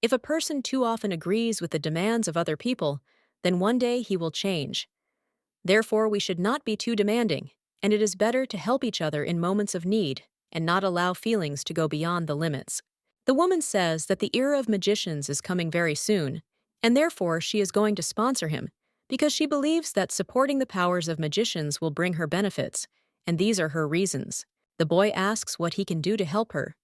If a person too often agrees with the demands of other people, then one day he will change. Therefore, we should not be too demanding, and it is better to help each other in moments of need and not allow feelings to go beyond the limits. The woman says that the era of magicians is coming very soon, and therefore she is going to sponsor him because she believes that supporting the powers of magicians will bring her benefits, and these are her reasons. The boy asks what he can do to help her.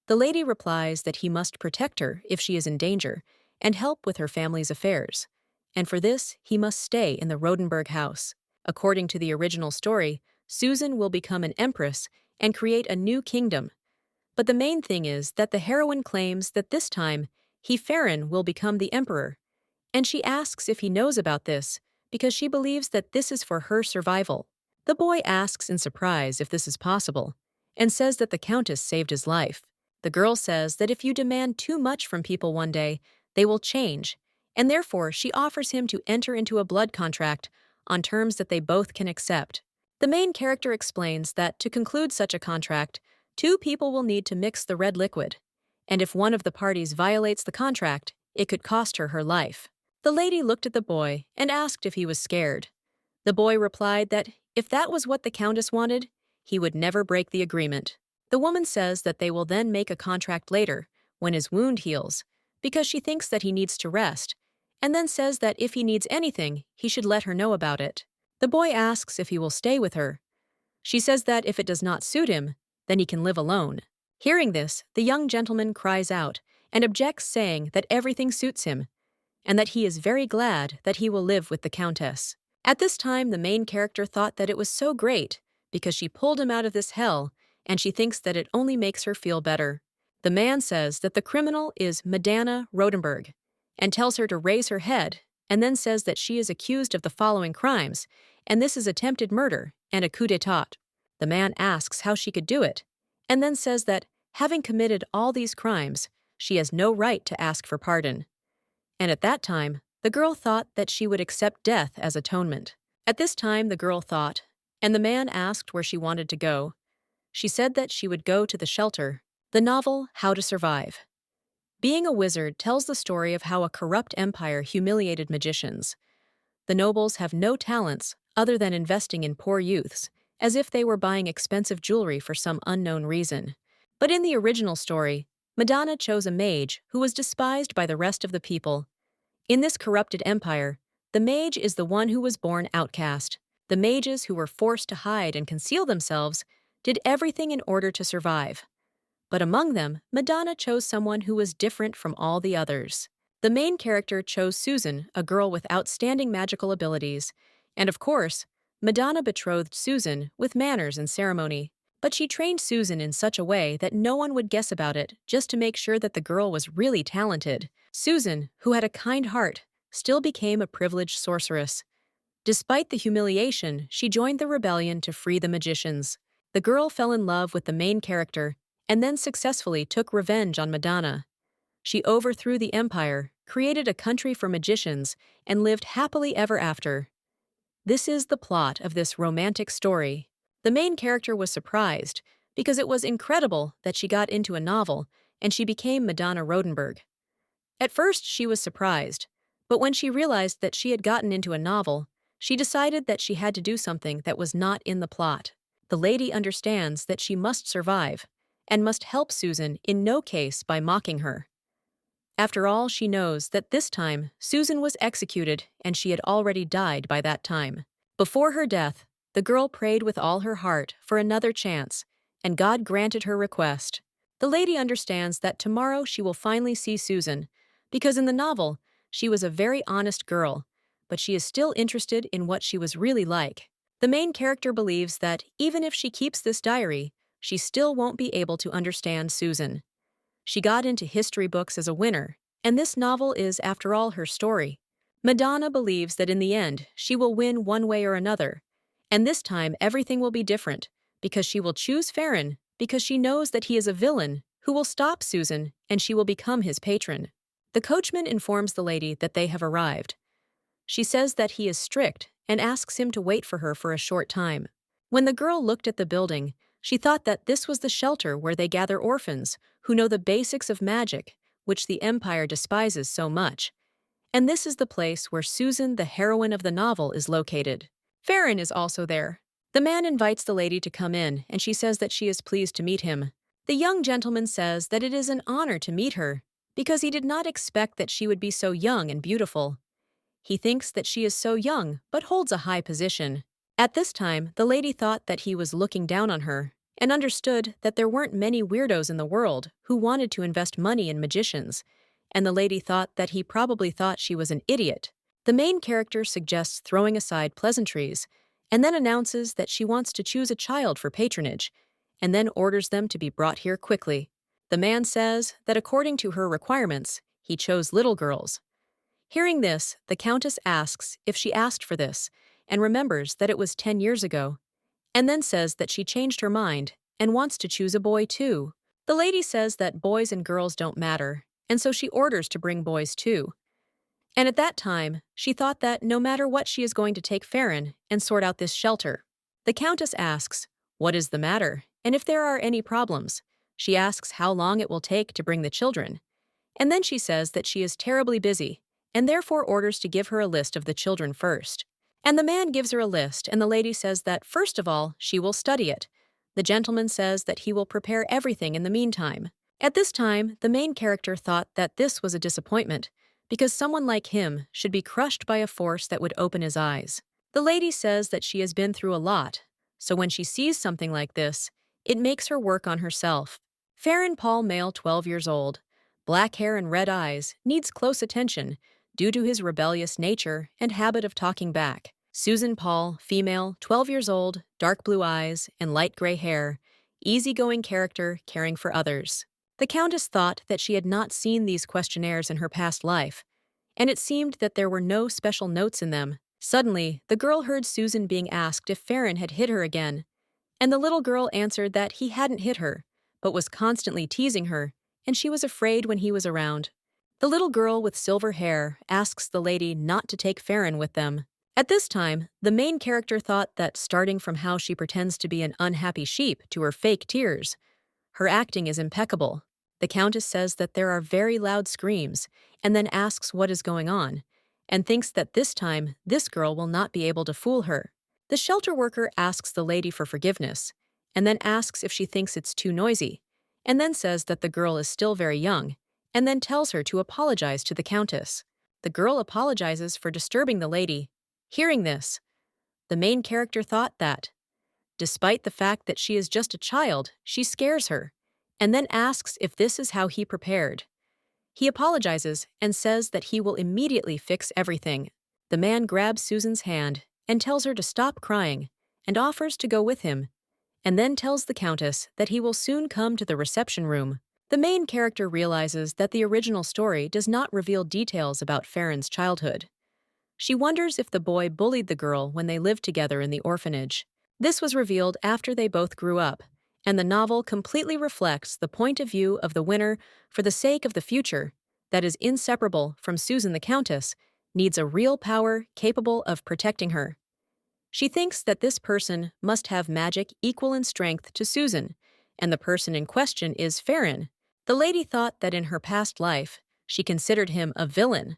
The lady replies that he must protect her if she is in danger and help with her family's affairs, and for this he must stay in the Rodenberg house. According to the original story, Susan will become an empress and create a new kingdom. But the main thing is that the heroine claims that this time, Farron will become the emperor, and she asks if he knows about this because she believes that this is for her survival. The boy asks in surprise if this is possible and says that the countess saved his life. The girl says that if you demand too much from people one day, they will change, and therefore she offers him to enter into a blood contract on terms that they both can accept. The main character explains that to conclude such a contract, two people will need to mix the red liquid, and if one of the parties violates the contract, it could cost her her life. The lady looked at the boy and asked if he was scared. The boy replied that if that was what the countess wanted, he would never break the agreement. The woman says that they will then make a contract later, when his wound heals, because she thinks that he needs to rest, and then says that if he needs anything, he should let her know about it. The boy asks if he will stay with her. She says that if it does not suit him, then he can live alone. Hearing this, the young gentleman cries out and objects, saying that everything suits him, and that he is very glad that he will live with the countess. At this time, the main character thought that it was so great because she pulled him out of this hell, and she thinks that it only makes her feel better. The man says that the criminal is Madame Rodenberg and tells her to raise her head, and then says that she is accused of the following crimes, and this is attempted murder and a coup d'état. The man asks how she could do it, and then says that, having committed all these crimes, she has no right to ask for pardon. And at that time, the girl thought that she would accept death as atonement. At this time, the girl thought, and the man asked where she wanted to go. She said that she would go to the shelter. The novel, How to Survive. Being a Wizard tells the story of how a corrupt empire humiliated magicians. The nobles have no talents other than investing in poor youths, as if they were buying expensive jewelry for some unknown reason. But in the original story, Madonna chose a mage who was despised by the rest of the people. In this corrupted empire, the mage is the one who was born outcast. The mages who were forced to hide and conceal themselves did everything in order to survive. But among them, Madonna chose someone who was different from all the others. The main character chose Susan, a girl with outstanding magical abilities, and of course, Madonna betrothed Susan with manners and ceremony. But she trained Susan in such a way that no one would guess about it, just to make sure that the girl was really talented. Susan, who had a kind heart, still became a privileged sorceress. Despite the humiliation, she joined the rebellion to free the magicians. The girl fell in love with the main character and then successfully took revenge on Madonna. She overthrew the empire, created a country for magicians, and lived happily ever after. This is the plot of this romantic story. The main character was surprised because it was incredible that she got into a novel and she became Madame Rodenberg. At first, she was surprised, but when she realized that she had gotten into a novel, she decided that she had to do something that was not in the plot. The lady understands that she must survive and must help Susan in no case by mocking her. After all, she knows that this time Susan was executed and she had already died by that time. Before her death, the girl prayed with all her heart for another chance, and God granted her request. The lady understands that tomorrow she will finally see Susan, because in the novel, she was a very honest girl, but she is still interested in what she was really like. The main character believes that even if she keeps this diary, she still won't be able to understand Susan. She got into history books as a winner, and this novel is, after all, her story. Madonna believes that in the end, she will win one way or another, and this time everything will be different, because she will choose Farron because she knows that he is a villain who will stop Susan and she will become his patron. The coachman informs the lady that they have arrived. She says that he is strict and asks him to wait for her for a short time. When the girl looked at the building, she thought that this was the shelter where they gather orphans who know the basics of magic, which the Empire despises so much. And this is the place where Susan, the heroine of the novel, is located. Farron is also there. The man invites the lady to come in, and she says that she is pleased to meet him. The young gentleman says that it is an honor to meet her, because he did not expect that she would be so young and beautiful. He thinks that she is so young, but holds a high position. At this time, the lady thought that he was looking down on her, and understood that there weren't many weirdos in the world who wanted to invest money in magicians, and the lady thought that he probably thought she was an idiot. The main character suggests throwing aside pleasantries, and then announces that she wants to choose a child for patronage, and then orders them to be brought here quickly. The man says that according to her requirements, he chose little girls. Hearing this, the Countess asks if she asked for this, and remembers that it was 10 years ago, and then says that she changed her mind and wants to choose a boy too. The lady says that boys and girls don't matter, and so she orders to bring boys too. And at that time, she thought that no matter what, she is going to take Farron and sort out this shelter. The Countess asks, what is the matter, and if there are any problems. She asks how long it will take to bring the children. And then she says that she is terribly busy, and therefore orders to give her a list of the children first. And the man gives her a list, and the lady says that first of all, she will study it. The gentleman says that he will prepare everything in the meantime. At this time, the main character thought that this was a disappointment, because someone like him should be crushed by a force that would open his eyes. The lady says that she has been through a lot, so when she sees something like this, it makes her work on herself. Farron Paul, male, 12 years old, black hair and red eyes, needs close attention due to his rebellious nature and habit of talking back. Susan Paul, female, 12 years old, dark blue eyes and light gray hair, easygoing character, caring for others. The Countess thought that she had not seen these questionnaires in her past life, and it seemed that there were no special notes in them. Suddenly, the girl heard Susan being asked if Farron had hit her again, and the little girl answered that he hadn't hit her, but was constantly teasing her, and she was afraid when he was around. The little girl with silver hair asks the lady not to take Farron with them. At this time, the main character thought that starting from how she pretends to be an unhappy sheep to her fake tears, her acting is impeccable. The Countess says that there are very loud screams, and then asks what is going on, and thinks that this time this girl will not be able to fool her. The shelter worker asks the lady for forgiveness, and then asks if she thinks it's too noisy, and then says that the girl is still very young, and then tells her to apologize to the Countess. The girl apologizes for disturbing the lady. Hearing this, the main character thought that, despite the fact that she is just a child, she scares her, and then asks if this is how he prepared. He apologizes and says that he will immediately fix everything. The man grabs Susan's hand and tells her to stop crying and offers to go with him, and then tells the Countess that he will soon come to the reception room. The main character realizes that the original story does not reveal details about Farron's childhood. She wonders if the boy bullied the girl when they lived together in the orphanage. This was revealed after they both grew up, and the novel completely reflects the point of view of the winner for the sake of the future that is inseparable from Susan the Countess, needs a real power capable of protecting her. She thinks that this person must have magic equal in strength to Susan, and the person in question is Farron. The lady thought that in her past life, she considered him a villain.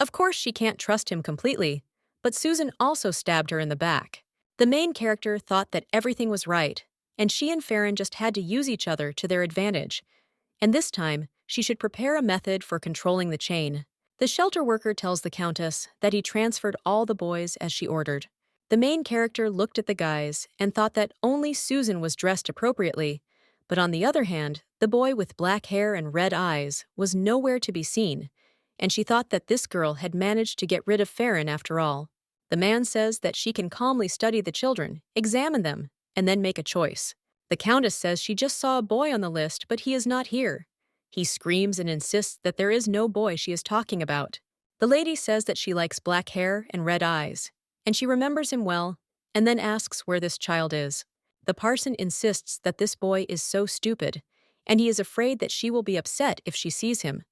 Of course, she can't trust him completely, but Susan also stabbed her in the back. The main character thought that everything was right, and she and Farron just had to use each other to their advantage, and this time, she should prepare a method for controlling the chain. The shelter worker tells the Countess that he transferred all the boys as she ordered. The main character looked at the guys and thought that only Susan was dressed appropriately, but on the other hand, the boy with black hair and red eyes was nowhere to be seen, and she thought that this girl had managed to get rid of Farron after all. The man says that she can calmly study the children, examine them, and then make a choice. The Countess says she just saw a boy on the list, but he is not here. He screams and insists that there is no boy she is talking about. The lady says that she likes black hair and red eyes, and she remembers him well, and then asks where this child is. The parson insists that this boy is so stupid, and he is afraid that she will be upset if she sees him.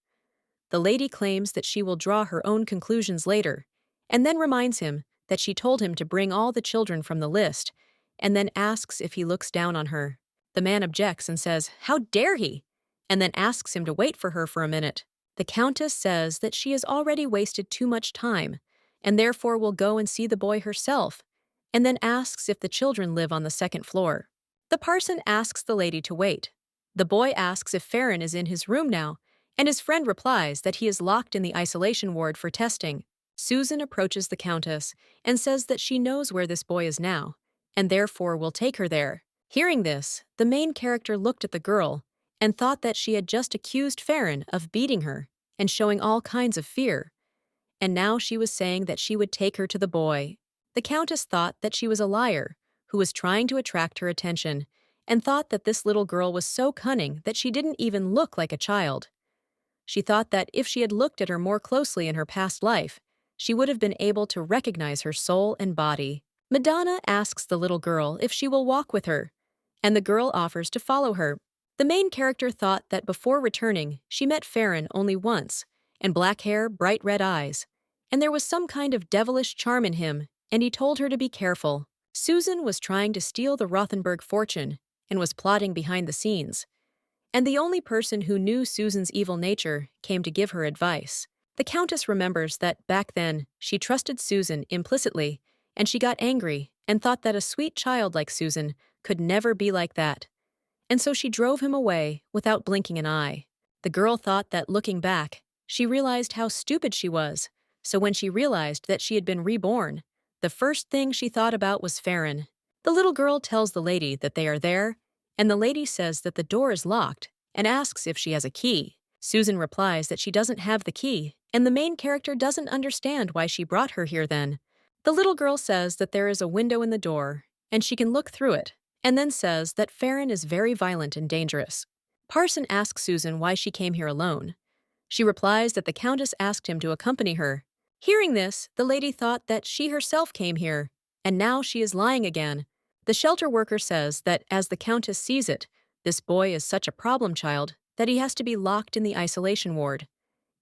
The lady claims that she will draw her own conclusions later, and then reminds him that she told him to bring all the children from the list, and then asks if he looks down on her. The man objects and says, "How dare he?" and then asks him to wait for her for a minute. The Countess says that she has already wasted too much time, and therefore will go and see the boy herself, and then asks if the children live on the second floor. The parson asks the lady to wait. The boy asks if Farron is in his room now, and his friend replies that he is locked in the isolation ward for testing. Susan approaches the Countess and says that she knows where this boy is now, and therefore will take her there. Hearing this, the main character looked at the girl and thought that she had just accused Farron of beating her and showing all kinds of fear, and now she was saying that she would take her to the boy. The Countess thought that she was a liar who was trying to attract her attention, and thought that this little girl was so cunning that she didn't even look like a child. She thought that if she had looked at her more closely in her past life, she would have been able to recognize her soul and body. Madonna asks the little girl if she will walk with her, and the girl offers to follow her. The main character thought that before returning, she met Farron only once, and black hair, bright red eyes, and there was some kind of devilish charm in him, and he told her to be careful. Susan was trying to steal the Rothenberg fortune and was plotting behind the scenes, and the only person who knew Susan's evil nature came to give her advice. The Countess remembers that back then she trusted Susan implicitly, and she got angry and thought that a sweet child like Susan could never be like that, and so she drove him away without blinking an eye. The girl thought that looking back, she realized how stupid she was, so when she realized that she had been reborn, the first thing she thought about was Farron. The little girl tells the lady that they are there, and the lady says that the door is locked and asks if she has a key. Susan replies that she doesn't have the key, and the main character doesn't understand why she brought her here then. The little girl says that there is a window in the door, and she can look through it, and then says that Farron is very violent and dangerous. Parson asks Susan why she came here alone. She replies that the Countess asked him to accompany her. Hearing this, the lady thought that she herself came here, and now she is lying again. The shelter worker says that as the Countess sees it, this boy is such a problem child that he has to be locked in the isolation ward,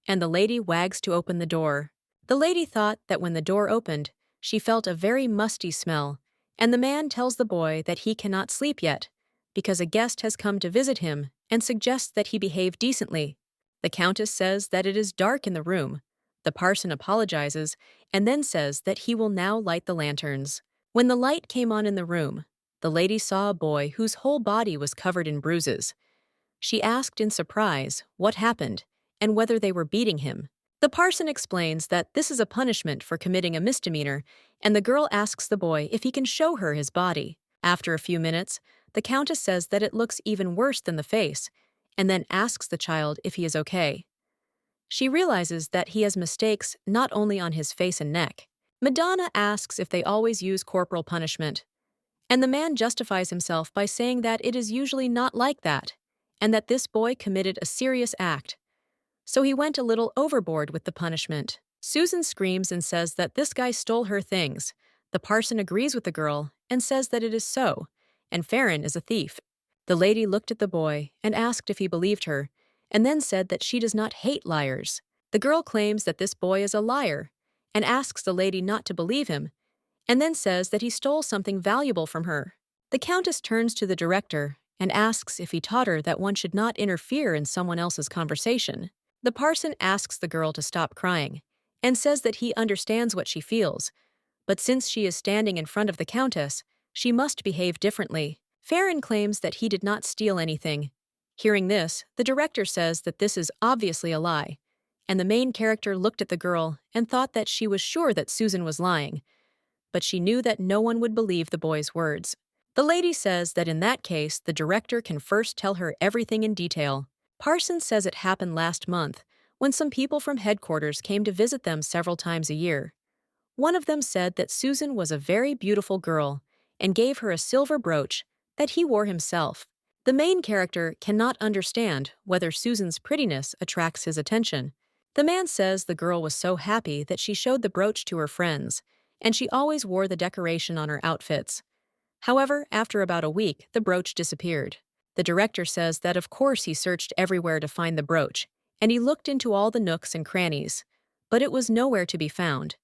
and the lady wags to open the door. The lady thought that when the door opened, she felt a very musty smell, and the man tells the boy that he cannot sleep yet, because a guest has come to visit him and suggests that he behave decently. The Countess says that it is dark in the room. The parson apologizes and then says that he will now light the lanterns. When the light came on in the room, the lady saw a boy whose whole body was covered in bruises. She asked in surprise what happened and whether they were beating him. The parson explains that this is a punishment for committing a misdemeanor, and the girl asks the boy if he can show her his body. After a few minutes, the Countess says that it looks even worse than the face, and then asks the child if he is okay. She realizes that he has mistakes not only on his face and neck. Madonna asks if they always use corporal punishment, and the man justifies himself by saying that it is usually not like that, and that this boy committed a serious act. So he went a little overboard with the punishment. Susan screams and says that this guy stole her things. The parson agrees with the girl and says that it is so, and Farron is a thief. The lady looked at the boy and asked if he believed her, and then said that she does not hate liars. The girl claims that this boy is a liar, and asks the lady not to believe him, and then says that he stole something valuable from her. The Countess turns to the director and asks if he taught her that one should not interfere in someone else's conversation. The parson asks the girl to stop crying, and says that he understands what she feels, but since she is standing in front of the Countess, she must behave differently. Farron claims that he did not steal anything. Hearing this, the director says that this is obviously a lie, and the main character looked at the girl and thought that she was sure that Susan was lying, but she knew that no one would believe the boy's words. The lady says that in that case, the director can first tell her everything in detail. Parson says it happened last month, when some people from headquarters came to visit them several times a year. One of them said that Susan was a very beautiful girl and gave her a silver brooch that he wore himself. The main character cannot understand whether Susan's prettiness attracts his attention. The man says the girl was so happy that she showed the brooch to her friends, and she always wore the decoration on her outfits. However, after about a week, the brooch disappeared. The director says that of course he searched everywhere to find the brooch, and he looked into all the nooks and crannies, but it was nowhere to be found.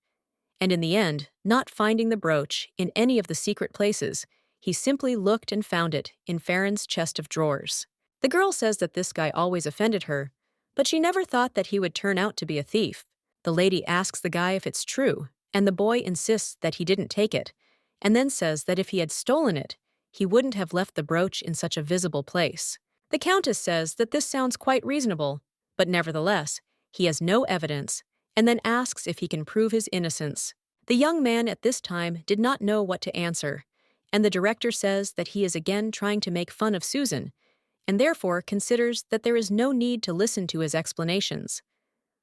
And in the end, not finding the brooch in any of the secret places, he simply looked and found it in Farron's chest of drawers. The girl says that this guy always offended her, but she never thought that he would turn out to be a thief. The lady asks the guy if it's true, and the boy insists that he didn't take it, and then says that if he had stolen it, he wouldn't have left the brooch in such a visible place. The countess says that this sounds quite reasonable, but nevertheless, he has no evidence, and then asks if he can prove his innocence. The young man at this time did not know what to answer, and the director says that he is again trying to make fun of Susan, and therefore considers that there is no need to listen to his explanations.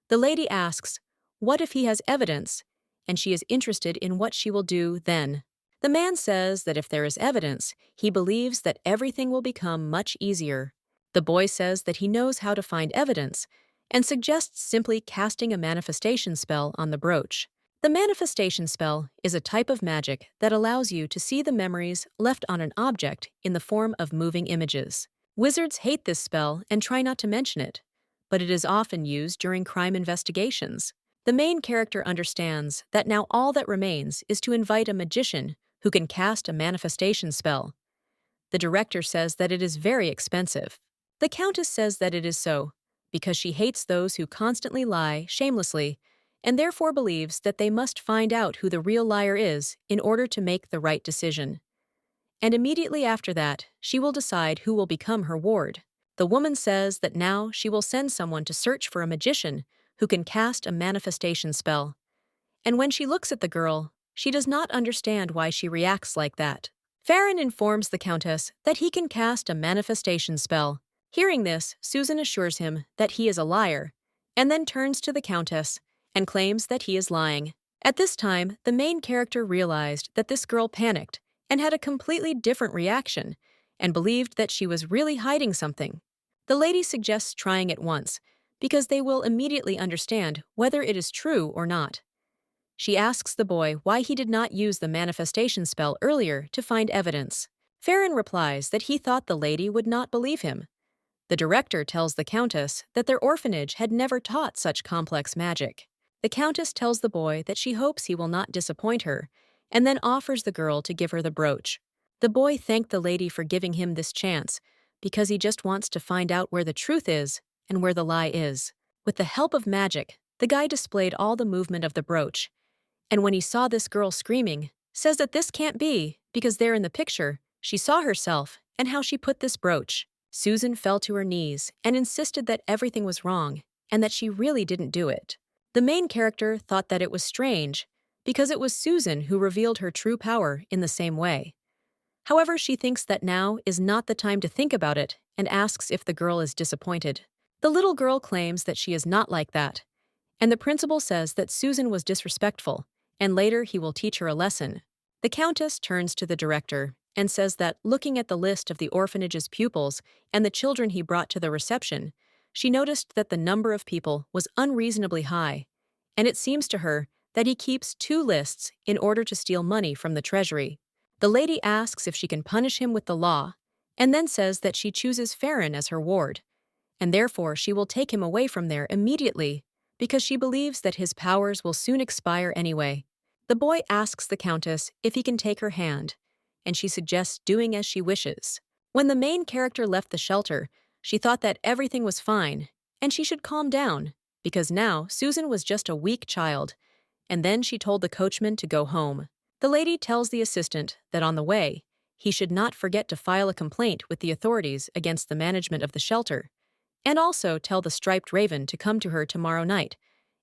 The lady asks, what if he has evidence, and she is interested in what she will do then. The man says that if there is evidence, he believes that everything will become much easier. The boy says that he knows how to find evidence, and suggests simply casting a manifestation spell on the brooch. The manifestation spell is a type of magic that allows you to see the memories left on an object in the form of moving images. Wizards hate this spell and try not to mention it, but it is often used during crime investigations. The main character understands that now all that remains is to invite a magician who can cast a manifestation spell. The director says that it is very expensive. The countess says that it is so, because she hates those who constantly lie shamelessly, and therefore believes that they must find out who the real liar is in order to make the right decision. And immediately after that, she will decide who will become her ward. The woman says that now she will send someone to search for a magician who can cast a manifestation spell. And when she looks at the girl, she does not understand why she reacts like that. Farron informs the countess that he can cast a manifestation spell. Hearing this, Susan assures him that he is a liar, and then turns to the countess and claims that he is lying. At this time, the main character realized that this girl panicked and had a completely different reaction, and believed that she was really hiding something. The lady suggests trying it once, because they will immediately understand whether it is true or not. She asks the boy why he did not use the manifestation spell earlier to find evidence. Farron replies that he thought the lady would not believe him. The director tells the countess that their orphanage had never taught such complex magic. The countess tells the boy that she hopes he will not disappoint her, and then offers the girl to give her the brooch. The boy thanked the lady for giving him this chance, because he just wants to find out where the truth is and where the lie is. With the help of magic, the guy displayed all the movement of the brooch, and when he saw this girl screaming, says that this can't be, because there in the picture, she saw herself and how she put this brooch. Susan fell to her knees and insisted that everything was wrong and that she really didn't do it. The main character thought that it was strange, because it was Susan who revealed her true power in the same way. However, she thinks that now is not the time to think about it and asks if the girl is disappointed. The little girl claims that she is not like that, and the principal says that Susan was disrespectful, and later he will teach her a lesson. The countess turns to the director and says that, looking at the list of the orphanage's pupils and the children he brought to the reception, she noticed that the number of people was unreasonably high, and it seems to her that he keeps 2 lists in order to steal money from the treasury. The lady asks if she can punish him with the law, and then says that she chooses Farron as her ward, and therefore she will take him away from there immediately, because she believes that his powers will soon expire anyway. The boy asks the countess if he can take her hand, and she suggests doing as she wishes. When the main character left the shelter, she thought that everything was fine, and she should calm down, because now Susan was just a weak child, and then she told the coachman to go home. The lady tells the assistant that on the way, he should not forget to file a complaint with the authorities against the management of the shelter, and also tell the striped raven to come to her tomorrow night,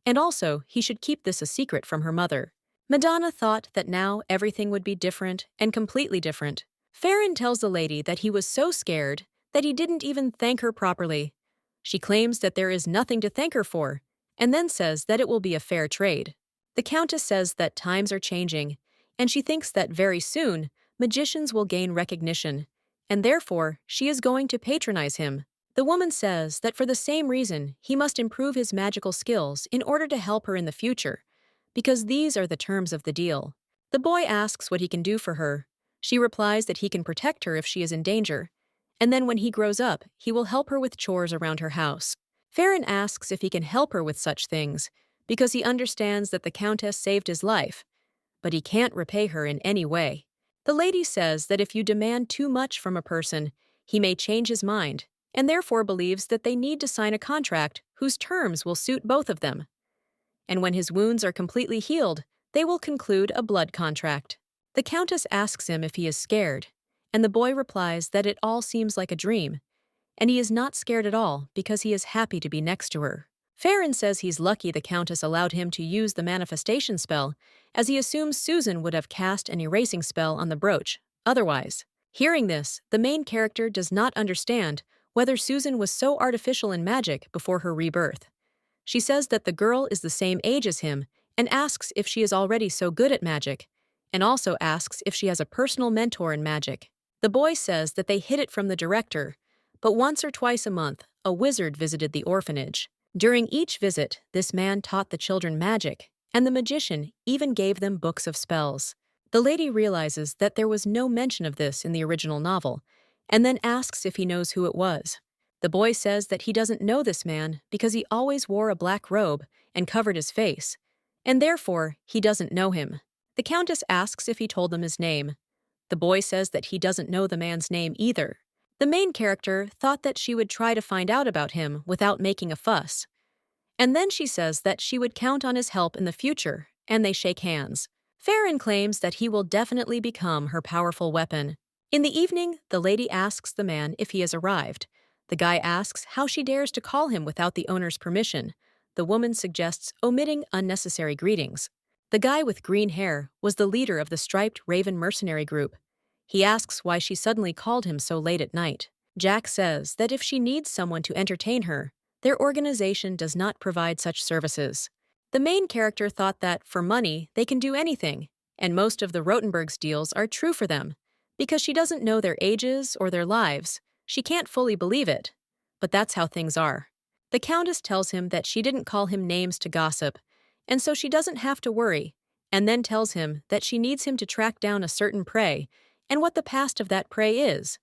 and also he should keep this a secret from her mother. Madonna thought that now everything would be different and completely different. Farron tells the lady that he was so scared that he didn't even thank her properly. She claims that there is nothing to thank her for, and then says that it will be a fair trade. The countess says that times are changing, and she thinks that very soon magicians will gain recognition, and therefore she is going to patronize him. The woman says that for the same reason he must improve his magical skills in order to help her in the future, because these are the terms of the deal. The boy asks what he can do for her. She replies that he can protect her if she is in danger, and then when he grows up, he will help her with chores around her house. Farron asks if he can help her with such things, because he understands that the countess saved his life, but he can't repay her in any way. The lady says that if you demand too much from a person, he may change his mind, and therefore believes that they need to sign a contract whose terms will suit both of them. And when his wounds are completely healed, they will conclude a blood contract. The Countess asks him if he is scared, and the boy replies that it all seems like a dream, and he is not scared at all because he is happy to be next to her. Farron says he's lucky the Countess allowed him to use the manifestation spell, as he assumes Susan would have cast an erasing spell on the brooch otherwise. Hearing this, the main character does not understand whether Susan was so artificial in magic before her rebirth. She says that the girl is the same age as him and asks if she is already so good at magic, and also asks if she has a personal mentor in magic. The boy says that they hid it from the director, but once or twice a month, a wizard visited the orphanage. During each visit, this man taught the children magic, and the magician even gave them books of spells. The lady realizes that there was no mention of this in the original novel, and then asks if he knows who it was. The boy says that he doesn't know this man because he always wore a black robe and covered his face, and therefore he doesn't know him. The Countess asks if he told them his name. The boy says that he doesn't know the man's name either. The main character thought that she would try to find out about him without making a fuss. And then she says that she would count on his help in the future, and they shake hands. Farron claims that he will definitely become her powerful weapon. In the evening, the lady asks the man if he has arrived. The guy asks how she dares to call him without the owner's permission. The woman suggests omitting unnecessary greetings. The guy with green hair was the leader of the striped Raven mercenary group. He asks why she suddenly called him so late at night. Jack says that if she needs someone to entertain her, their organization does not provide such services. The main character thought that, for money, they can do anything, and most of the Rotenberg's deals are true for them. Because she doesn't know their ages or their lives, she can't fully believe it. But that's how things are. The Countess tells him that she didn't call him names to gossip, and so she doesn't have to worry, and then tells him that she needs him to track down a certain prey, and what the past of that prey is.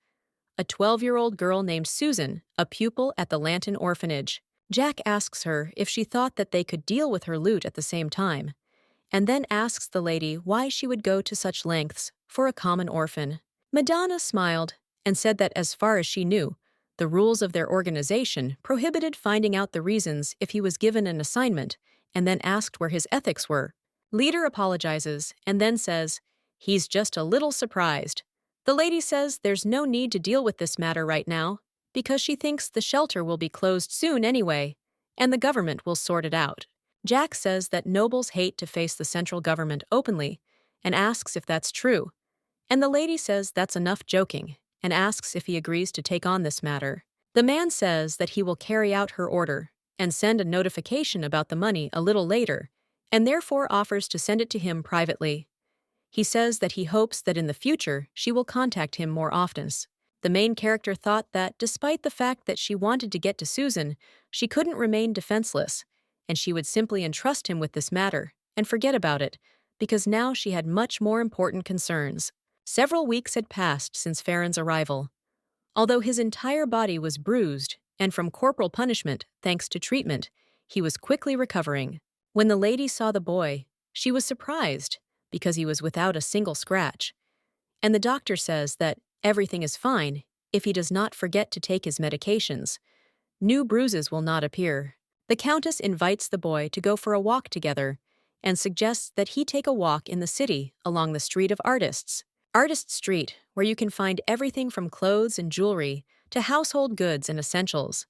A 12-year-old girl named Susan, a pupil at the Lantern orphanage. Jack asks her if she thought that they could deal with her loot at the same time, and then asks the lady why she would go to such lengths for a common orphan. Madonna smiled and said that as far as she knew, the rules of their organization prohibited finding out the reasons if he was given an assignment and then asked where his ethics were. Leader apologizes and then says, he's just a little surprised. The lady says there's no need to deal with this matter right now because she thinks the shelter will be closed soon anyway, and the government will sort it out. Jack says that nobles hate to face the central government openly and asks if that's true. And the lady says that's enough joking and asks if he agrees to take on this matter. The man says that he will carry out her order and send a notification about the money a little later, and therefore offers to send it to him privately. He says that he hopes that in the future she will contact him more often. The main character thought that despite the fact that she wanted to get to Susan, she couldn't remain defenseless, and she would simply entrust him with this matter and forget about it, because now she had much more important concerns. Several weeks had passed since Farron's arrival. Although his entire body was bruised, and from corporal punishment, thanks to treatment, he was quickly recovering. When the lady saw the boy, she was surprised, because he was without a single scratch. And the doctor says that everything is fine if he does not forget to take his medications. New bruises will not appear. The Countess invites the boy to go for a walk together and suggests that he take a walk in the city along the Street of Artists. Artist Street, where you can find everything from clothes and jewelry to household goods and essentials.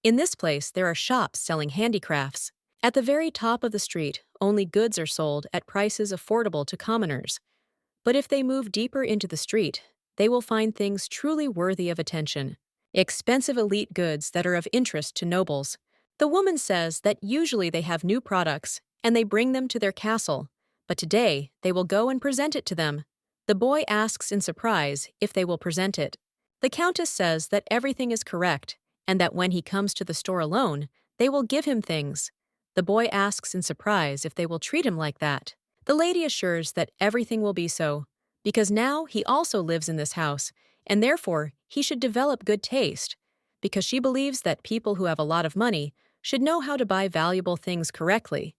In this place, there are shops selling handicrafts. At the very top of the street, only goods are sold at prices affordable to commoners. But if they move deeper into the street, they will find things truly worthy of attention. Expensive elite goods that are of interest to nobles. The woman says that usually they have new products and they bring them to their castle, but today they will go and present it to them. The boy asks in surprise if they will present it. The Countess says that everything is correct and that when he comes to the store alone, they will give him things. The boy asks in surprise if they will treat him like that. The lady assures that everything will be so, because now he also lives in this house, and therefore he should develop good taste, because she believes that people who have a lot of money should know how to buy valuable things correctly,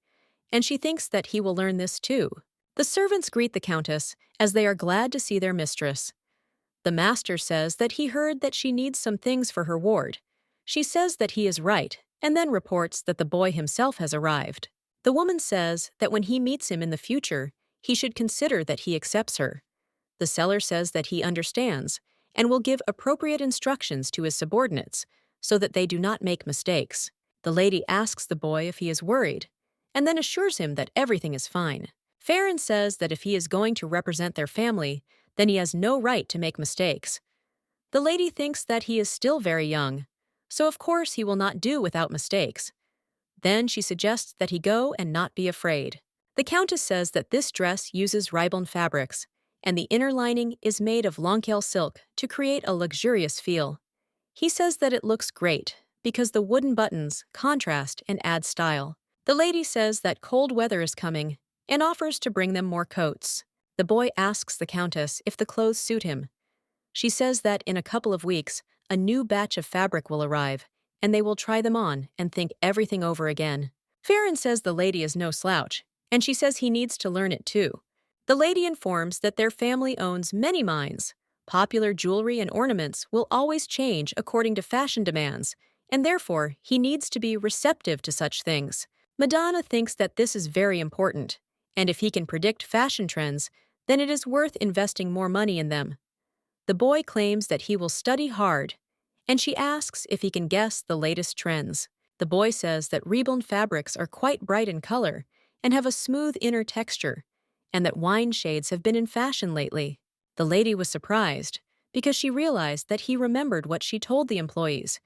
and she thinks that he will learn this too. The servants greet the Countess as they are glad to see their mistress. The master says that he heard that she needs some things for her ward. She says that he is right, and then reports that the boy himself has arrived. The woman says that when he meets him in the future, he should consider that he accepts her. The seller says that he understands and will give appropriate instructions to his subordinates so that they do not make mistakes. The lady asks the boy if he is worried, and then assures him that everything is fine. Farron says that if he is going to represent their family, then he has no right to make mistakes. The lady thinks that he is still very young, so of course he will not do without mistakes. Then she suggests that he go and not be afraid. The countess says that this dress uses ribbon fabrics, and the inner lining is made of lonquel silk to create a luxurious feel. He says that it looks great because the wooden buttons contrast and add style. The lady says that cold weather is coming and offers to bring them more coats. The boy asks the countess if the clothes suit him. She says that in a couple of weeks, a new batch of fabric will arrive, and they will try them on and think everything over again. Farron says the lady is no slouch, and she says he needs to learn it too. The lady informs that their family owns many mines. Popular jewelry and ornaments will always change according to fashion demands, and therefore he needs to be receptive to such things. Madonna thinks that this is very important, and if he can predict fashion trends, then it is worth investing more money in them. The boy claims that he will study hard, and she asks if he can guess the latest trends. The boy says that ribbon fabrics are quite bright in color and have a smooth inner texture, and that wine shades have been in fashion lately. The lady was surprised because she realized that he remembered what she told the employees,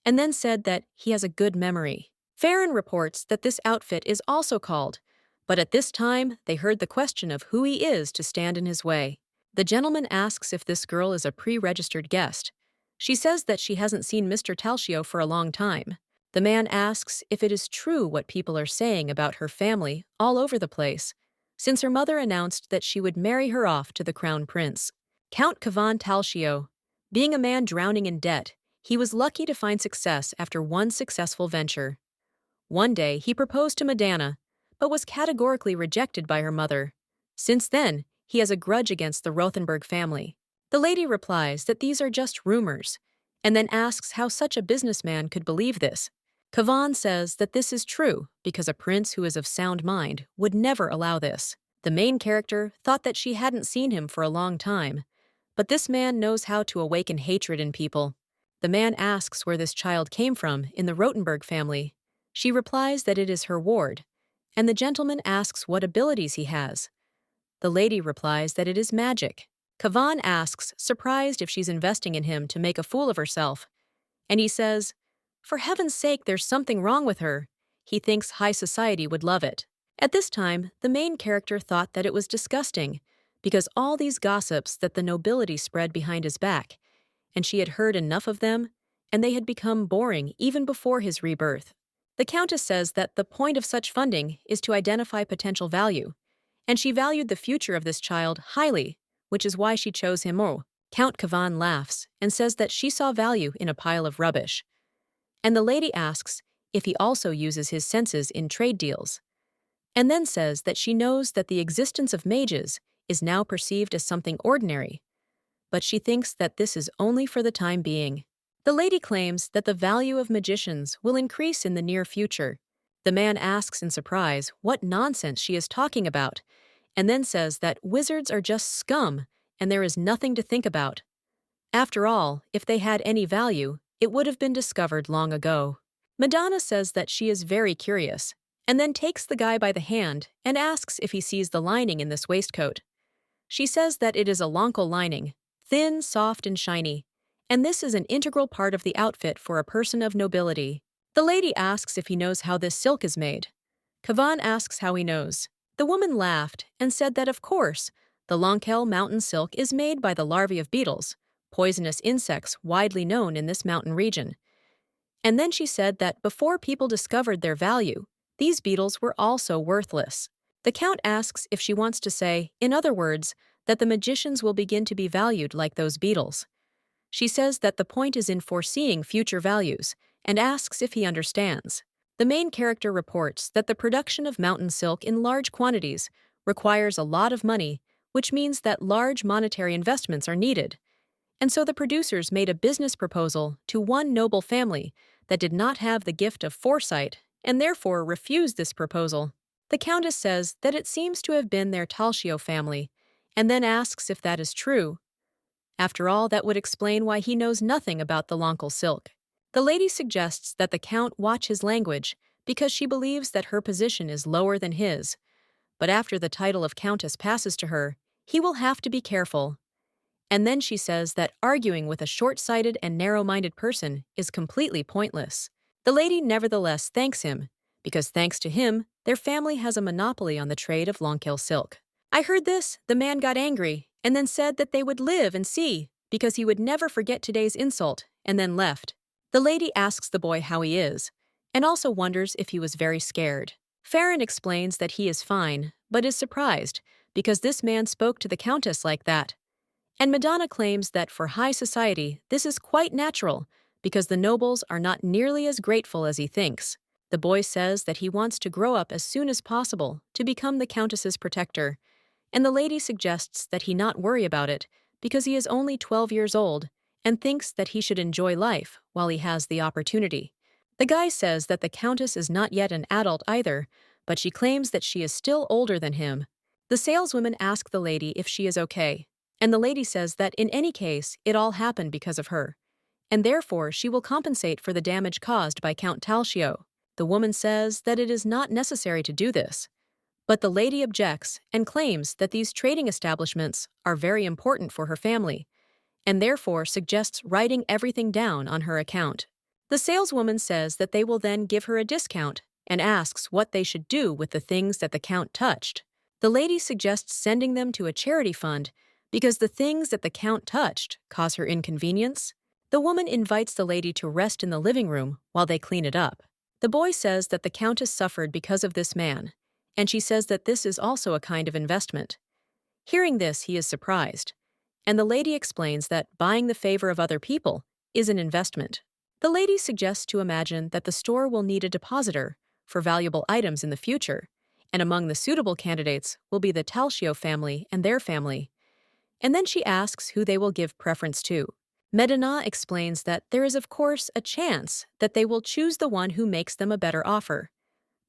and then said that he has a good memory. Farron reports that this outfit is also called, but at this time they heard the question of who he is to stand in his way. The gentleman asks if this girl is a pre-registered guest. She says that she hasn't seen Mr. Talcio for a long time. The man asks if it is true what people are saying about her family all over the place, since her mother announced that she would marry her off to the crown prince. Count Cavan Talcio. Being a man drowning in debt, he was lucky to find success after one successful venture. One day he proposed to Madonna, but was categorically rejected by her mother. Since then, he has a grudge against the Rothenberg family. The lady replies that these are just rumors, and then asks how such a businessman could believe this. Cavan says that this is true because a prince who is of sound mind would never allow this. The main character thought that she hadn't seen him for a long time, but this man knows how to awaken hatred in people. The man asks where this child came from in the Rothenberg family. She replies that it is her ward, and the gentleman asks what abilities he has. The lady replies that it is magic. Cavan asks, surprised if she's investing in him to make a fool of herself, and he says, "For heaven's sake, there's something wrong with her." He thinks high society would love it. At this time, the main character thought that it was disgusting, because all these gossips that the nobility spread behind his back, and she had heard enough of them, and they had become boring even before his rebirth. The countess says that the point of such funding is to identify potential value, and she valued the future of this child highly, which is why she chose him. Count Cavan laughs and says that she saw value in a pile of rubbish. And the lady asks if he also uses his senses in trade deals, and then says that she knows that the existence of mages is now perceived as something ordinary, but she thinks that this is only for the time being. The lady claims that the value of magicians will increase in the near future. The man asks in surprise what nonsense she is talking about, and then says that wizards are just scum and there is nothing to think about. After all, if they had any value, it would have been discovered long ago. Madonna says that she is very curious, and then takes the guy by the hand and asks if he sees the lining in this waistcoat. She says that it is a lonquel lining, thin, soft, and shiny, and this is an integral part of the outfit for a person of nobility. The lady asks if he knows how this silk is made. Cavan asks how he knows. The woman laughed and said that of course, the lonquel mountain silk is made by the larvae of beetles, poisonous insects widely known in this mountain region. And then she said that before people discovered their value, these beetles were also worthless. The count asks if she wants to say, in other words, that the magicians will begin to be valued like those beetles. She says that the point is in foreseeing future values, and asks if he understands. The main character reports that the production of mountain silk in large quantities requires a lot of money, which means that large monetary investments are needed, And so the producers made a business proposal to one noble family that did not have the gift of foresight and therefore refused this proposal. The Countess says that it seems to have been their Talcio family, and then asks if that is true. After all, that would explain why he knows nothing about the Lonkel silk. The lady suggests that the Count watch his language because she believes that her position is lower than his. But after the title of Countess passes to her, he will have to be careful. And then she says that arguing with a short-sighted and narrow-minded person is completely pointless. The lady nevertheless thanks him, because thanks to him, their family has a monopoly on the trade of Lonkel silk. I heard this, the man got angry, and then said that they would live and see, because he would never forget today's insult, and then left. The lady asks the boy how he is, and also wonders if he was very scared. Farron explains that he is fine, but is surprised, because this man spoke to the Countess like that. And Madonna claims that for high society, this is quite natural, because the nobles are not nearly as grateful as he thinks. The boy says that he wants to grow up as soon as possible to become the Countess's protector, and the lady suggests that he not worry about it because he is only 12 years old and thinks that he should enjoy life while he has the opportunity. The guy says that the Countess is not yet an adult either, but she claims that she is still older than him. The saleswomen ask the lady if she is okay, and the lady says that in any case, it all happened because of her, and therefore she will compensate for the damage caused by Count Talcio. The woman says that it is not necessary to do this, but the lady objects and claims that these trading establishments are very important for her family, and therefore suggests writing everything down on her account. The saleswoman says that they will then give her a discount and asks what they should do with the things that the Count touched. The lady suggests sending them to a charity fund because the things that the Count touched cause her inconvenience. The woman invites the lady to rest in the living room while they clean it up. The boy says that the Countess suffered because of this man, and she says that this is also a kind of investment. Hearing this, he is surprised, and the lady explains that buying the favor of other people is an investment. The lady suggests to imagine that the store will need a depositor for valuable items in the future, and among the suitable candidates will be the Talcio family and their family. And then she asks who they will give preference to. Medina explains that there is of course a chance that they will choose the one who makes them a better offer.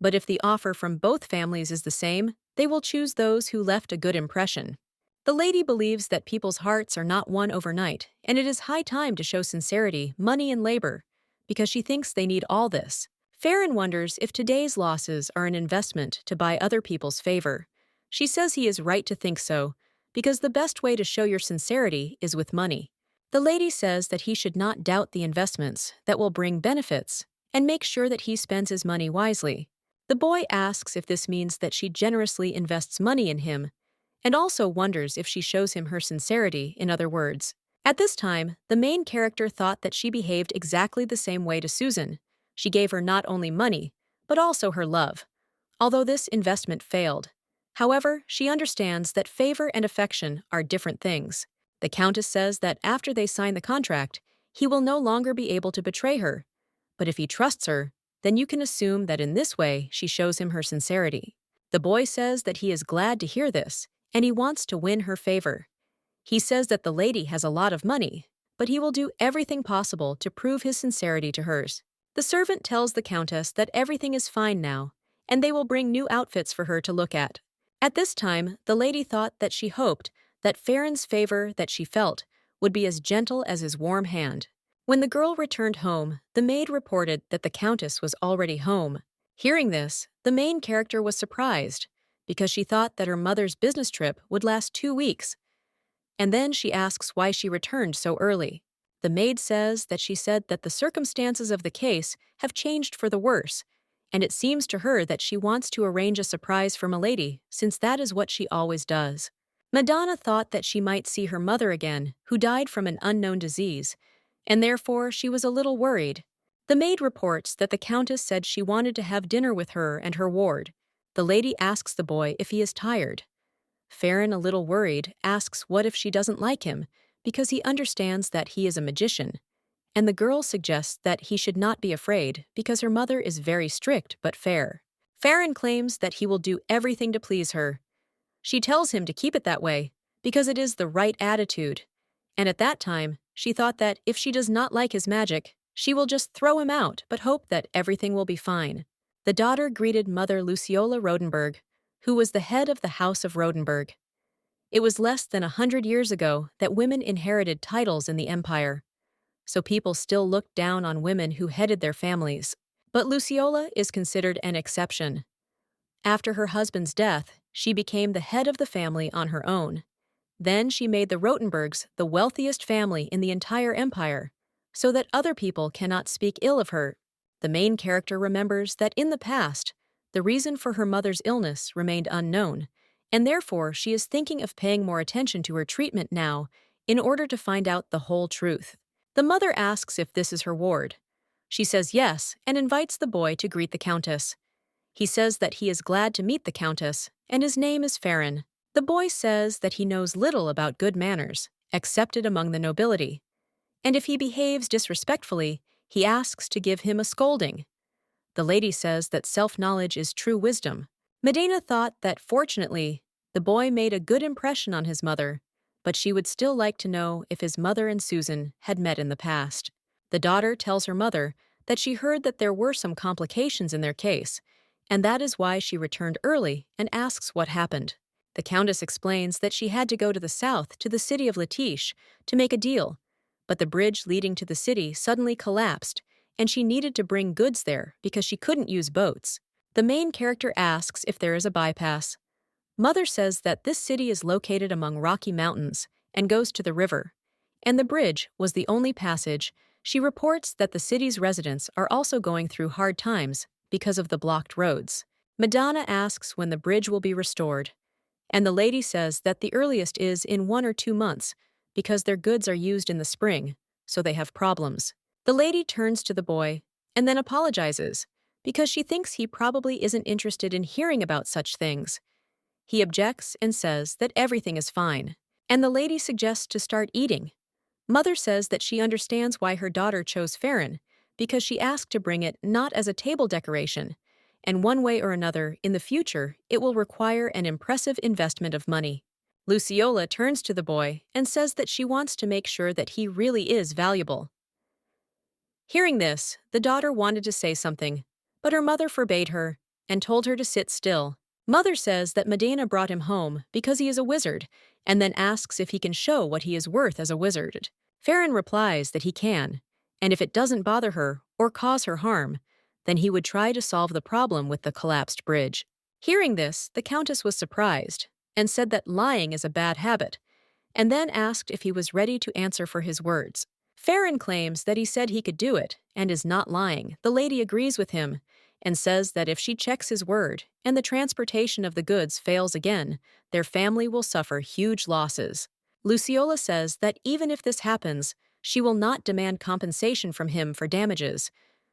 But if the offer from both families is the same, they will choose those who left a good impression. The lady believes that people's hearts are not won overnight, and it is high time to show sincerity, money, and labor, because she thinks they need all this. Farron wonders if today's losses are an investment to buy other people's favor. She says he is right to think so, because the best way to show your sincerity is with money. The lady says that he should not doubt the investments that will bring benefits, and make sure that he spends his money wisely. The boy asks if this means that she generously invests money in him, and also wonders if she shows him her sincerity, in other words. At this time, the main character thought that she behaved exactly the same way to Susan. She gave her not only money, but also her love, although this investment failed. However, she understands that favor and affection are different things. The Countess says that after they sign the contract, he will no longer be able to betray her, but if he trusts her, then you can assume that in this way she shows him her sincerity. The boy says that he is glad to hear this, and he wants to win her favor. He says that the lady has a lot of money, but he will do everything possible to prove his sincerity to hers. The servant tells the Countess that everything is fine now, and they will bring new outfits for her to look at. At this time, the lady thought that she hoped that Farron's favor that she felt would be as gentle as his warm hand. When the girl returned home, the maid reported that the Countess was already home. Hearing this, the main character was surprised, because she thought that her mother's business trip would last 2 weeks. And then she asks why she returned so early. The maid says that she said that the circumstances of the case have changed for the worse, and it seems to her that she wants to arrange a surprise for Milady, since that is what she always does. Madonna thought that she might see her mother again, who died from an unknown disease, and therefore she was a little worried. The maid reports that the Countess said she wanted to have dinner with her and her ward. The lady asks the boy if he is tired. Farron, a little worried, asks what if she doesn't like him, because he understands that he is a magician, and the girl suggests that he should not be afraid because her mother is very strict but fair. Farron claims that he will do everything to please her. She tells him to keep it that way, because it is the right attitude, And at that time, she thought that if she does not like his magic, she will just throw him out but hope that everything will be fine. The daughter greeted Mother Luciola Rodenberg, who was the head of the House of Rodenberg. It was less than 100 years ago that women inherited titles in the empire, so people still looked down on women who headed their families. But Luciola is considered an exception. After her husband's death, she became the head of the family on her own. Then she made the Rotenbergs the wealthiest family in the entire empire, so that other people cannot speak ill of her. The main character remembers that in the past, the reason for her mother's illness remained unknown, and therefore she is thinking of paying more attention to her treatment now in order to find out the whole truth. The mother asks if this is her ward. She says yes and invites the boy to greet the countess. He says that he is glad to meet the countess, and his name is Farron. The boy says that he knows little about good manners, accepted among the nobility, and if he behaves disrespectfully, he asks to give him a scolding. The lady says that self-knowledge is true wisdom. Medina thought that, fortunately, the boy made a good impression on his mother, but she would still like to know if his mother and Susan had met in the past. The daughter tells her mother that she heard that there were some complications in their case, and that is why she returned early and asks what happened. The countess explains that she had to go to the south to the city of Latiche to make a deal, but the bridge leading to the city suddenly collapsed, and she needed to bring goods there because she couldn't use boats. The main character asks if there is a bypass. Mother says that this city is located among rocky mountains and goes to the river, and the bridge was the only passage. She reports that the city's residents are also going through hard times because of the blocked roads. Madonna asks when the bridge will be restored, and the lady says that the earliest is in 1 or 2 months because their goods are used in the spring, so they have problems. The lady turns to the boy and then apologizes because she thinks he probably isn't interested in hearing about such things. He objects and says that everything is fine, and the lady suggests to start eating. Mother says that she understands why her daughter chose Farron, because she asked to bring it not as a table decoration, and one way or another, in the future, it will require an impressive investment of money. Luciola turns to the boy and says that she wants to make sure that he really is valuable. Hearing this, the daughter wanted to say something, but her mother forbade her and told her to sit still. Mother says that Medina brought him home because he is a wizard, and then asks if he can show what he is worth as a wizard. Farron replies that he can, and if it doesn't bother her or cause her harm, then he would try to solve the problem with the collapsed bridge. Hearing this, the countess was surprised and said that lying is a bad habit, and then asked if he was ready to answer for his words. Farron claims that he said he could do it and is not lying. The lady agrees with him and says that if she checks his word and the transportation of the goods fails again, their family will suffer huge losses. Luciola says that even if this happens, she will not demand compensation from him for damages,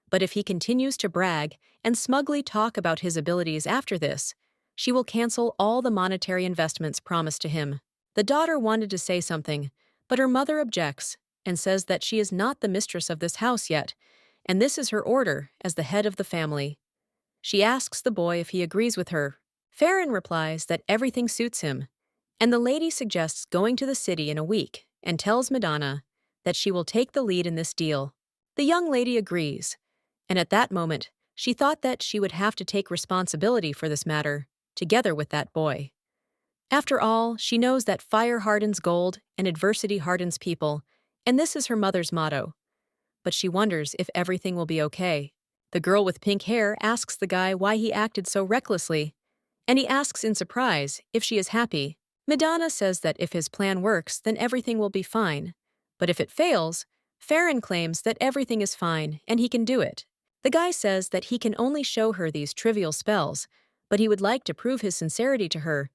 but if he continues to brag and smugly talk about his abilities after this, she will cancel all the monetary investments promised to him. The daughter wanted to say something, but her mother objects and says that she is not the mistress of this house yet, and this is her order as the head of the family. She asks the boy if he agrees with her. Farron replies that everything suits him, and the lady suggests going to the city in a week and tells Madonna that she will take the lead in this deal. The young lady agrees, and at that moment, she thought that she would have to take responsibility for this matter, together with that boy. After all, she knows that fire hardens gold and adversity hardens people, and this is her mother's motto. But she wonders if everything will be okay. The girl with pink hair asks the guy why he acted so recklessly, and he asks in surprise if she is happy. Madonna says that if his plan works, then everything will be fine. But if it fails, Farron claims that everything is fine and he can do it. The guy says that he can only show her these trivial spells, but he would like to prove his sincerity to her,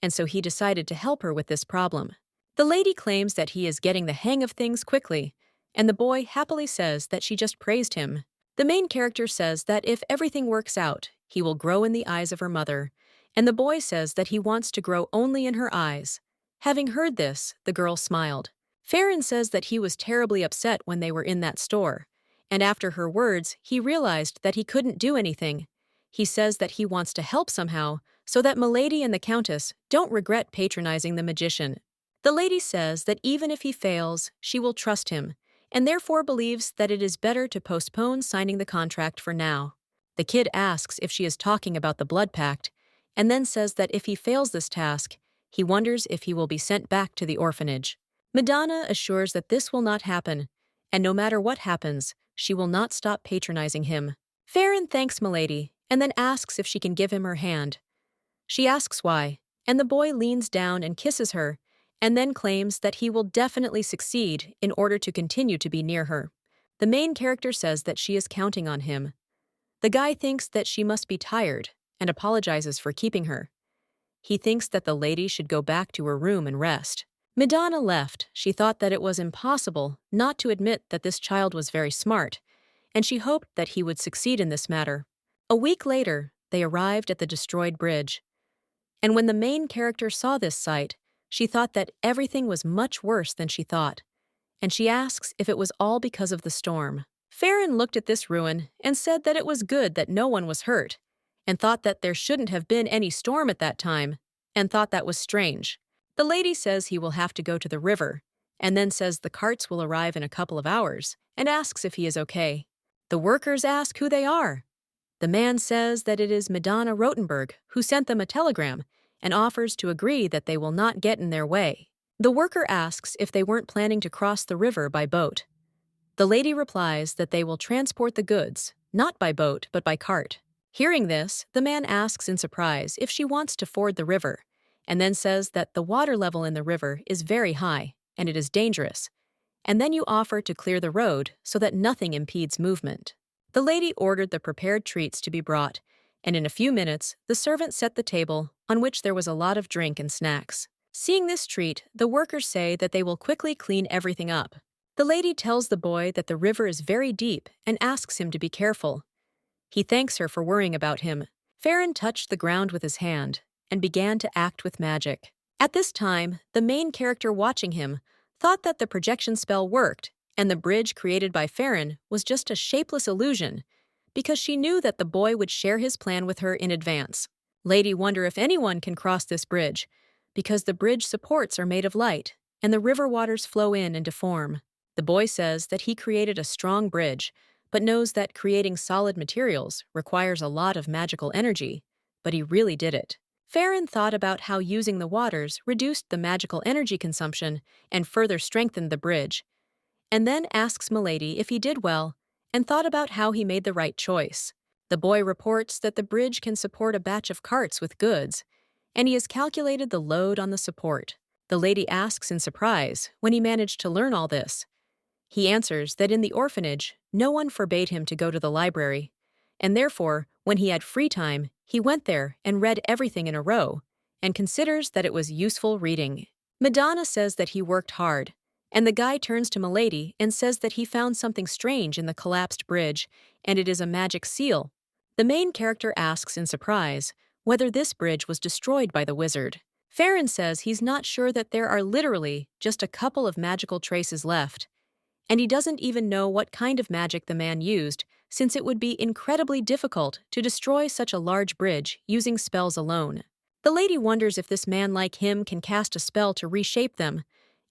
and so he decided to help her with this problem. The lady claims that he is getting the hang of things quickly, and the boy happily says that she just praised him. The main character says that if everything works out, he will grow in the eyes of her mother, and the boy says that he wants to grow only in her eyes. Having heard this, the girl smiled. Farron says that he was terribly upset when they were in that store, and after her words, he realized that he couldn't do anything. He says that he wants to help somehow, so that Milady and the Countess don't regret patronizing the magician. The lady says that even if he fails, she will trust him, and therefore believes that it is better to postpone signing the contract for now. The kid asks if she is talking about the blood pact, and then says that if he fails this task, he wonders if he will be sent back to the orphanage. Madonna assures that this will not happen, and no matter what happens, she will not stop patronizing him. Farron thanks Milady, and then asks if she can give him her hand. She asks why, and the boy leans down and kisses her, and then claims that he will definitely succeed in order to continue to be near her. The main character says that she is counting on him. The guy thinks that she must be tired and apologizes for keeping her. He thinks that the lady should go back to her room and rest. Madonna left. She thought that it was impossible not to admit that this child was very smart, and she hoped that he would succeed in this matter. A week later, they arrived at the destroyed bridge. And when the main character saw this sight, she thought that everything was much worse than she thought, and she asks if it was all because of the storm. Farron looked at this ruin and said that it was good that no one was hurt, and thought that there shouldn't have been any storm at that time, and thought that was strange. The lady says he will have to go to the river, and then says the carts will arrive in a couple of hours, and asks if he is okay. The workers ask who they are. The man says that it is Madonna Rotenberg who sent them a telegram and offers to agree that they will not get in their way. The worker asks if they weren't planning to cross the river by boat. The lady replies that they will transport the goods, not by boat but by cart. Hearing this, the man asks in surprise if she wants to ford the river, and then says that the water level in the river is very high and it is dangerous, and then you offer to clear the road so that nothing impedes movement. The lady ordered the prepared treats to be brought, and in a few minutes, the servant set the table, on which there was a lot of drink and snacks. Seeing this treat, the workers say that they will quickly clean everything up. The lady tells the boy that the river is very deep and asks him to be careful. He thanks her for worrying about him. Farron touched the ground with his hand and began to act with magic. At this time, the main character watching him thought that the projection spell worked and the bridge created by Farron was just a shapeless illusion, because she knew that the boy would share his plan with her in advance. Lady wonder if anyone can cross this bridge, because the bridge supports are made of light, and the river waters flow in and deform. The boy says that he created a strong bridge, but knows that creating solid materials requires a lot of magical energy, but he really did it. Farron thought about how using the waters reduced the magical energy consumption and further strengthened the bridge, and then asks Milady if he did well, and thought about how he made the right choice. The boy reports that the bridge can support a batch of carts with goods, and he has calculated the load on the support. The lady asks in surprise when he managed to learn all this. He answers that in the orphanage, no one forbade him to go to the library, and therefore, when he had free time, he went there and read everything in a row, and considers that it was useful reading. Madonna says that he worked hard, and the guy turns to Milady and says that he found something strange in the collapsed bridge, and it is a magic seal. The main character asks in surprise whether this bridge was destroyed by the wizard. Farron says he's not sure that there are literally just a couple of magical traces left, and he doesn't even know what kind of magic the man used, since it would be incredibly difficult to destroy such a large bridge using spells alone. The lady wonders if this man like him can cast a spell to reshape them,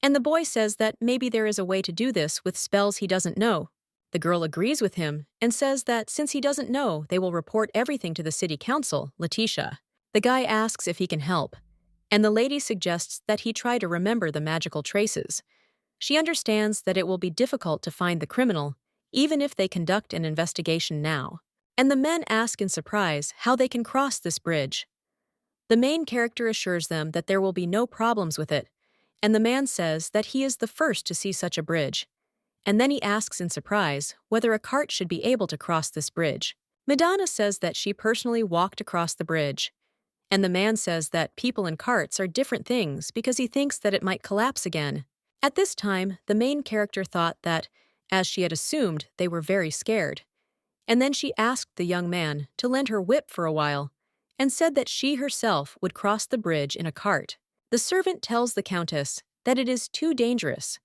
and the boy says that maybe there is a way to do this with spells he doesn't know. The girl agrees with him and says that since he doesn't know, they will report everything to the city council, Letitia. The guy asks if he can help, and the lady suggests that he try to remember the magical traces. She understands that it will be difficult to find the criminal, even if they conduct an investigation now. And the men ask in surprise how they can cross this bridge. The main character assures them that there will be no problems with it, and the man says that he is the first to see such a bridge. And then he asks in surprise whether a cart should be able to cross this bridge. Madonna says that she personally walked across the bridge, and the man says that people in carts are different things because he thinks that it might collapse again. At this time, the main character thought that, as she had assumed, they were very scared. And then she asked the young man to lend her whip for a while, and said that she herself would cross the bridge in a cart. The servant tells the countess that it is too dangerous,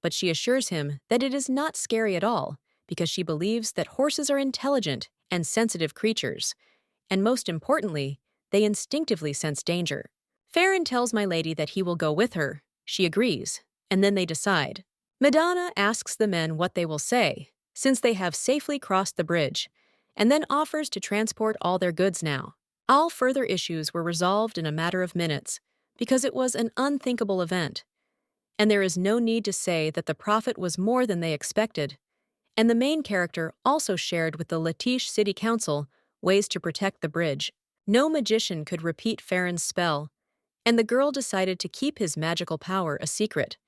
but she assures him that it is not scary at all, because she believes that horses are intelligent and sensitive creatures, and most importantly, they instinctively sense danger. Farron tells my lady that he will go with her, She agrees, and then they decide. Madonna asks the men what they will say, since they have safely crossed the bridge, and then offers to transport all their goods now. All further issues were resolved in a matter of minutes, because it was an unthinkable event. And there is no need to say that the profit was more than they expected, and the main character also shared with the Latish City Council ways to protect the bridge. No magician could repeat Farron's spell, and the girl decided to keep his magical power a secret,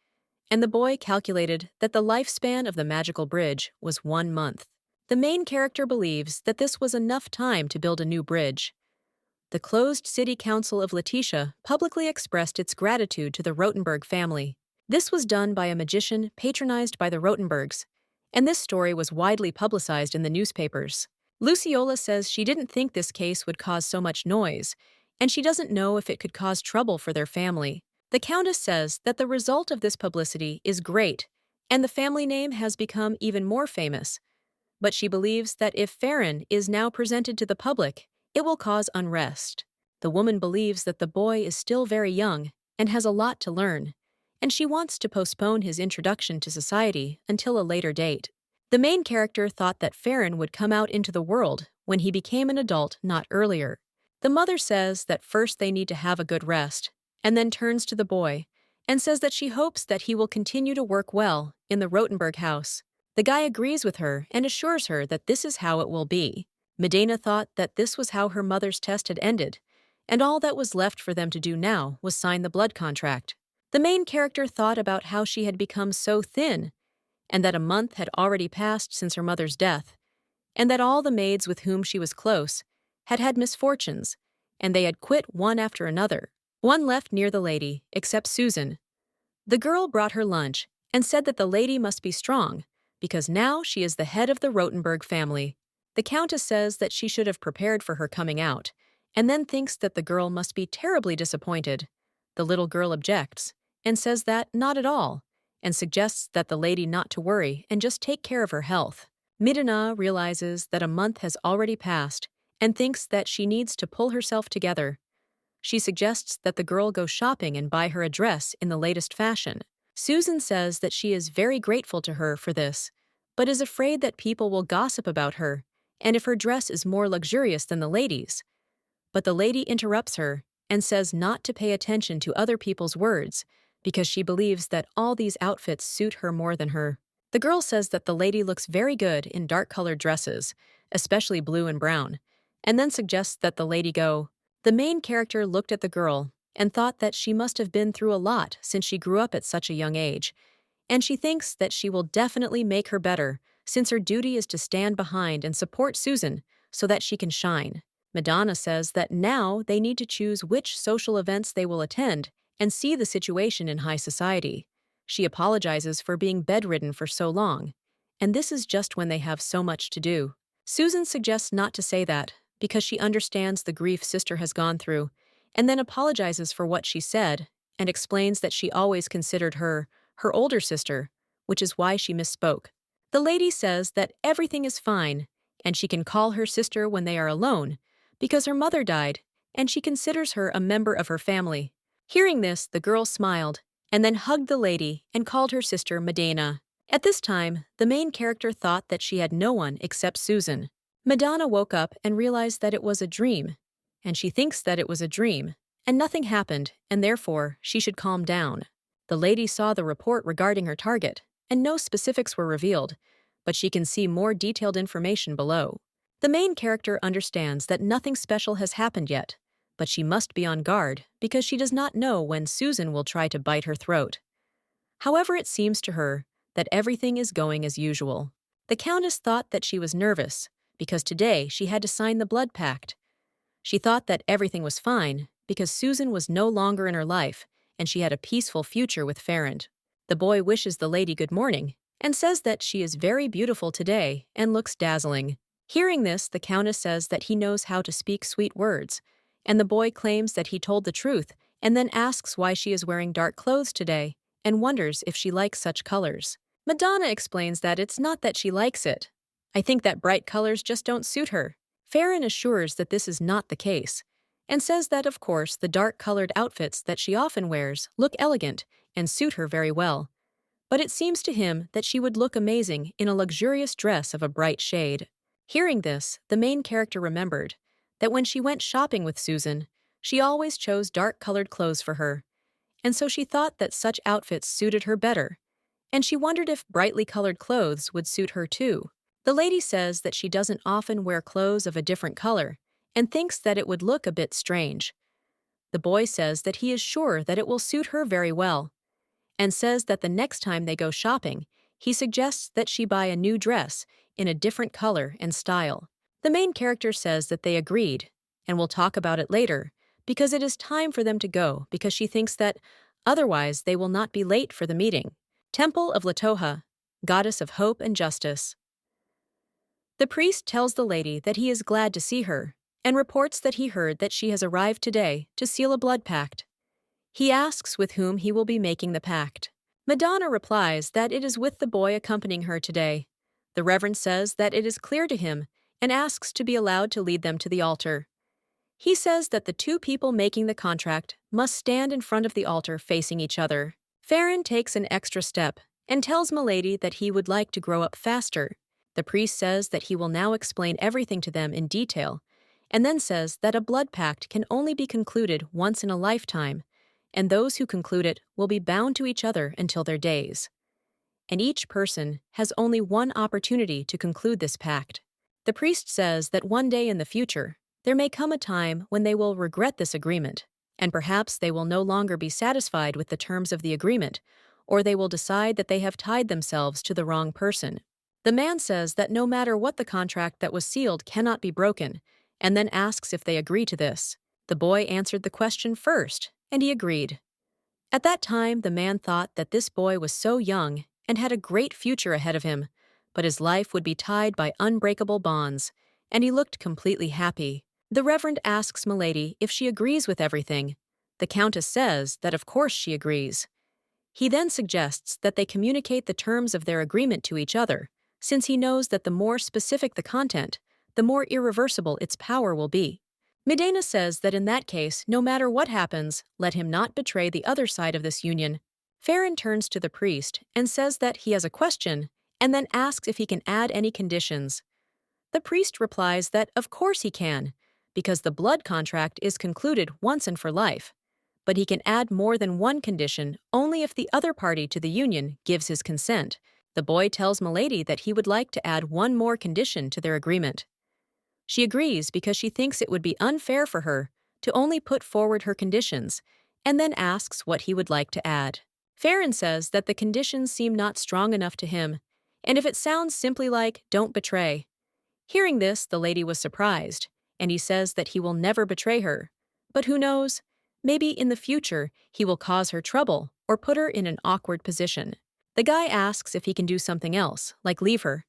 and the boy calculated that the lifespan of the magical bridge was 1 month. The main character believes that this was enough time to build a new bridge. The closed City Council of Letitia publicly expressed its gratitude to the Rotenberg family. This was done by a magician patronized by the Rotenbergs, and this story was widely publicized in the newspapers. Luciola says she didn't think this case would cause so much noise, and she doesn't know if it could cause trouble for their family. The Countess says that the result of this publicity is great, and the family name has become even more famous. But she believes that if Farron is now presented to the public, it will cause unrest. The woman believes that the boy is still very young and has a lot to learn, and she wants to postpone his introduction to society until a later date. The main character thought that Farron would come out into the world when he became an adult, not earlier. The mother says that first they need to have a good rest, and then turns to the boy and says that she hopes that he will continue to work well in the Rotenberg house. The guy agrees with her and assures her that this is how it will be. Medena thought that this was how her mother's test had ended, and all that was left for them to do now was sign the blood contract. The main character thought about how she had become so thin, and that a month had already passed since her mother's death, and that all the maids with whom she was close had had misfortunes, and they had quit one after another. One left near the lady, except Susan. The girl brought her lunch and said that the lady must be strong, because now she is the head of the Rotenberg family. The Countess says that she should have prepared for her coming out, and then thinks that the girl must be terribly disappointed. The little girl objects, and says that not at all, and suggests that the lady not to worry and just take care of her health. Midana realizes that a month has already passed and thinks that she needs to pull herself together. She suggests that the girl go shopping and buy her a dress in the latest fashion. Susan says that she is very grateful to her for this, but is afraid that people will gossip about her and if her dress is more luxurious than the lady's. But the lady interrupts her and says not to pay attention to other people's words because she believes that all these outfits suit her more than her. The girl says that the lady looks very good in dark-colored dresses, especially blue and brown, and then suggests that the lady go. The main character looked at the girl and thought that she must have been through a lot since she grew up at such a young age, and she thinks that she will definitely make her better since her duty is to stand behind and support Susan so that she can shine. Madonna says that now they need to choose which social events they will attend and see the situation in high society. She apologizes for being bedridden for so long, and this is just when they have so much to do. Susan suggests not to say that because she understands the grief sister has gone through, and then apologizes for what she said and explains that she always considered her older sister, which is why she misspoke. The lady says that everything is fine, and she can call her sister when they are alone, because her mother died, and she considers her a member of her family. Hearing this, the girl smiled, and then hugged the lady and called her sister Medena. At this time, the main character thought that she had no one except Susan. Madonna woke up and realized that it was a dream, and she thinks that it was a dream, and nothing happened, and therefore she should calm down. The lady saw the report regarding her target, and no specifics were revealed, but she can see more detailed information below. The main character understands that nothing special has happened yet, but she must be on guard because she does not know when Susan will try to bite her throat. However, it seems to her that everything is going as usual. The Countess thought that she was nervous because today she had to sign the blood pact. She thought that everything was fine because Susan was no longer in her life and she had a peaceful future with Farron. The boy wishes the lady good morning and says that she is very beautiful today and looks dazzling. Hearing this, the Countess says that he knows how to speak sweet words, and the boy claims that he told the truth and then asks why she is wearing dark clothes today and wonders if she likes such colors. Madonna explains that it's not that she likes it. I think that bright colors just don't suit her. Farron assures that this is not the case and says that, of course, the dark-colored outfits that she often wears look elegant and suit her very well, but it seems to him that she would look amazing in a luxurious dress of a bright shade. Hearing this, the main character remembered that when she went shopping with Susan, she always chose dark-colored clothes for her, and so she thought that such outfits suited her better, and she wondered if brightly colored clothes would suit her too. The lady says that she doesn't often wear clothes of a different color and thinks that it would look a bit strange. The boy says that he is sure that it will suit her very well, and says that the next time they go shopping, he suggests that she buy a new dress in a different color and style. The main character says that they agreed, and will talk about it later, because it is time for them to go because she thinks that otherwise they will not be late for the meeting. Temple of Latoha, goddess of hope and justice. The priest tells the lady that he is glad to see her, and reports that he heard that she has arrived today to seal a blood pact. He asks with whom he will be making the pact. Madonna replies that it is with the boy accompanying her today. The Reverend says that it is clear to him and asks to be allowed to lead them to the altar. He says that the two people making the contract must stand in front of the altar facing each other. Farron takes an extra step and tells Milady that he would like to grow up faster. The priest says that he will now explain everything to them in detail, and then says that a blood pact can only be concluded once in a lifetime, and those who conclude it will be bound to each other until their days. And each person has only one opportunity to conclude this pact. The priest says that one day in the future, there may come a time when they will regret this agreement, and perhaps they will no longer be satisfied with the terms of the agreement, or they will decide that they have tied themselves to the wrong person. The man says that no matter what the contract that was sealed cannot be broken, and then asks if they agree to this. The boy answered the question first, and he agreed. At that time, the man thought that this boy was so young and had a great future ahead of him, but his life would be tied by unbreakable bonds, and he looked completely happy. The Reverend asks Milady if she agrees with everything. The Countess says that of course she agrees. He then suggests that they communicate the terms of their agreement to each other, since he knows that the more specific the content, the more irreversible its power will be. Medena says that in that case, no matter what happens, let him not betray the other side of this union. Farron turns to the priest and says that he has a question, and then asks if he can add any conditions. The priest replies that of course he can, because the blood contract is concluded once and for life, but he can add more than one condition only if the other party to the union gives his consent. The boy tells Milady that he would like to add one more condition to their agreement. She agrees because she thinks it would be unfair for her to only put forward her conditions, and then asks what he would like to add. Farron says that the conditions seem not strong enough to him, and if it sounds simply like, "don't betray." Hearing this, the lady was surprised, and he says that he will never betray her. But who knows? Maybe in the future he will cause her trouble or put her in an awkward position. The guy asks if he can do something else, like leave her,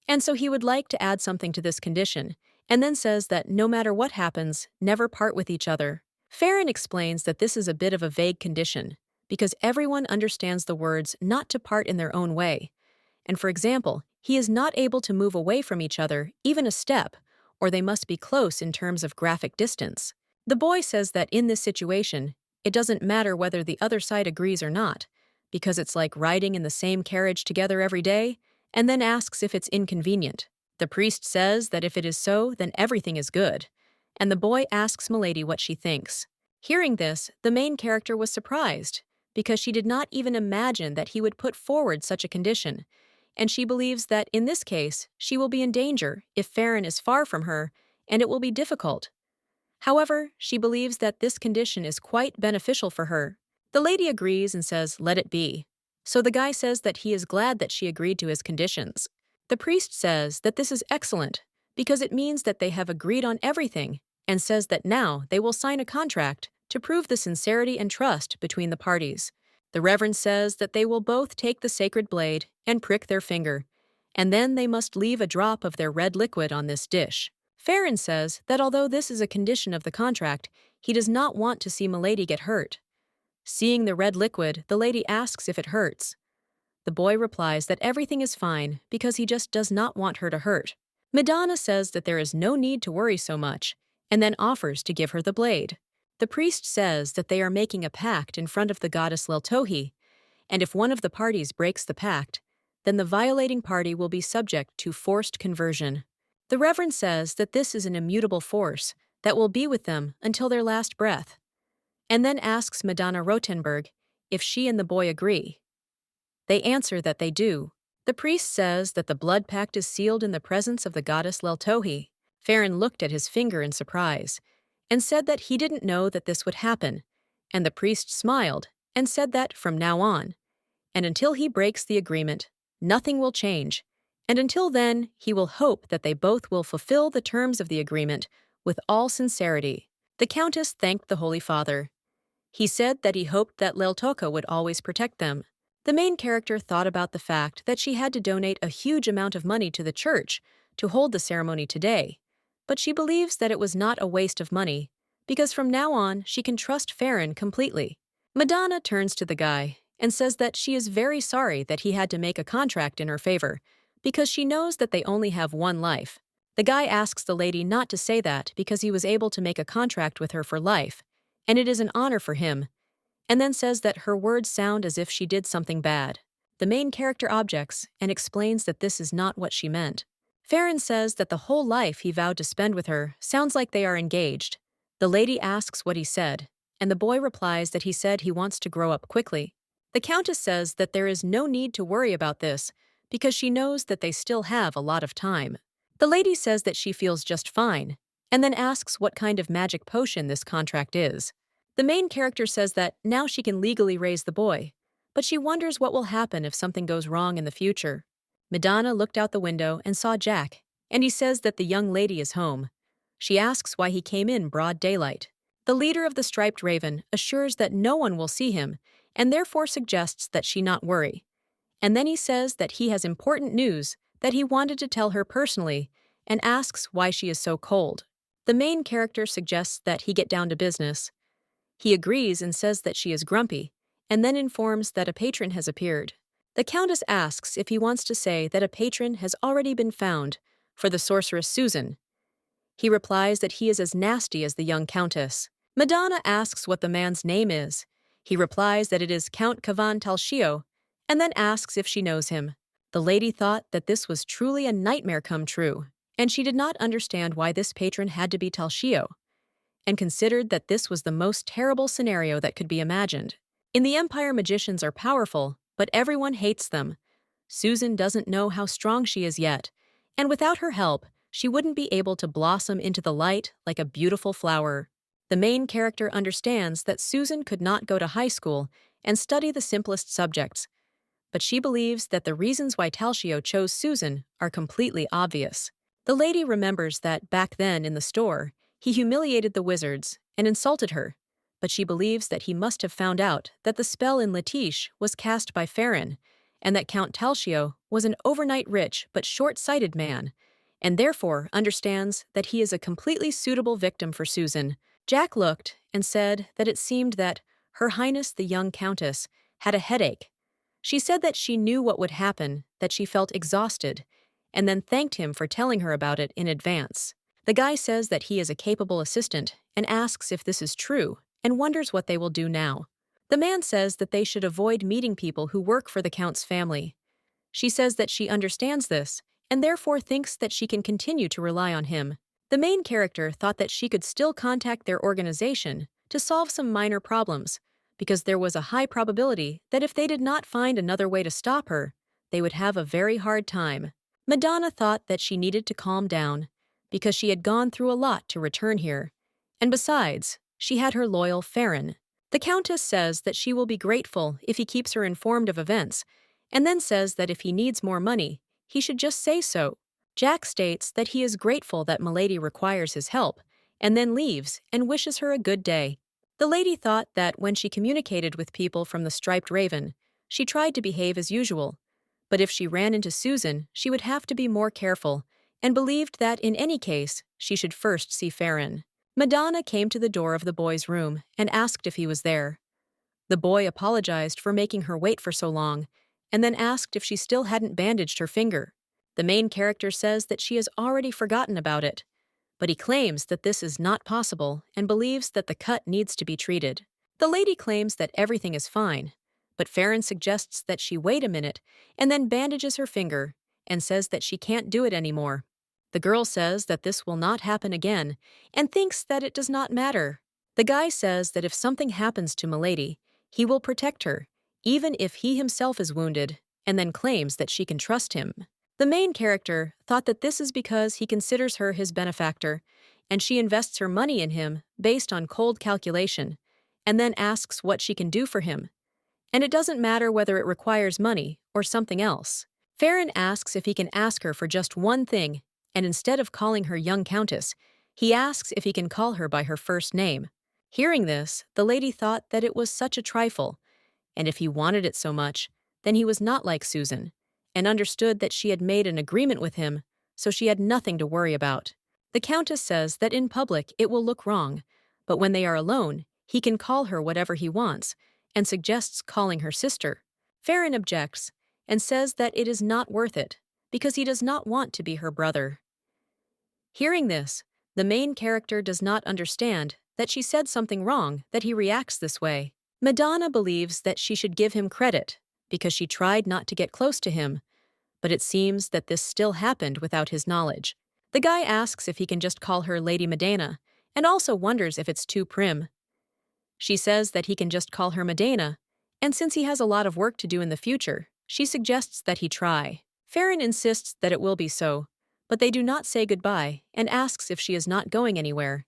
and so he would like to add something to this condition, and then says that no matter what happens, never part with each other. Farron explains that this is a bit of a vague condition, because everyone understands the words not to part in their own way. And for example, he is not able to move away from each other even a step, or they must be close in terms of graphic distance. The boy says that in this situation, it doesn't matter whether the other side agrees or not, because it's like riding in the same carriage together every day, and then asks if it's inconvenient. The priest says that if it is so, then everything is good, and the boy asks Milady what she thinks. Hearing this, the main character was surprised, because she did not even imagine that he would put forward such a condition, and she believes that in this case, she will be in danger if Farron is far from her, and it will be difficult. However, she believes that this condition is quite beneficial for her. The lady agrees and says, "let it be." So the guy says that he is glad that she agreed to his conditions. The priest says that this is excellent, because it means that they have agreed on everything, and says that now they will sign a contract to prove the sincerity and trust between the parties. The Reverend says that they will both take the sacred blade and prick their finger, and then they must leave a drop of their red liquid on this dish. Farron says that although this is a condition of the contract, he does not want to see Milady get hurt. Seeing the red liquid, the lady asks if it hurts. The boy replies that everything is fine because he just does not want her to hurt. Madonna says that there is no need to worry so much, and then offers to give her the blade. The priest says that they are making a pact in front of the goddess Liltohi, and if one of the parties breaks the pact, then the violating party will be subject to forced conversion. The Reverend says that this is an immutable force that will be with them until their last breath, and then asks Madonna Rothenberg if she and the boy agree. They answer that they do. The priest says that the blood pact is sealed in the presence of the goddess Leltohi. Farron looked at his finger in surprise and said that he didn't know that this would happen, and the priest smiled and said that from now on, and until he breaks the agreement, nothing will change, and until then he will hope that they both will fulfill the terms of the agreement with all sincerity. The Countess thanked the Holy Father. He said that he hoped that Leltoka would always protect them. The main character thought about the fact that she had to donate a huge amount of money to the church to hold the ceremony today, but she believes that it was not a waste of money, because from now on she can trust Farron completely. Madonna turns to the guy and says that she is very sorry that he had to make a contract in her favor, because she knows that they only have one life. The guy asks the lady not to say that because he was able to make a contract with her for life, and it is an honor for him, and then says that her words sound as if she did something bad. The main character objects and explains that this is not what she meant. Farron says that the whole life he vowed to spend with her sounds like they are engaged. The lady asks what he said, and the boy replies that he said he wants to grow up quickly. The Countess says that there is no need to worry about this because she knows that they still have a lot of time. The lady says that she feels just fine, and then asks what kind of magic potion this contract is. The main character says that now she can legally raise the boy, but she wonders what will happen if something goes wrong in the future. Madonna looked out the window and saw Jack, and he says that the young lady is home. She asks why he came in broad daylight. The leader of the Striped Raven assures that no one will see him, and therefore suggests that she not worry. And then he says that he has important news that he wanted to tell her personally, and asks why she is so cold. The main character suggests that he get down to business. He agrees and says that she is grumpy, and then informs that a patron has appeared. The Countess asks if he wants to say that a patron has already been found for the sorceress Susan. He replies that he is as nasty as the young Countess. Madonna asks what the man's name is. He replies that it is Count Kavan Talshio, and then asks if she knows him. The lady thought that this was truly a nightmare come true, and she did not understand why this patron had to be Talshio, and considered that this was the most terrible scenario that could be imagined. In the Empire, magicians are powerful, but everyone hates them. Susan doesn't know how strong she is yet, and without her help, she wouldn't be able to blossom into the light like a beautiful flower. The main character understands that Susan could not go to high school and study the simplest subjects, but she believes that the reasons why Talshio chose Susan are completely obvious. The lady remembers that back then in the store, he humiliated the wizards and insulted her, but she believes that he must have found out that the spell in Latish was cast by Farron, and that Count Talshio was an overnight rich but short-sighted man, and therefore understands that he is a completely suitable victim for Susan. Jack looked and said that it seemed that Her Highness the young Countess had a headache. She said that she knew what would happen, that she felt exhausted, and then thanked him for telling her about it in advance. The guy says that he is a capable assistant and asks if this is true and wonders what they will do now. The man says that they should avoid meeting people who work for the Count's family. She says that she understands this and therefore thinks that she can continue to rely on him. The main character thought that she could still contact their organization to solve some minor problems, because there was a high probability that if they did not find another way to stop her, they would have a very hard time. Madonna thought that she needed to calm down, because she had gone through a lot to return here, and besides, she had her loyal Farron. The Countess says that she will be grateful if he keeps her informed of events, and then says that if he needs more money, he should just say so. Jack states that he is grateful that Milady requires his help, and then leaves and wishes her a good day. The lady thought that when she communicated with people from the Striped Raven, she tried to behave as usual, but if she ran into Susan, she would have to be more careful, and believed that in any case, she should first see Farron. Madonna came to the door of the boy's room and asked if he was there. The boy apologized for making her wait for so long, and then asked if she still hadn't bandaged her finger. The main character says that she has already forgotten about it, but he claims that this is not possible and believes that the cut needs to be treated. The lady claims that everything is fine, but Farron suggests that she wait a minute and then bandages her finger and says that she can't do it anymore. The girl says that this will not happen again and thinks that it does not matter. The guy says that if something happens to Milady, he will protect her, even if he himself is wounded, and then claims that she can trust him. The main character thought that this is because he considers her his benefactor, and she invests her money in him based on cold calculation, and then asks what she can do for him. And it doesn't matter whether it requires money or something else. Farron asks if he can ask her for just one thing, and instead of calling her young countess, he asks if he can call her by her first name. Hearing this, the lady thought that it was such a trifle, and if he wanted it so much, then he was not like Susan, and understood that she had made an agreement with him, so she had nothing to worry about. The countess says that in public it will look wrong, but when they are alone, he can call her whatever he wants, and suggests calling her sister. Farron objects and says that it is not worth it, because he does not want to be her brother. Hearing this, the main character does not understand that she said something wrong that he reacts this way. Madonna believes that she should give him credit because she tried not to get close to him, but it seems that this still happened without his knowledge. The guy asks if he can just call her Lady Medena, and also wonders if it's too prim. She says that he can just call her Medena, and since he has a lot of work to do in the future, she suggests that he try. Farron insists that it will be so, but they do not say goodbye and asks if she is not going anywhere.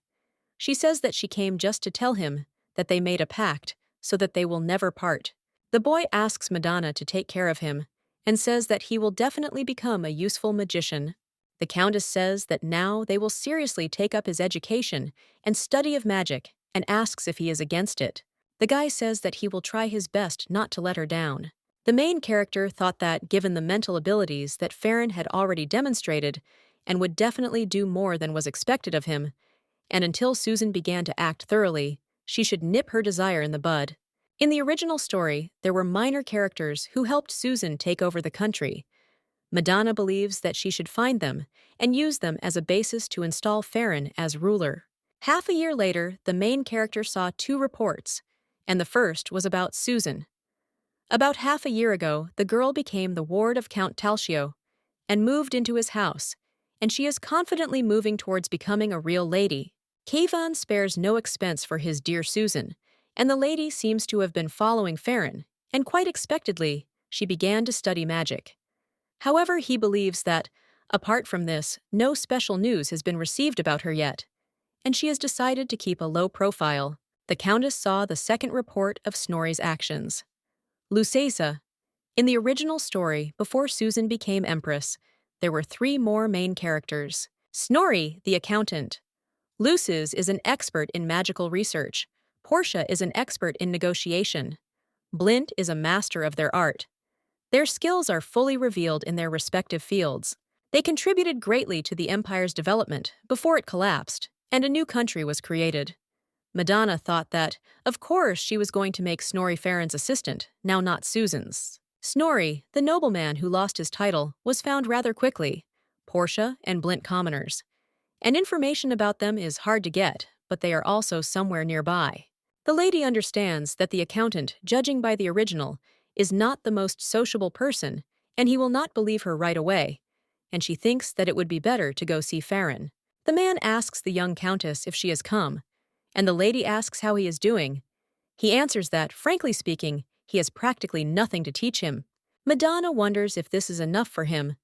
She says that she came just to tell him that they made a pact so that they will never part. The boy asks Madonna to take care of him and says that he will definitely become a useful magician. The countess says that now they will seriously take up his education and study of magic and asks if he is against it. The guy says that he will try his best not to let her down. The main character thought that, given the mental abilities that Farron had already demonstrated, and would definitely do more than was expected of him, and until Susan began to act thoroughly, she should nip her desire in the bud. In the original story, there were minor characters who helped Susan take over the country. Madonna believes that she should find them and use them as a basis to install Farron as ruler. Half a year later, the main character saw 2 reports, and the first was about Susan. About half a year ago, the girl became the ward of Count Talcio and moved into his house, and she is confidently moving towards becoming a real lady. Kayvon spares no expense for his dear Susan, and the lady seems to have been following Farron, and quite expectedly, she began to study magic. However, he believes that, apart from this, no special news has been received about her yet, and she has decided to keep a low profile. The Countess saw the second report of Snorri's actions. Luceza. In the original story, before Susan became Empress, there were 3 more main characters. Snorri, the accountant. Luces is an expert in magical research. Porsche is an expert in negotiation. Blint is a master of their art. Their skills are fully revealed in their respective fields. They contributed greatly to the empire's development before it collapsed, and a new country was created. Madonna thought that, of course, she was going to make Snorri Farron's assistant, now not Susan's. Snorri, the nobleman who lost his title, was found rather quickly. Porsche and Blint commoners. And information about them is hard to get, but they are also somewhere nearby. The lady understands that the accountant, judging by the original, is not the most sociable person, and he will not believe her right away, and she thinks that it would be better to go see Farron. The man asks the young countess if she has come, and the lady asks how he is doing. He answers that, frankly speaking, he has practically nothing to teach him. Madonna wonders if this is enough for him,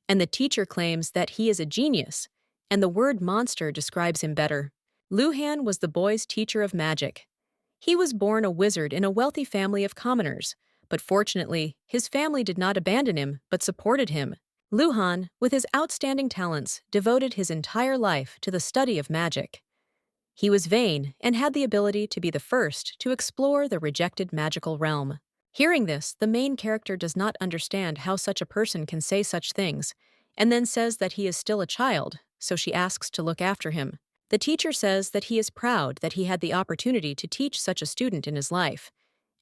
and the teacher claims that he is a genius, and the word monster describes him better. Luhan was the boy's teacher of magic. He was born a wizard in a wealthy family of commoners, but fortunately, his family did not abandon him but supported him. Luhan, with his outstanding talents, devoted his entire life to the study of magic. He was vain and had the ability to be the first to explore the rejected magical realm. Hearing this, the main character does not understand how such a person can say such things, and then says that he is still a child, so she asks to look after him. The teacher says that he is proud that he had the opportunity to teach such a student in his life,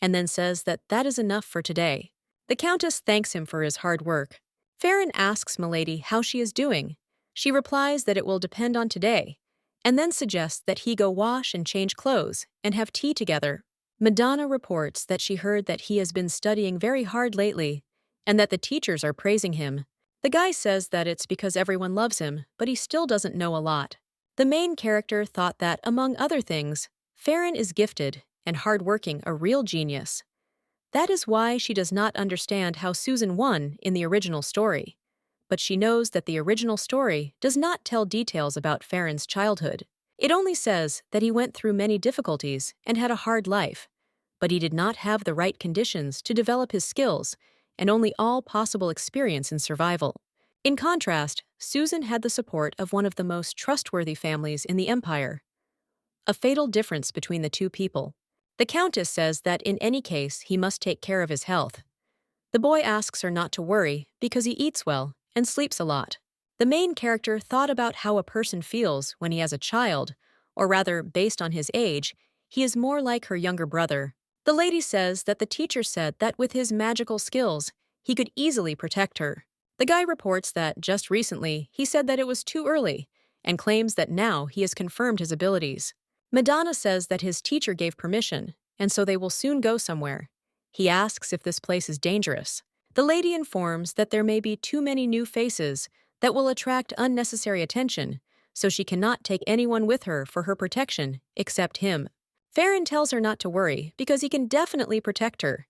and then says that that is enough for today. The Countess thanks him for his hard work. Farron asks Milady how she is doing. She replies that it will depend on today, and then suggests that he go wash and change clothes and have tea together. Madonna reports that she heard that he has been studying very hard lately and that the teachers are praising him. The guy says that it's because everyone loves him, but he still doesn't know a lot. The main character thought that, among other things, Farron is gifted and hardworking, a real genius. That is why she does not understand how Susan won in the original story. But she knows that the original story does not tell details about Farron's childhood. It only says that he went through many difficulties and had a hard life, but he did not have the right conditions to develop his skills and only all possible experience in survival. In contrast, Susan had the support of one of the most trustworthy families in the empire. A fatal difference between the two people. The Countess says that in any case he must take care of his health. The boy asks her not to worry because he eats well and sleeps a lot. The main character thought about how a person feels when he has a child, or rather, based on his age, he is more like her younger brother. The lady says that the teacher said that with his magical skills, he could easily protect her. The guy reports that just recently he said that it was too early and claims that now he has confirmed his abilities. Madonna says that his teacher gave permission, and so they will soon go somewhere. He asks if this place is dangerous. The lady informs that there may be too many new faces that will attract unnecessary attention, so she cannot take anyone with her for her protection except him. Farron tells her not to worry because he can definitely protect her,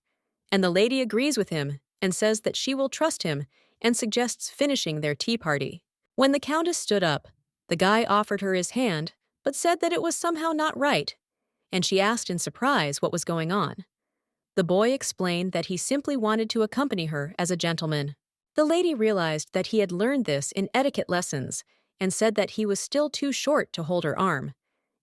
and the lady agrees with him and says that she will trust him and suggests finishing their tea party. When the Countess stood up, the guy offered her his hand but said that it was somehow not right, and she asked in surprise what was going on. The boy explained that he simply wanted to accompany her as a gentleman. The lady realized that he had learned this in etiquette lessons and said that he was still too short to hold her arm.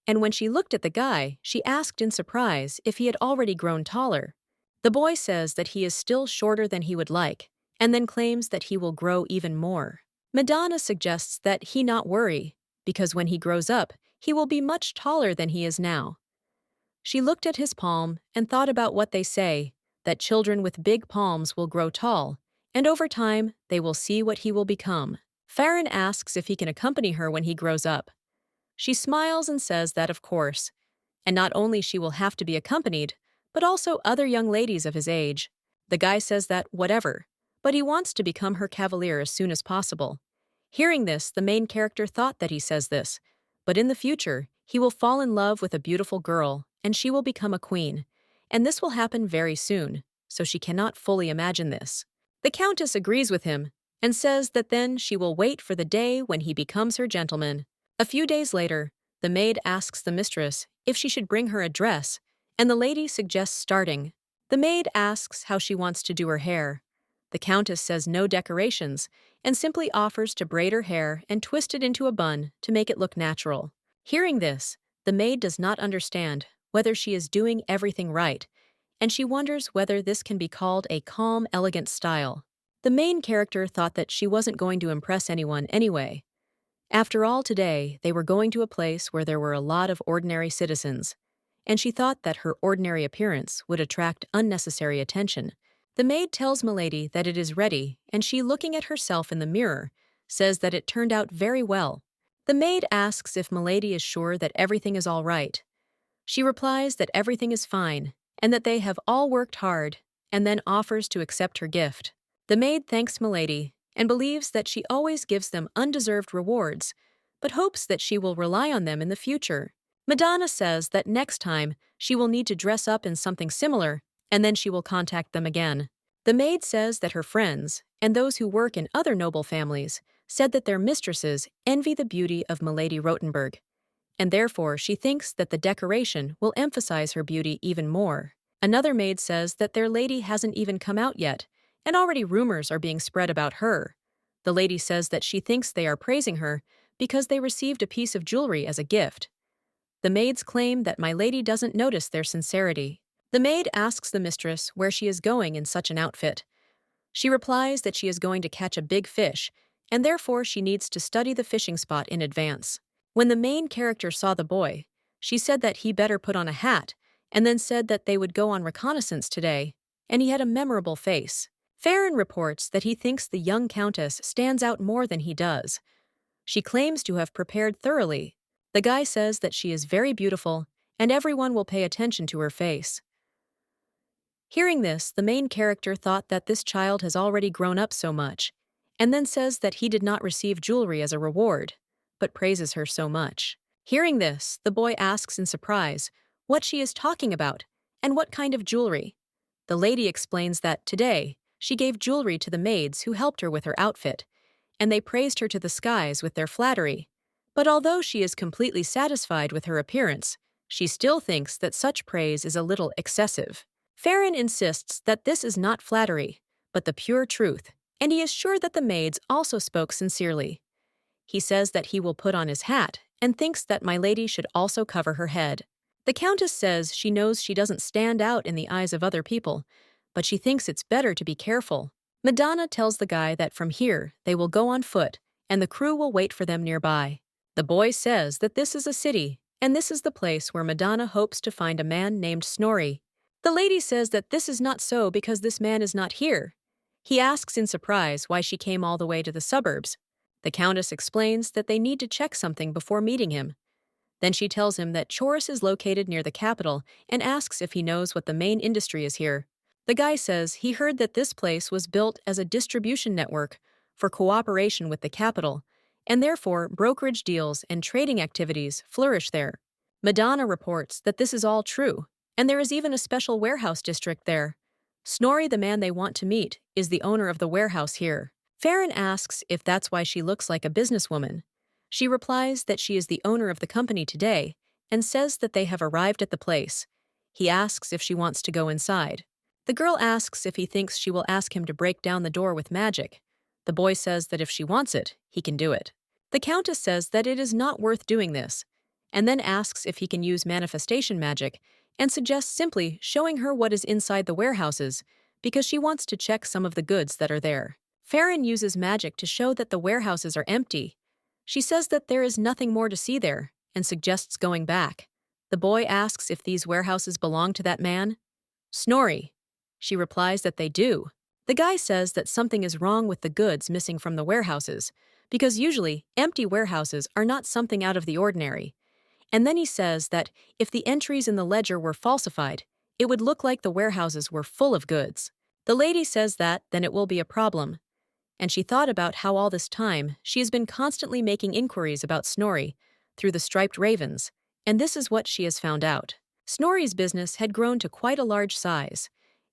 And when she looked at the guy, she asked in surprise if he had already grown taller. The boy says that he is still shorter than he would like, and then claims that he will grow even more. Madonna suggests that he not worry, because when he grows up, he will be much taller than he is now. She looked at his palm and thought about what they say, that children with big palms will grow tall, and over time, they will see what he will become. Farron asks if he can accompany her when he grows up. She smiles and says that of course, and not only she will have to be accompanied, but also other young ladies of his age. The guy says that whatever, but he wants to become her cavalier as soon as possible. Hearing this, the main character thought that he says this, but in the future, he will fall in love with a beautiful girl, and she will become a queen. And this will happen very soon, so she cannot fully imagine this. The Countess agrees with him and says that then she will wait for the day when he becomes her gentleman. A few days later, the maid asks the mistress if she should bring her a dress, and the lady suggests starting. The maid asks how she wants to do her hair. The Countess says no decorations and simply offers to braid her hair and twist it into a bun to make it look natural. Hearing this, the maid does not understand whether she is doing everything right, and she wonders whether this can be called a calm, elegant style. The main character thought that she wasn't going to impress anyone anyway. After all, today, they were going to a place where there were a lot of ordinary citizens, and she thought that her ordinary appearance would attract unnecessary attention. The maid tells Milady that it is ready, and she, looking at herself in the mirror, says that it turned out very well. The maid asks if Milady is sure that everything is all right. She replies that everything is fine, and that they have all worked hard, and then offers to accept her gift. The maid thanks Milady and believes that she always gives them undeserved rewards, but hopes that she will rely on them in the future. Madonna says that next time she will need to dress up in something similar, and then she will contact them again. The maid says that her friends, and those who work in other noble families, said that their mistresses envy the beauty of Milady Rothenberg, and therefore she thinks that the decoration will emphasize her beauty even more. Another maid says that their lady hasn't even come out yet, and already rumors are being spread about her. The lady says that she thinks they are praising her because they received a piece of jewelry as a gift. The maids claim that my lady doesn't notice their sincerity. The maid asks the mistress where she is going in such an outfit. She replies that she is going to catch a big fish, and therefore she needs to study the fishing spot in advance. When the main character saw the boy, she said that he better put on a hat, and then said that they would go on reconnaissance today, and he had a memorable face. Farron reports that he thinks the young countess stands out more than he does. She claims to have prepared thoroughly. The guy says that she is very beautiful, and everyone will pay attention to her face. Hearing this, the main character thought that this child has already grown up so much, and then says that he did not receive jewelry as a reward, but praises her so much. Hearing this, the boy asks in surprise what she is talking about and what kind of jewelry. The lady explains that today she gave jewelry to the maids who helped her with her outfit, and they praised her to the skies with their flattery. But although she is completely satisfied with her appearance, she still thinks that such praise is a little excessive. Farron insists that this is not flattery, but the pure truth, and he is sure that the maids also spoke sincerely. He says that he will put on his hat and thinks that my lady should also cover her head. The Countess says she knows she doesn't stand out in the eyes of other people, but she thinks it's better to be careful. Madonna tells the guy that from here they will go on foot and the crew will wait for them nearby. The boy says that this is a city, and this is the place where Madonna hopes to find a man named Snorri. The lady says that this is not so because this man is not here. He asks in surprise why she came all the way to the suburbs. The Countess explains that they need to check something before meeting him. Then she tells him that Choris is located near the capital and asks if he knows what the main industry is here. The guy says he heard that this place was built as a distribution network for cooperation with the capital, and therefore brokerage deals and trading activities flourish there. Madonna reports that this is all true, and there is even a special warehouse district there. Snorri, the man they want to meet, is the owner of the warehouse here. Farron asks if that's why she looks like a businesswoman. She replies that she is the owner of the company today and says that they have arrived at the place. He asks if she wants to go inside. The girl asks if he thinks she will ask him to break down the door with magic. The boy says that if she wants it, he can do it. The Countess says that it is not worth doing this, and then asks if he can use manifestation magic and suggests simply showing her what is inside the warehouses because she wants to check some of the goods that are there. Farron uses magic to show that the warehouses are empty. She says that there is nothing more to see there and suggests going back. The boy asks if these warehouses belong to that man. Snorri. She replies that they do. The guy says that something is wrong with the goods missing from the warehouses, because usually empty warehouses are not something out of the ordinary. And then he says that if the entries in the ledger were falsified, it would look like the warehouses were full of goods. The lady says that then it will be a problem. And she thought about how all this time she has been constantly making inquiries about Snorri through the striped ravens, and this is what she has found out. Snorri's business had grown to quite a large size,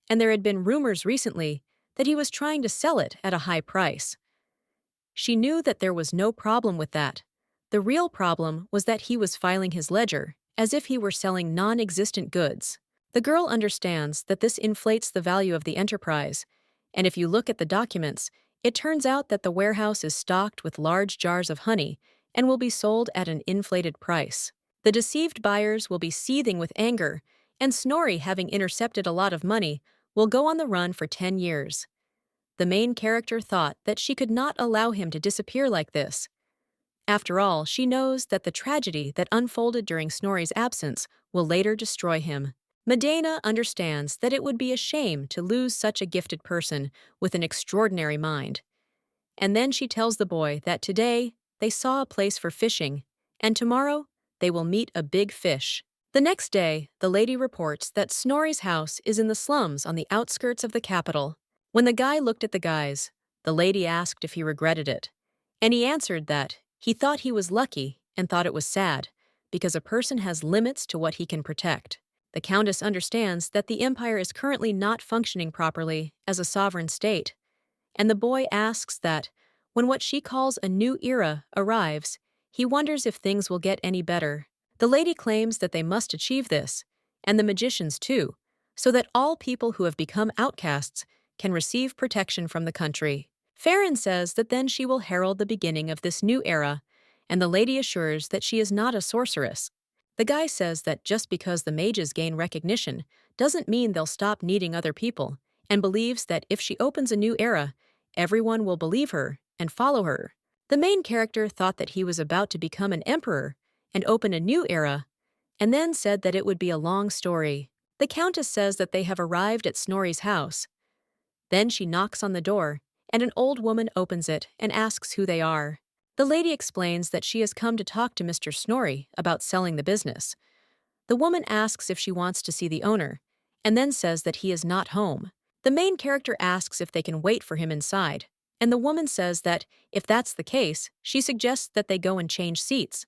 and there had been rumors recently that he was trying to sell it at a high price. She knew that there was no problem with that. The real problem was that he was filing his ledger as if he were selling non-existent goods. The girl understands that this inflates the value of the enterprise, and if you look at the documents, it turns out that the warehouse is stocked with large jars of honey and will be sold at an inflated price. The deceived buyers will be seething with anger, and Snorri, having intercepted a lot of money, will go on the run for 10 years. The main character thought that she could not allow him to disappear like this. After all, she knows that the tragedy that unfolded during Snorri's absence will later destroy him. Medena understands that it would be a shame to lose such a gifted person with an extraordinary mind. And then she tells the boy that today they saw a place for fishing, and tomorrow they will meet a big fish. The next day, the lady reports that Snorri's house is in the slums on the outskirts of the capital. When the guy looked at the guys, the lady asked if he regretted it, and he answered that he thought he was lucky and thought it was sad, because a person has limits to what he can protect. The Countess understands that the empire is currently not functioning properly as a sovereign state, and the boy asks that, when what she calls a new era arrives, he wonders if things will get any better. The lady claims that they must achieve this, and the magicians too, so that all people who have become outcasts can receive protection from the country. Farron says that then she will herald the beginning of this new era, and the lady assures that she is not a sorceress. The guy says that just because the mages gain recognition doesn't mean they'll stop needing other people, and believes that if she opens a new era, everyone will believe her and follow her. The main character thought that he was about to become an emperor and open a new era, and then said that it would be a long story. The Countess says that they have arrived at Snorri's house. Then she knocks on the door, and an old woman opens it and asks who they are. The lady explains that she has come to talk to Mr. Snorri about selling the business. The woman asks if she wants to see the owner, and then says that he is not home. The main character asks if they can wait for him inside, and the woman says that, if that's the case, she suggests that they go and change seats.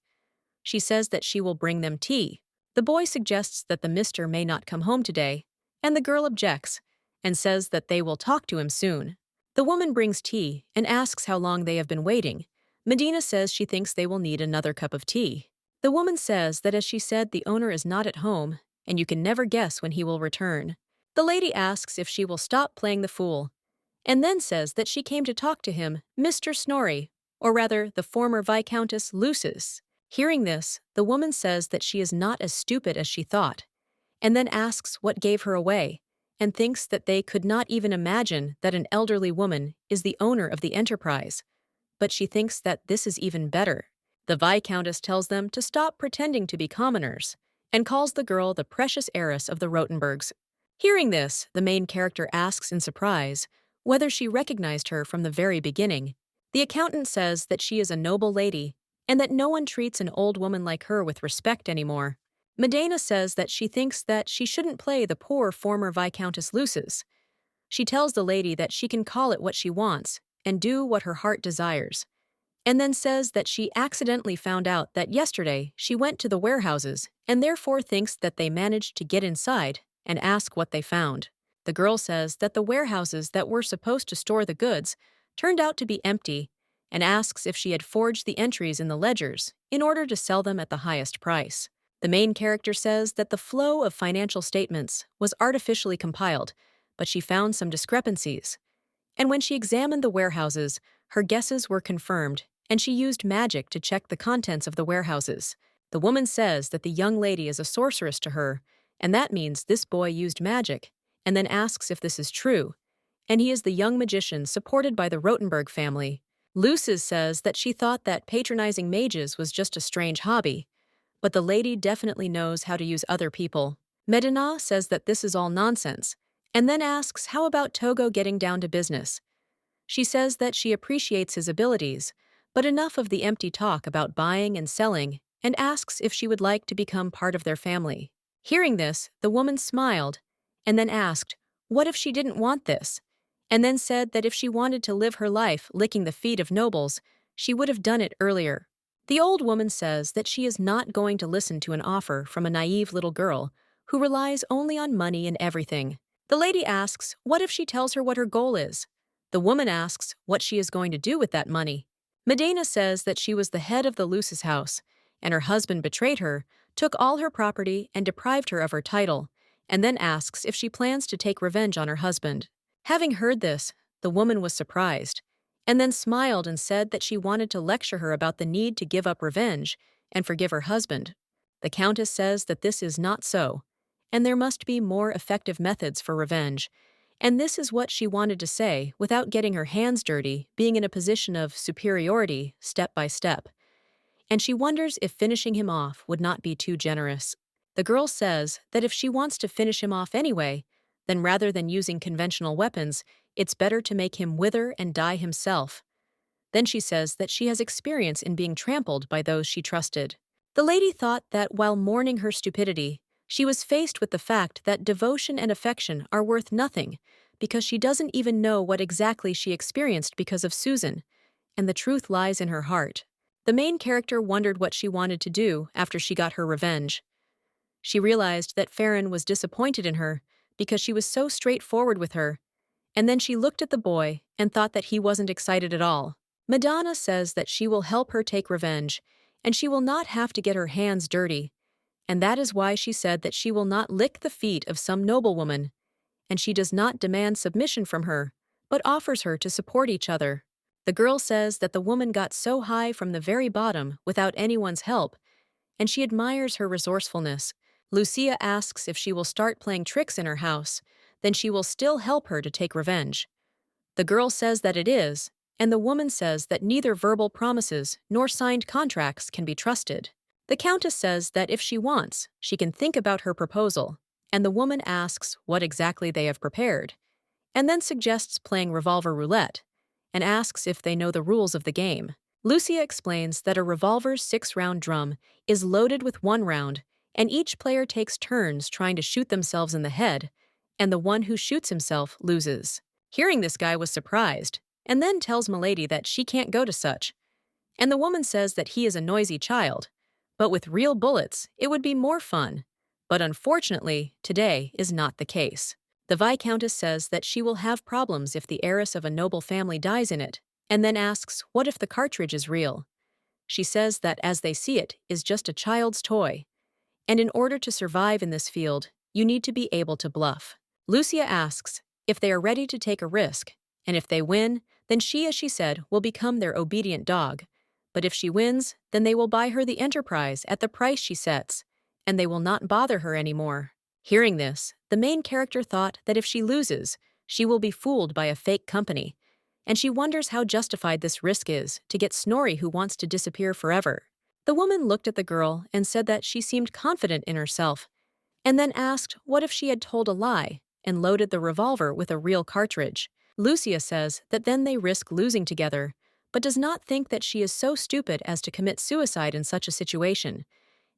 She says that she will bring them tea. The boy suggests that the mister may not come home today, and the girl objects, and says that they will talk to him soon. The woman brings tea and asks how long they have been waiting. Medina says she thinks they will need another cup of tea. The woman says that as she said the owner is not at home, and you can never guess when he will return. The lady asks if she will stop playing the fool, and then says that she came to talk to him, Mr. Snorri, or rather the former Viscountess Lucis. Hearing this, the woman says that she is not as stupid as she thought, and then asks what gave her away, and thinks that they could not even imagine that an elderly woman is the owner of the enterprise. But she thinks that this is even better. The Viscountess tells them to stop pretending to be commoners, and calls the girl the precious heiress of the Rotenbergs. Hearing this, the main character asks in surprise whether she recognized her from the very beginning. The accountant says that she is a noble lady, and that no one treats an old woman like her with respect anymore. Medina says that she thinks that she shouldn't play the poor former Viscountess Lucis. She tells the lady that she can call it what she wants and do what her heart desires, and then says that she accidentally found out that yesterday she went to the warehouses and therefore thinks that they managed to get inside and ask what they found. The girl says that the warehouses that were supposed to store the goods turned out to be empty, and asks if she had forged the entries in the ledgers in order to sell them at the highest price. The main character says that the flow of financial statements was artificially compiled, but she found some discrepancies. And when she examined the warehouses, her guesses were confirmed, and she used magic to check the contents of the warehouses. The woman says that the young lady is a sorceress to her, and that means this boy used magic, and then asks if this is true, and he is the young magician supported by the Rotenberg family. Lucis says that she thought that patronizing mages was just a strange hobby, but the lady definitely knows how to use other people. Medina says that this is all nonsense, and then asks how about Togo getting down to business. She says that she appreciates his abilities, but enough of the empty talk about buying and selling, and asks if she would like to become part of their family. Hearing this, the woman smiled, and then asked, what if she didn't want this? And then said that if she wanted to live her life licking the feet of nobles, she would have done it earlier. The old woman says that she is not going to listen to an offer from a naive little girl who relies only on money in everything. The lady asks what if she tells her what her goal is. The woman asks what she is going to do with that money. Medina says that she was the head of the Lucis house, and her husband betrayed her, took all her property, and deprived her of her title, and then asks if she plans to take revenge on her husband. Having heard this, the woman was surprised, and then smiled and said that she wanted to lecture her about the need to give up revenge and forgive her husband. The countess says that this is not so, and there must be more effective methods for revenge, and this is what she wanted to say without getting her hands dirty, being in a position of superiority step by step. And she wonders if finishing him off would not be too generous. The girl says that if she wants to finish him off anyway, then rather than using conventional weapons, it's better to make him wither and die himself. Then she says that she has experience in being trampled by those she trusted. The lady thought that while mourning her stupidity, she was faced with the fact that devotion and affection are worth nothing because she doesn't even know what exactly she experienced because of Susan, and the truth lies in her heart. The main character wondered what she wanted to do after she got her revenge. She realized that Farron was disappointed in her because she was so straightforward with her, and then she looked at the boy and thought that he wasn't excited at all. Madonna says that she will help her take revenge, and she will not have to get her hands dirty, and that is why she said that she will not lick the feet of some noblewoman, and she does not demand submission from her, but offers her to support each other. The girl says that the woman got so high from the very bottom without anyone's help, and she admires her resourcefulness. Lucia asks if she will start playing tricks in her house, then she will still help her to take revenge. The girl says that it is, and the woman says that neither verbal promises nor signed contracts can be trusted. The countess says that if she wants, she can think about her proposal, and the woman asks what exactly they have prepared, and then suggests playing revolver roulette, and asks if they know the rules of the game. Lucia explains that a revolver's 6-round drum is loaded with 1 round, and each player takes turns trying to shoot themselves in the head, and the one who shoots himself loses. Hearing this, guy was surprised, and then tells Milady that she can't go to such. And the woman says that he is a noisy child, but with real bullets, it would be more fun. But unfortunately, today is not the case. The Viscountess says that she will have problems if the heiress of a noble family dies in it, and then asks what if the cartridge is real. She says that as they see it is just a child's toy, and in order to survive in this field, you need to be able to bluff. Lucia asks if they are ready to take a risk, and if they win, then she, as she said, will become their obedient dog. But if she wins, then they will buy her the enterprise at the price she sets, and they will not bother her anymore. Hearing this, the main character thought that if she loses, she will be fooled by a fake company, and she wonders how justified this risk is to get Snorri, who wants to disappear forever. The woman looked at the girl and said that she seemed confident in herself, and then asked what if she had told a lie and loaded the revolver with a real cartridge. Lucia says that then they risk losing together, but does not think that she is so stupid as to commit suicide in such a situation,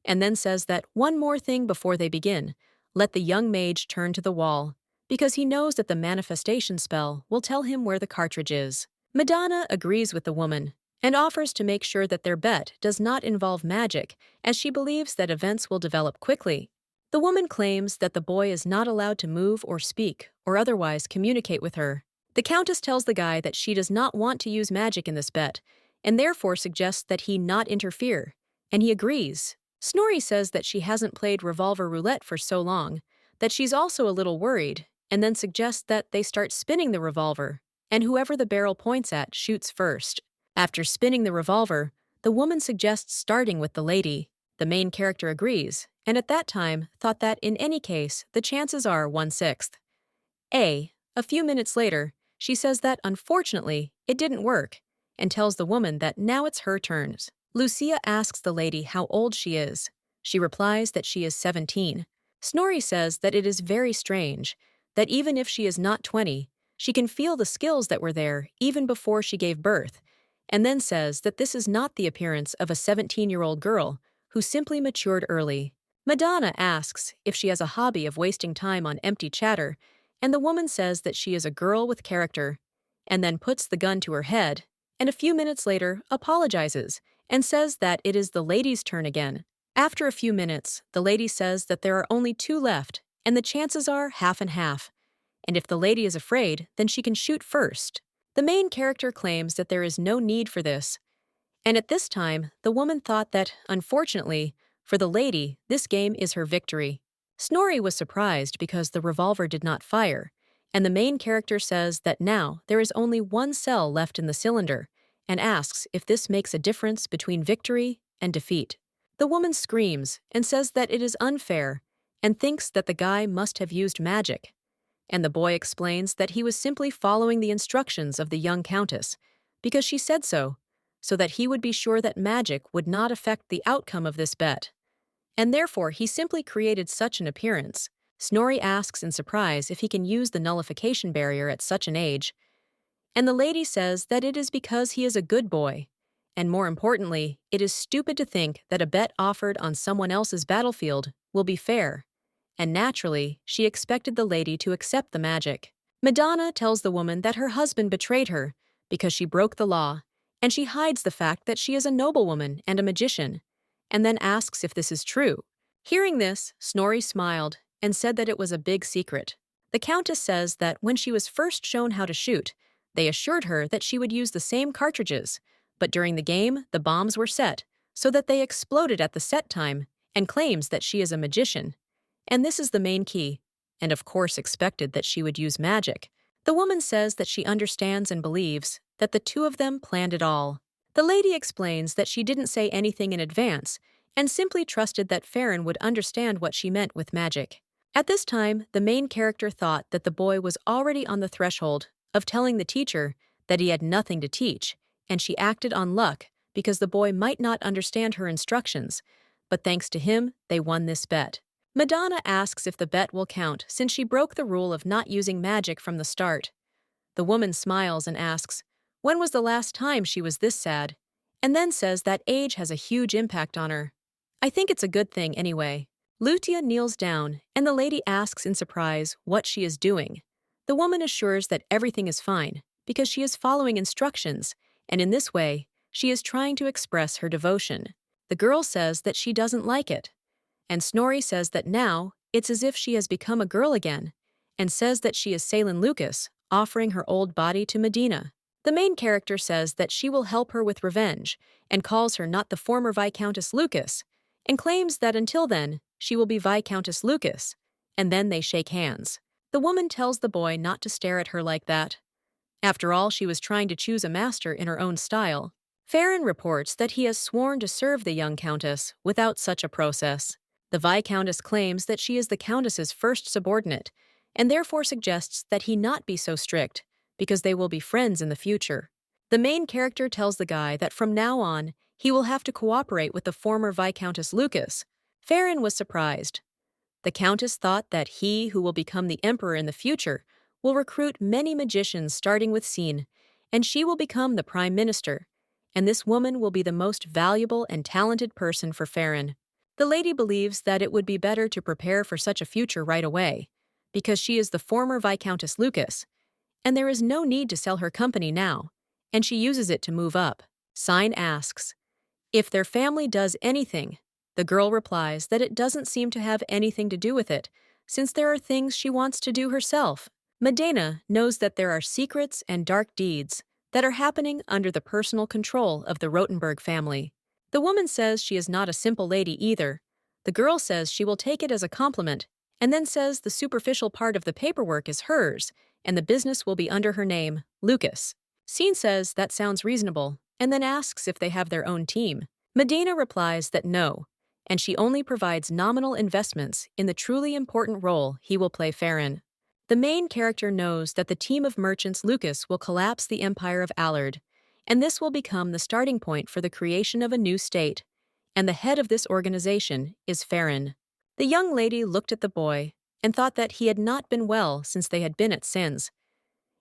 and then says that one more thing before they begin, let the young mage turn to the wall, because he knows that the manifestation spell will tell him where the cartridge is. Madonna agrees with the woman and offers to make sure that their bet does not involve magic, as she believes that events will develop quickly. The woman claims that the boy is not allowed to move or speak or otherwise communicate with her. The Countess tells the guy that she does not want to use magic in this bet, and therefore suggests that he not interfere, and he agrees. Snorri says that she hasn't played revolver roulette for so long, that she's also a little worried, and then suggests that they start spinning the revolver, and whoever the barrel points at shoots first. After spinning the revolver, the woman suggests starting with the lady. The main character agrees, and at that time thought that in any case the chances are 1/6. A few minutes later, she says that unfortunately it didn't work, and tells the woman that now it's her turns. Lucia asks the lady how old she is. She replies that she is 17. Snorri says that it is very strange, that even if she is not 20, she can feel the skills that were there even before she gave birth, and then says that this is not the appearance of a 17-year-old girl who simply matured early. Madonna asks if she has a hobby of wasting time on empty chatter, and the woman says that she is a girl with character, and then puts the gun to her head, and a few minutes later apologizes and says that it is the lady's turn again. After a few minutes, the lady says that there are only 2 left, and the chances are half and half, and if the lady is afraid, then she can shoot first. The main character claims that there is no need for this, and at this time, the woman thought that, unfortunately, for the lady, this game is her victory. Snorri was surprised because the revolver did not fire, and the main character says that now there is only 1 cell left in the cylinder, and asks if this makes a difference between victory and defeat. The woman screams and says that it is unfair, and thinks that the guy must have used magic. And the boy explains that he was simply following the instructions of the young countess, because she said so that he would be sure that magic would not affect the outcome of this bet. And therefore he simply created such an appearance. Snorri asks in surprise if he can use the nullification barrier at such an age, and the lady says that it is because he is a good boy, and more importantly, it is stupid to think that a bet offered on someone else's battlefield will be fair, and naturally, she expected the lady to accept the magic. Madonna tells the woman that her husband betrayed her because she broke the law, and she hides the fact that she is a noblewoman and a magician, and then asks if this is true. Hearing this, Snorri smiled and said that it was a big secret. The Countess says that when she was first shown how to shoot, they assured her that she would use the same cartridges, but during the game, the bombs were set, so that they exploded at the set time, and claims that she is a magician. And this is the main key, and of course expected that she would use magic. The woman says that she understands and believes that the 2 of them planned it all. The lady explains that she didn't say anything in advance, and simply trusted that Farron would understand what she meant with magic. At this time, the main character thought that the boy was already on the threshold of telling the teacher that he had nothing to teach, and she acted on luck because the boy might not understand her instructions, but thanks to him, they won this bet. Madonna asks if the bet will count since she broke the rule of not using magic from the start. The woman smiles and asks, when was the last time she was this sad, and then says that age has a huge impact on her. I think it's a good thing anyway. Lutia kneels down, and the lady asks in surprise what she is doing. The woman assures that everything is fine, because she is following instructions, and in this way, she is trying to express her devotion. The girl says that she doesn't like it, and Snorri says that now, it's as if she has become a girl again, and says that she is Salen Lucas, offering her old body to Medina. The main character says that she will help her with revenge, and calls her not the former Viscountess Lucas, and claims that until then, she will be Viscountess Lucas, and then they shake hands. The woman tells the boy not to stare at her like that. After all, she was trying to choose a master in her own style. Farron reports that he has sworn to serve the young countess without such a process. The Viscountess claims that she is the countess's first subordinate, and therefore suggests that he not be so strict, because they will be friends in the future. The main character tells the guy that from now on, he will have to cooperate with the former Viscountess Lucas. Farron was surprised. The countess thought that he who will become the emperor in the future will recruit many magicians starting with Scene, and she will become the prime minister, and this woman will be the most valuable and talented person for Farron. The lady believes that it would be better to prepare for such a future right away, because she is the former Viscountess Lucas, and there is no need to sell her company now, and she uses it to move up. Sign asks if their family does anything. The girl replies that it doesn't seem to have anything to do with it, since there are things she wants to do herself. Medina knows that there are secrets and dark deeds that are happening under the personal control of the Rotenberg family. The woman says she is not a simple lady either. The girl says she will take it as a compliment, and then says the superficial part of the paperwork is hers, and the business will be under her name, Lucas. Scene says that sounds reasonable, and then asks if they have their own team. Medina replies that no, and she only provides nominal investments in the truly important role he will play Farron. The main character knows that the team of merchants Lucas will collapse the empire of Allard, and this will become the starting point for the creation of a new state, and the head of this organization is Farron. The young lady looked at the boy and thought that he had not been well since they had been at Sins,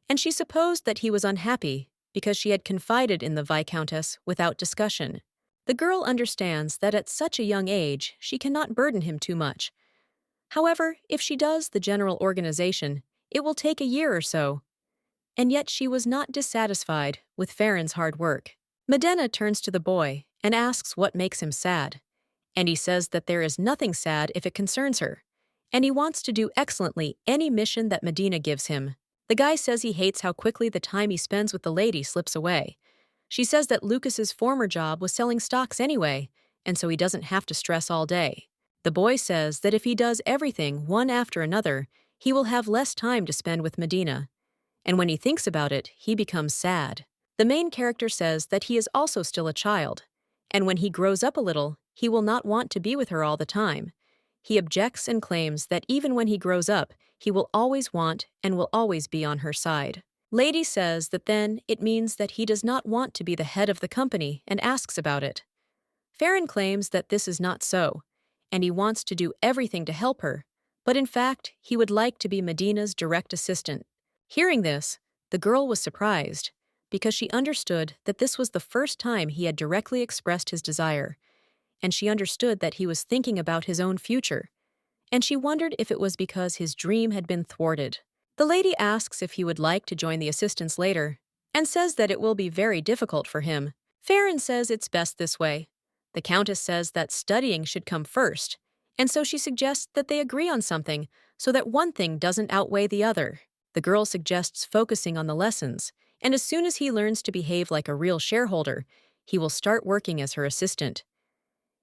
and she supposed that he was unhappy because she had confided in the Viscountess without discussion. The girl understands that at such a young age she cannot burden him too much. However, if she does the general organization, it will take a year or so. And yet she was not dissatisfied with Farron's hard work. Medina turns to the boy and asks what makes him sad, and he says that there is nothing sad if it concerns her, and he wants to do excellently any mission that Medina gives him. The guy says he hates how quickly the time he spends with the lady slips away. She says that Lucas's former job was selling stocks anyway, and so he doesn't have to stress all day. The boy says that if he does everything one after another, he will have less time to spend with Medina. And when he thinks about it, he becomes sad. The main character says that he is also still a child, and when he grows up a little, he will not want to be with her all the time. He objects and claims that even when he grows up, he will always want and will always be on her side. Lady says that then it means that he does not want to be the head of the company and asks about it. Farron claims that this is not so, and he wants to do everything to help her, but in fact, he would like to be Medina's direct assistant. Hearing this, the girl was surprised, because she understood that this was the first time he had directly expressed his desire, and she understood that he was thinking about his own future, and she wondered if it was because his dream had been thwarted. The lady asks if he would like to join the assistants later, and says that it will be very difficult for him. Farron says it's best this way. The countess says that studying should come first, and so she suggests that they agree on something so that one thing doesn't outweigh the other. The girl suggests focusing on the lessons, and as soon as he learns to behave like a real shareholder, he will start working as her assistant.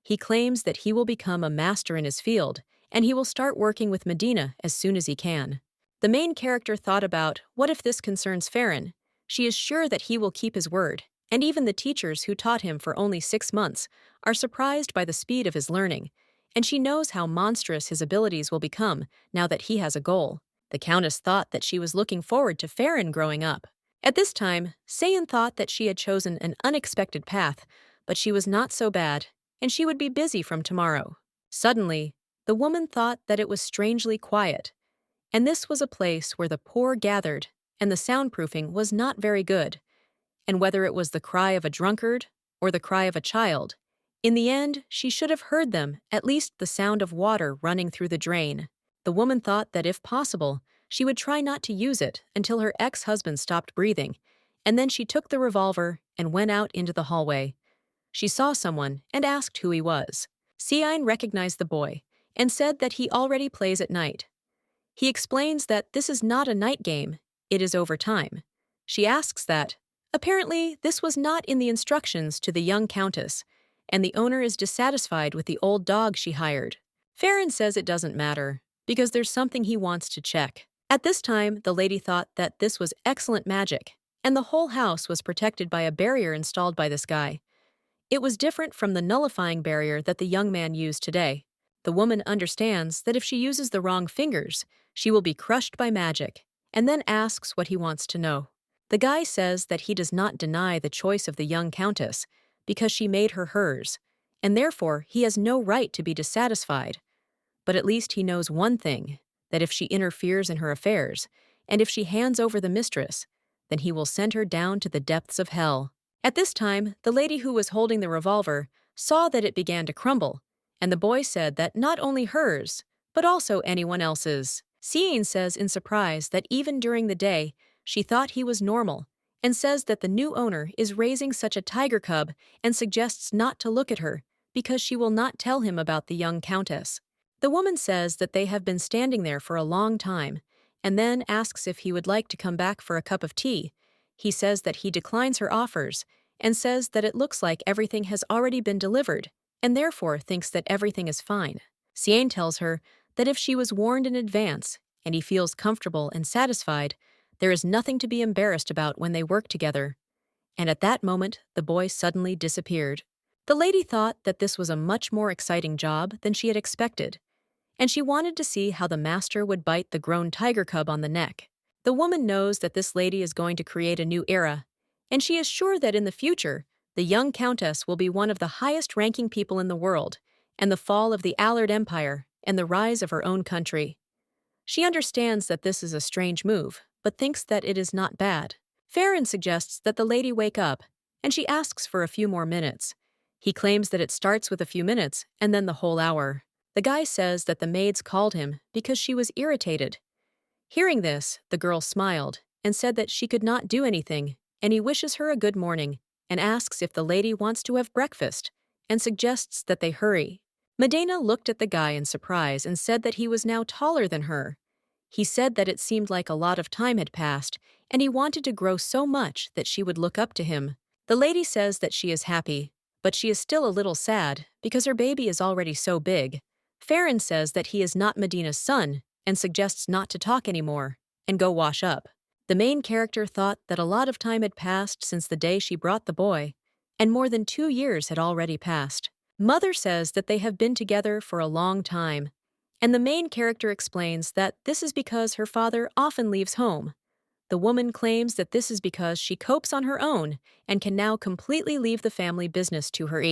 He claims that he will become a master in his field, and he will start working with Medina as soon as he can. The main character thought about what if this concerns Farron. She is sure that he will keep his word, and even the teachers who taught him for only 6 months are surprised by the speed of his learning, and she knows how monstrous his abilities will become now that he has a goal. The countess thought that she was looking forward to Farron growing up. At this time, Sayan thought that she had chosen an unexpected path, but she was not so bad, and she would be busy from tomorrow. Suddenly, the woman thought that it was strangely quiet, and this was a place where the poor gathered, and the soundproofing was not very good, and whether it was the cry of a drunkard or the cry of a child, In the end, she should have heard them, at least the sound of water running through the drain. The woman thought that if possible, she would try not to use it until her ex-husband stopped breathing, and then she took the revolver and went out into the hallway. She saw someone and asked who he was. Cian recognized the boy and said that he already plays at night. He explains that this is not a night game, it is overtime. She asks that. Apparently, this was not in the instructions to the young countess, and the owner is dissatisfied with the old dog she hired. Farron says it doesn't matter, because there's something he wants to check. At this time, the lady thought that this was excellent magic, and the whole house was protected by a barrier installed by this guy. It was different from the nullifying barrier that the young man used today. The woman understands that if she uses the wrong fingers, she will be crushed by magic, and then asks what he wants to know. The guy says that he does not deny the choice of the young countess because she made her hers, and therefore he has no right to be dissatisfied. But at least he knows one thing, that if she interferes in her affairs, and if she hands over the mistress, then he will send her down to the depths of hell. At this time, the lady who was holding the revolver saw that it began to crumble, and the boy said that not only hers, but also anyone else's. Cian says in surprise that even during the day, she thought he was normal, and says that the new owner is raising such a tiger cub and suggests not to look at her because she will not tell him about the young countess. The woman says that they have been standing there for a long time, and then asks if he would like to come back for a cup of tea. He says that he declines her offers and says that it looks like everything has already been delivered, and therefore thinks that everything is fine. Cian tells her that if she was warned in advance and he feels comfortable and satisfied, there is nothing to be embarrassed about when they work together. And at that moment, the boy suddenly disappeared. The lady thought that this was a much more exciting job than she had expected, and she wanted to see how the master would bite the grown tiger cub on the neck. The woman knows that this lady is going to create a new era, and she is sure that in the future, the young countess will be one of the highest-ranking people in the world, and the fall of the Allard Empire and the rise of her own country. She understands that this is a strange move, but thinks that it is not bad. Farron suggests that the lady wake up, and she asks for a few more minutes. He claims that it starts with a few minutes and then the whole hour. The guy says that the maids called him because she was irritated. Hearing this, the girl smiled and said that she could not do anything, and he wishes her a good morning and asks if the lady wants to have breakfast and suggests that they hurry. Medina looked at the guy in surprise and said that he was now taller than her. He said that it seemed like a lot of time had passed, and he wanted to grow so much that she would look up to him. The lady says that she is happy, but she is still a little sad because her baby is already so big. Farron says that he is not Medina's son and suggests not to talk anymore and go wash up. The main character thought that a lot of time had passed since the day she brought the boy, and more than 2 years had already passed. Mother says that they have been together for a long time, and the main character explains that this is because her father often leaves home. The woman claims that this is because she copes on her own and can now completely leave the family business to her.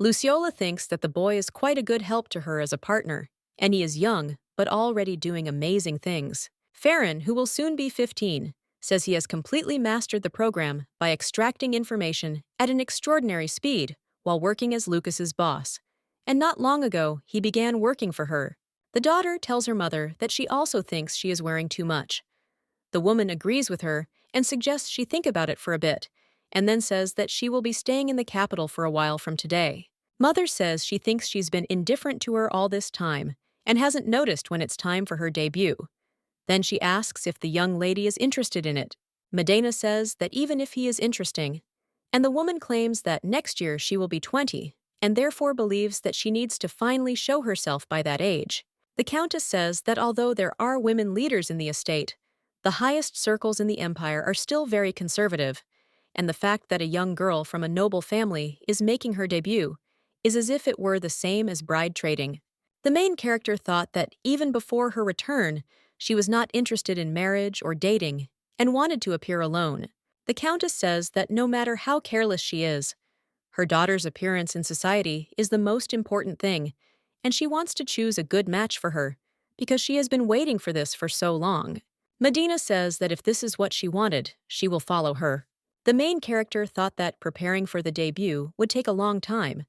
Luciola thinks that the boy is quite a good help to her as a partner, and he is young, but already doing amazing things. Farron, who will soon be 15, says he has completely mastered the program by extracting information at an extraordinary speed while working as Lucas's boss, and not long ago he began working for her. The daughter tells her mother that she also thinks she is wearing too much. The woman agrees with her and suggests she think about it for a bit, and then says that she will be staying in the capital for a while from today. Mother says she thinks she's been indifferent to her all this time and hasn't noticed when it's time for her debut. Then she asks if the young lady is interested in it. Medina says that even if he is interesting, and the woman claims that next year she will be 20, and therefore believes that she needs to finally show herself by that age. The Countess says that although there are women leaders in the estate, the highest circles in the empire are still very conservative, and the fact that a young girl from a noble family is making her debut is as if it were the same as bride trading. The main character thought that even before her return, she was not interested in marriage or dating and wanted to appear alone. The Countess says that no matter how careless she is, her daughter's appearance in society is the most important thing, and she wants to choose a good match for her because she has been waiting for this for so long. Medina says that if this is what she wanted, she will follow her. The main character thought that preparing for the debut would take a long time,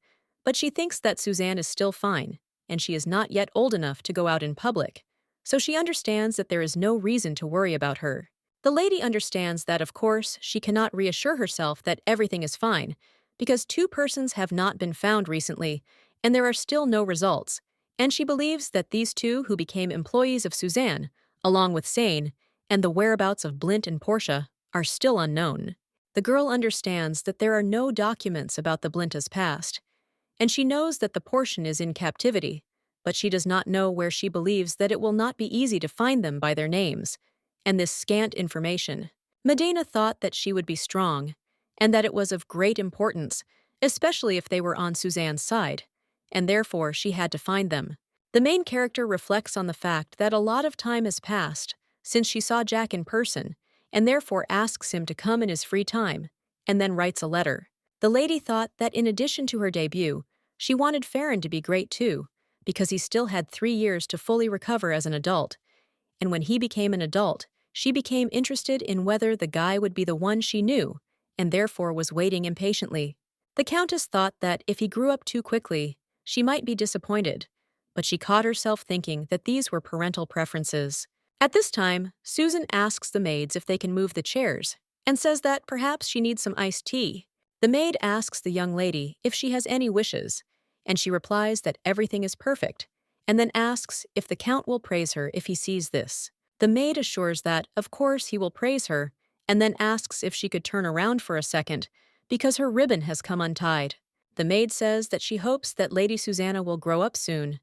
But she thinks that Suzanne is still fine, and she is not yet old enough to go out in public, so she understands that there is no reason to worry about her. The lady understands that, of course, she cannot reassure herself that everything is fine, because two persons have not been found recently, and there are still no results, and she believes that these two who became employees of Suzanne, along with Sane, and the whereabouts of Blint and Porsche, are still unknown. The girl understands that there are no documents about the Blinta's past, and she knows that the Porsche is in captivity, but she does not know where she believes that it will not be easy to find them by their names, and this scant information. Medina thought that she would be strong, and that it was of great importance, especially if they were on Suzanne's side, and therefore she had to find them. The main character reflects on the fact that a lot of time has passed since she saw Jack in person, and therefore asks him to come in his free time, and then writes a letter. The lady thought that in addition to her debut, she wanted Farron to be great too, because he still had 3 years to fully recover as an adult, and when he became an adult, she became interested in whether the guy would be the one she knew, and therefore was waiting impatiently. The Countess thought that if he grew up too quickly, she might be disappointed, but she caught herself thinking that these were parental preferences. At this time, Susan asks the maids if they can move the chairs, and says that perhaps she needs some iced tea. The maid asks the young lady if she has any wishes, and she replies that everything is perfect, and then asks if the Count will praise her if he sees this. The maid assures that, of course, he will praise her, and then asks if she could turn around for a second, because her ribbon has come untied. The maid says that she hopes that Lady Susanna will grow up soon,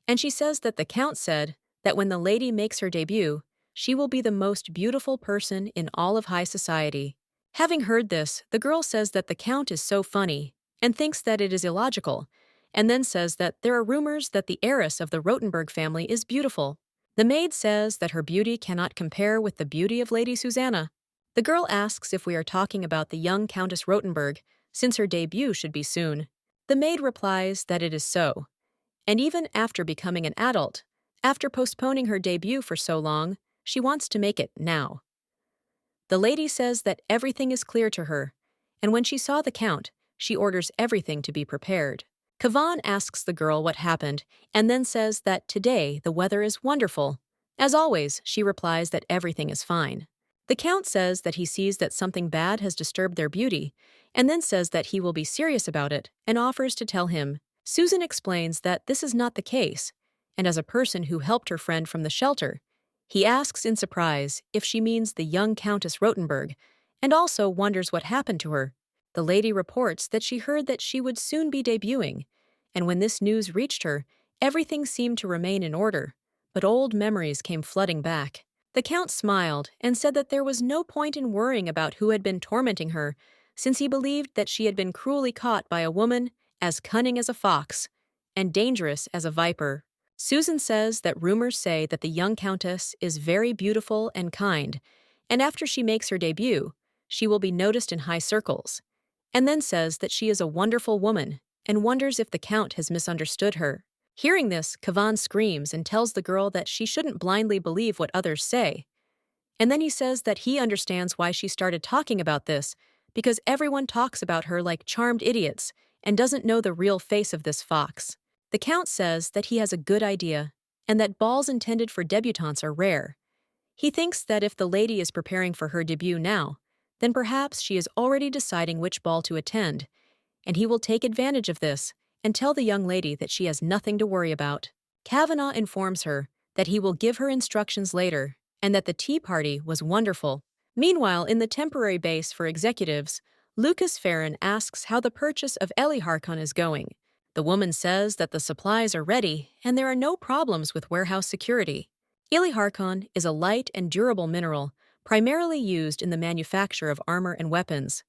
and she says that the Count said that when the lady makes her debut, she will be the most beautiful person in all of high society. Having heard this, the girl says that the Count is so funny, and thinks that it is illogical, and then says that there are rumors that the heiress of the Rothenberg family is beautiful. The maid says that her beauty cannot compare with the beauty of Lady Susanna. The girl asks if we are talking about the young Countess Rothenberg, since her debut should be soon. The maid replies that it is so, and even after becoming an adult, after postponing her debut for so long, she wants to make it now. The lady says that everything is clear to her, and when she saw the Count, she orders everything to be prepared. Kavan asks the girl what happened, and then says that today the weather is wonderful. As always, she replies that everything is fine. The Count says that he sees that something bad has disturbed their beauty, and then says that he will be serious about it and offers to tell him. Susan explains that this is not the case, and as a person who helped her friend from the shelter, he asks in surprise if she means the young Countess Rothenberg, and also wonders what happened to her. The lady reports that she heard that she would soon be debuting, and when this news reached her, everything seemed to remain in order, but old memories came flooding back. The Count smiled and said that there was no point in worrying about who had been tormenting her, since he believed that she had been cruelly caught by a woman as cunning as a fox and dangerous as a viper. Susan says that rumors say that the young Countess is very beautiful and kind, and after she makes her debut, she will be noticed in high circles, and then says that she is a wonderful woman and wonders if the Count has misunderstood her. Hearing this, Kavan screams and tells the girl that she shouldn't blindly believe what others say. And then he says that he understands why she started talking about this, because everyone talks about her like charmed idiots and doesn't know the real face of this fox. The Count says that he has a good idea, and that balls intended for debutantes are rare. He thinks that if the lady is preparing for her debut now, then perhaps she is already deciding which ball to attend, and he will take advantage of this and tell the young lady that she has nothing to worry about. Kavanaugh informs her that he will give her instructions later and that the tea party was wonderful. Meanwhile, in the temporary base for executives, Lucas Farron asks how the purchase of Eliharkon is going. The woman says that the supplies are ready and there are no problems with warehouse security. Eliharkon is a light and durable mineral primarily used in the manufacture of armor and weapons.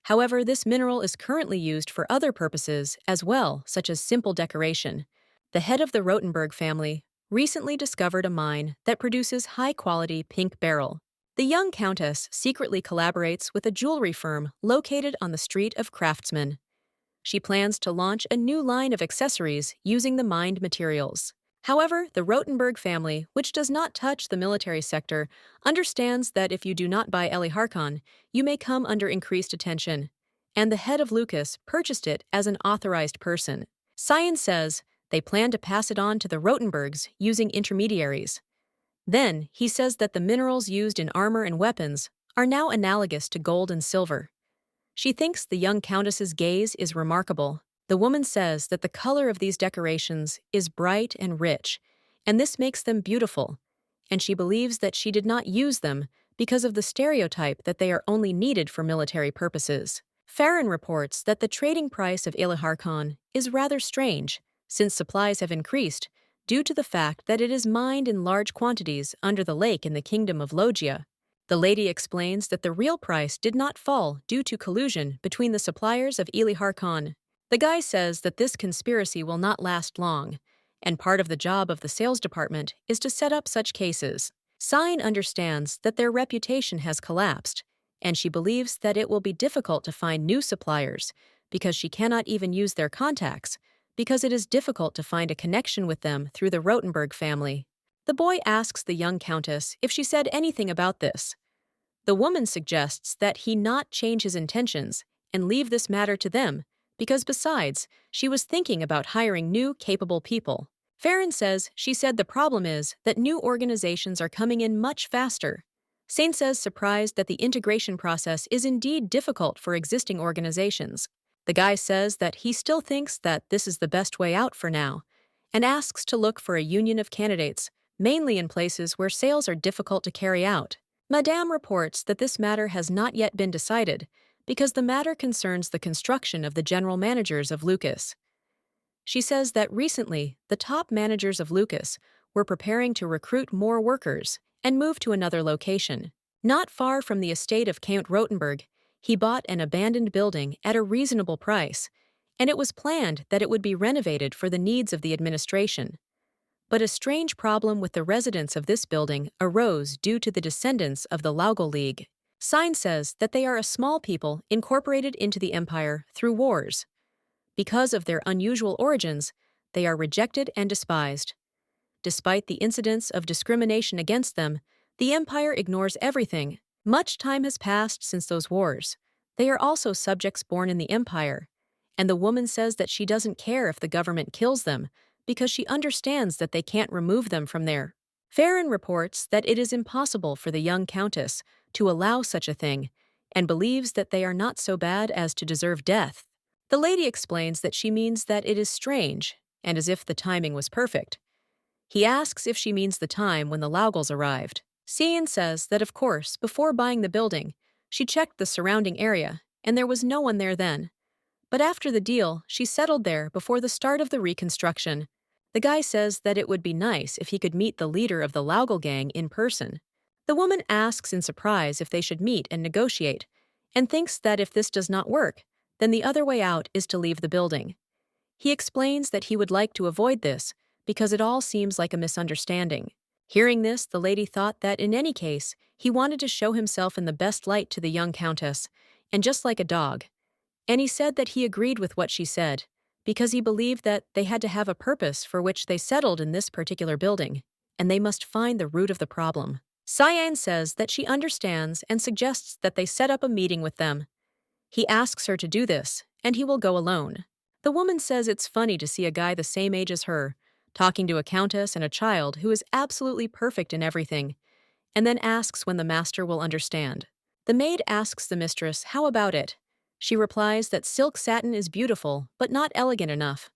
However, this mineral is currently used for other purposes as well, such as simple decoration. The head of the Rothenberg family recently discovered a mine that produces high-quality pink beryl. The young Countess secretly collaborates with a jewelry firm located on the Street of Craftsmen. She plans to launch a new line of accessories using the mined materials. However, the Rothenberg family, which does not touch the military sector, understands that if you do not buy Eliharkon, you may come under increased attention, and the head of Lucas purchased it as an authorized person. Cyan says they plan to pass it on to the Rotenbergs using intermediaries. Then, he says that the minerals used in armor and weapons are now analogous to gold and silver. She thinks the young countess's gaze is remarkable. The woman says that the color of these decorations is bright and rich, and this makes them beautiful, and she believes that she did not use them because of the stereotype that they are only needed for military purposes. Farron reports that the trading price of Iliharkon is rather strange, since supplies have increased due to the fact that it is mined in large quantities under the lake in the kingdom of Logia. The lady explains that the real price did not fall due to collusion between the suppliers of Iliharkon. The guy says that this conspiracy will not last long, and part of the job of the sales department is to set up such cases. Cyan understands that their reputation has collapsed, and she believes that it will be difficult to find new suppliers because she cannot even use their contacts, because it is difficult to find a connection with them through the Rotenberg family. The boy asks the young countess if she said anything about this. The woman suggests that he not change his intentions and leave this matter to them, because besides, she was thinking about hiring new, capable people. Farron says she said the problem is that new organizations are coming in much faster. Sain says surprised that the integration process is indeed difficult for existing organizations. The guy says that he still thinks that this is the best way out for now, and asks to look for a union of candidates, mainly in places where sales are difficult to carry out. Madame reports that this matter has not yet been decided, because the matter concerns the construction of the general managers of Lucas. She says that recently, the top managers of Lucas were preparing to recruit more workers and move to another location. Not far from the estate of Count Rotenberg, he bought an abandoned building at a reasonable price, and it was planned that it would be renovated for the needs of the administration. But a strange problem with the residents of this building arose due to the descendants of the Laugel League. Cyan says that they are a small people incorporated into the empire through wars. Because of their unusual origins, they are rejected and despised. Despite the incidents of discrimination against them, the empire ignores everything. Much time has passed since those wars. They are also subjects born in the empire, and the woman says that she doesn't care if the government kills them because she understands that they can't remove them from there. Farron reports that it is impossible for the young countess to allow such a thing and believes that they are not so bad as to deserve death. The lady explains that she means that it is strange, and as if the timing was perfect. He asks if she means the time when the Laugels arrived. Cyan says that of course, before buying the building, she checked the surrounding area, and there was no one there then. But after the deal, she settled there before the start of the reconstruction. The guy says that it would be nice if he could meet the leader of the Laugel gang in person. The woman asks in surprise if they should meet and negotiate, and thinks that if this does not work, then the other way out is to leave the building. He explains that he would like to avoid this because it all seems like a misunderstanding. Hearing this, the lady thought that in any case, he wanted to show himself in the best light to the young countess, and just like a dog. And he said that he agreed with what she said, because he believed that they had to have a purpose for which they settled in this particular building, and they must find the root of the problem. Cyan says that she understands and suggests that they set up a meeting with them. He asks her to do this, and he will go alone. The woman says it's funny to see a guy the same age as her, talking to a countess and a child who is absolutely perfect in everything, and then asks when the master will understand. The maid asks the mistress how about it. She replies that silk satin is beautiful, but not elegant enough.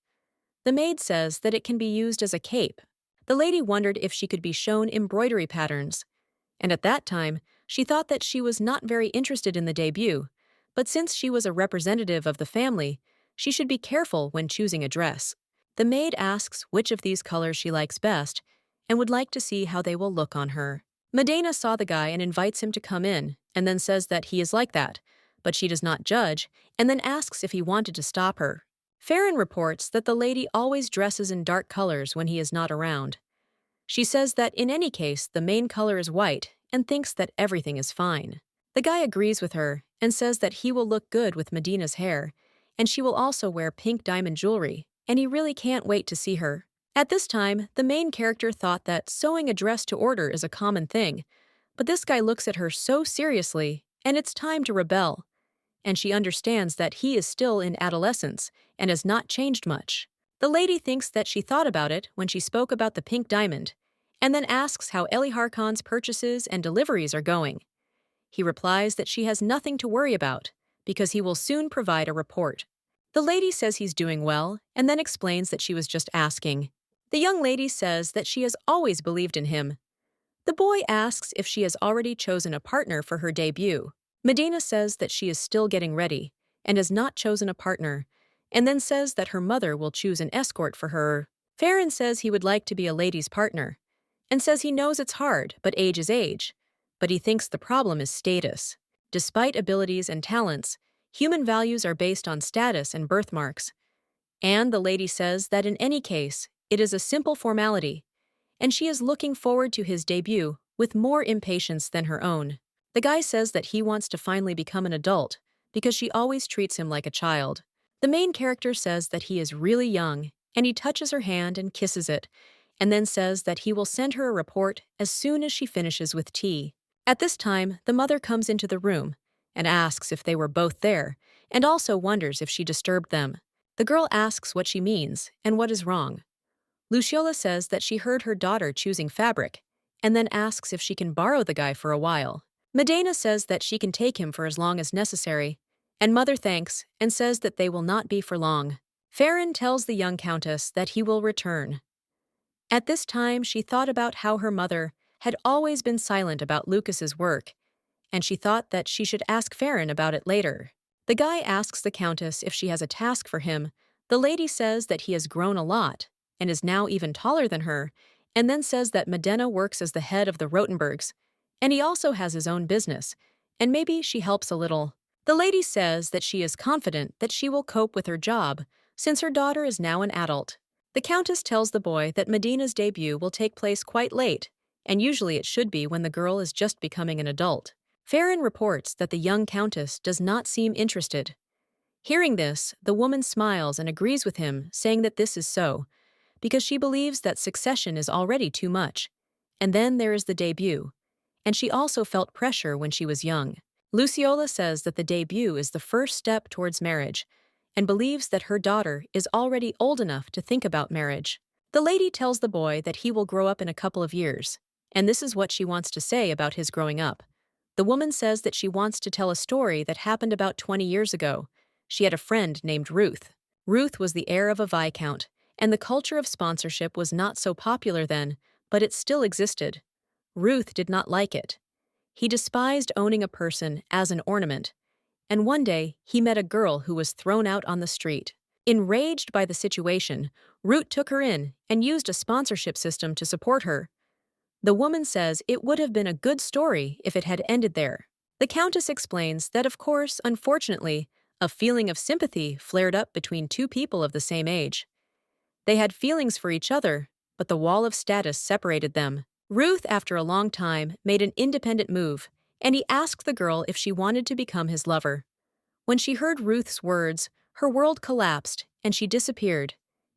The maid says that it can be used as a cape. The lady wondered if she could be shown embroidery patterns, and at that time, she thought that she was not very interested in the debut, but since she was a representative of the family, she should be careful when choosing a dress. The maid asks which of these colors she likes best and would like to see how they will look on her. Medena saw the guy and invites him to come in, and then says that he is like that, but she does not judge, and then asks if he wanted to stop her. Farron reports that the lady always dresses in dark colors when he is not around. She says that in any case the main color is white and thinks that everything is fine. The guy agrees with her and says that he will look good with Medena's hair, and she will also wear pink diamond jewelry, and he really can't wait to see her. At this time, the main character thought that sewing a dress to order is a common thing, but this guy looks at her so seriously, and it's time to rebel. and she understands that he is still in adolescence and has not changed much. The lady thinks that she thought about it when she spoke about the pink diamond, and then asks how Eli Harkon's purchases and deliveries are going. He replies that she has nothing to worry about, because he will soon provide a report. The lady says he's doing well, and then explains that she was just asking. The young lady says that she has always believed in him. The boy asks if she has already chosen a partner for her debut. Medina says that she is still getting ready, and has not chosen a partner, and then says that her mother will choose an escort for her. Farron says he would like to be a lady's partner, and says he knows it's hard, but age is age. But he thinks the problem is status. Despite abilities and talents, human values are based on status and birthmarks. And the lady says that in any case, it is a simple formality, and she is looking forward to his debut with more impatience than her own. The guy says that he wants to finally become an adult because she always treats him like a child. The main character says that he is really young, and he touches her hand and kisses it, and then says that he will send her a report as soon as she finishes with tea. At this time, the mother comes into the room and asks if they were both there, and also wonders if she disturbed them. The girl asks what she means and what is wrong. Luciola says that she heard her daughter choosing fabric, and then asks if she can borrow the guy for a while. Medina says that she can take him for as long as necessary, and Mother thanks and says that they will not be for long. Farron tells the young countess that he will return. At this time, she thought about how her mother had always been silent about Lucas's work, and she thought that she should ask Farron about it later. The guy asks the countess if she has a task for him. The lady says that he has grown a lot, and is now even taller than her, and then says that Medina works as the head of the Rotenbergs, and he also has his own business, and maybe she helps a little. The lady says that she is confident that she will cope with her job, since her daughter is now an adult. The countess tells the boy that Medina's debut will take place quite late, and usually it should be when the girl is just becoming an adult. Farron reports that the young countess does not seem interested. Hearing this, the woman smiles and agrees with him, saying that this is so, because she believes that succession is already too much. And then there is the debut, and she also felt pressure when she was young. Luciola says that the debut is the first step towards marriage, and believes that her daughter is already old enough to think about marriage. The lady tells the boy that he will grow up in a couple of years, and this is what she wants to say about his growing up. The woman says that she wants to tell a story that happened about 20 years ago. She had a friend named Ruth. Ruth was the heir of a viscount, and the culture of sponsorship was not so popular then, but it still existed. Ruth did not like it. He despised owning a person as an ornament, and one day he met a girl who was thrown out on the street. Enraged by the situation, Ruth took her in and used a sponsorship system to support her. The woman says it would have been a good story if it had ended there. The countess explains that, of course, unfortunately, a feeling of sympathy flared up between two people of the same age. They had feelings for each other, but the wall of status separated them. Ruth, after a long time, made an independent move, and he asked the girl if she wanted to become his lover. When she heard Ruth's words, her world collapsed, and she disappeared.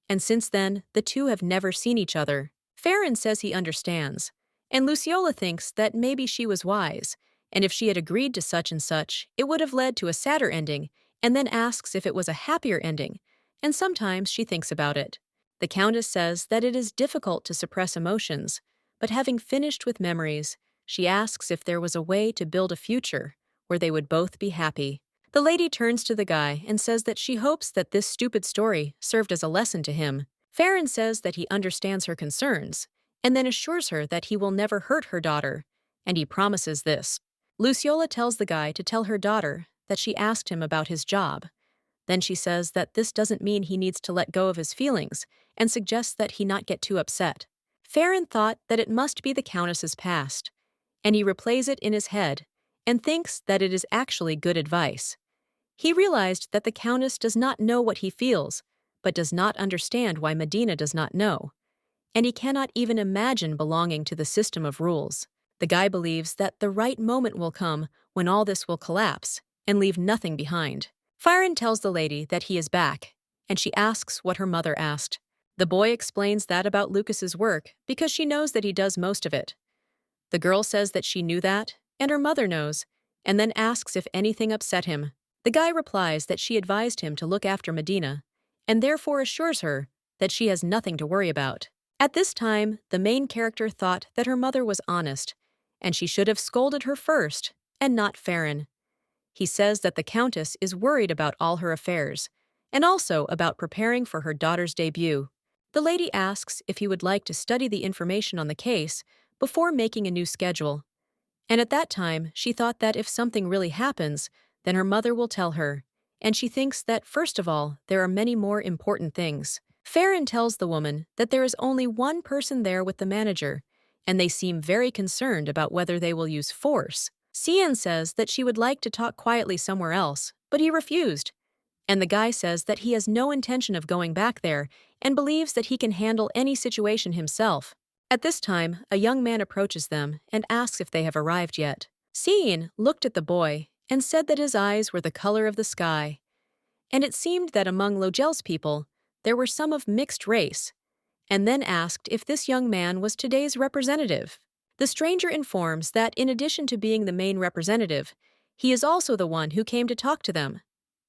And since then, the two have never seen each other. Farron says he understands, and Luciola thinks that maybe she was wise, and if she had agreed to such and such, it would have led to a sadder ending, and then asks if it was a happier ending, and sometimes she thinks about it. The countess says that it is difficult to suppress emotions, but having finished with memories, she asks if there was a way to build a future where they would both be happy. The lady turns to the guy and says that she hopes that this stupid story served as a lesson to him. Farron says that he understands her concerns, and then assures her that he will never hurt her daughter, and he promises this. Luciola tells the guy to tell her daughter that she asked him about his job. Then she says that this doesn't mean he needs to let go of his feelings, and suggests that he not get too upset. Farron thought that it must be the countess's past, and he replays it in his head and thinks that it is actually good advice. He realized that the countess does not know what he feels, but does not understand why Medina does not know, and he cannot even imagine belonging to the system of rules. The guy believes that the right moment will come when all this will collapse and leave nothing behind. Farron tells the lady that he is back, and she asks what her mother asked. The boy explains that about Lucas's work because she knows that he does most of it. The girl says that she knew that, and her mother knows, and then asks if anything upset him. The guy replies that she advised him to look after Medina, and therefore assures her that she has nothing to worry about. At this time, the main character thought that her mother was honest, and she should have scolded her first, and not Farron. He says that the Countess is worried about all her affairs, and also about preparing for her daughter's debut. The lady asks if he would like to study the information on the case before making a new schedule. And at that time, she thought that if something really happens, then her mother will tell her, and she thinks that, first of all, there are many more important things. Farron tells the woman that there is only one person there with the manager, and they seem very concerned about whether they will use force. Cian says that she would like to talk quietly somewhere else, but he refused. And the guy says that he has no intention of going back there and believes that he can handle any situation himself. At this time, a young man approaches them and asks if they have arrived yet. Cian looked at the boy and said that his eyes were the color of the sky. And it seemed that among Logel's people, there were some of mixed race, and then asked if this young man was today's representative. The stranger informs that in addition to being the main representative, he is also the one who came to talk to them.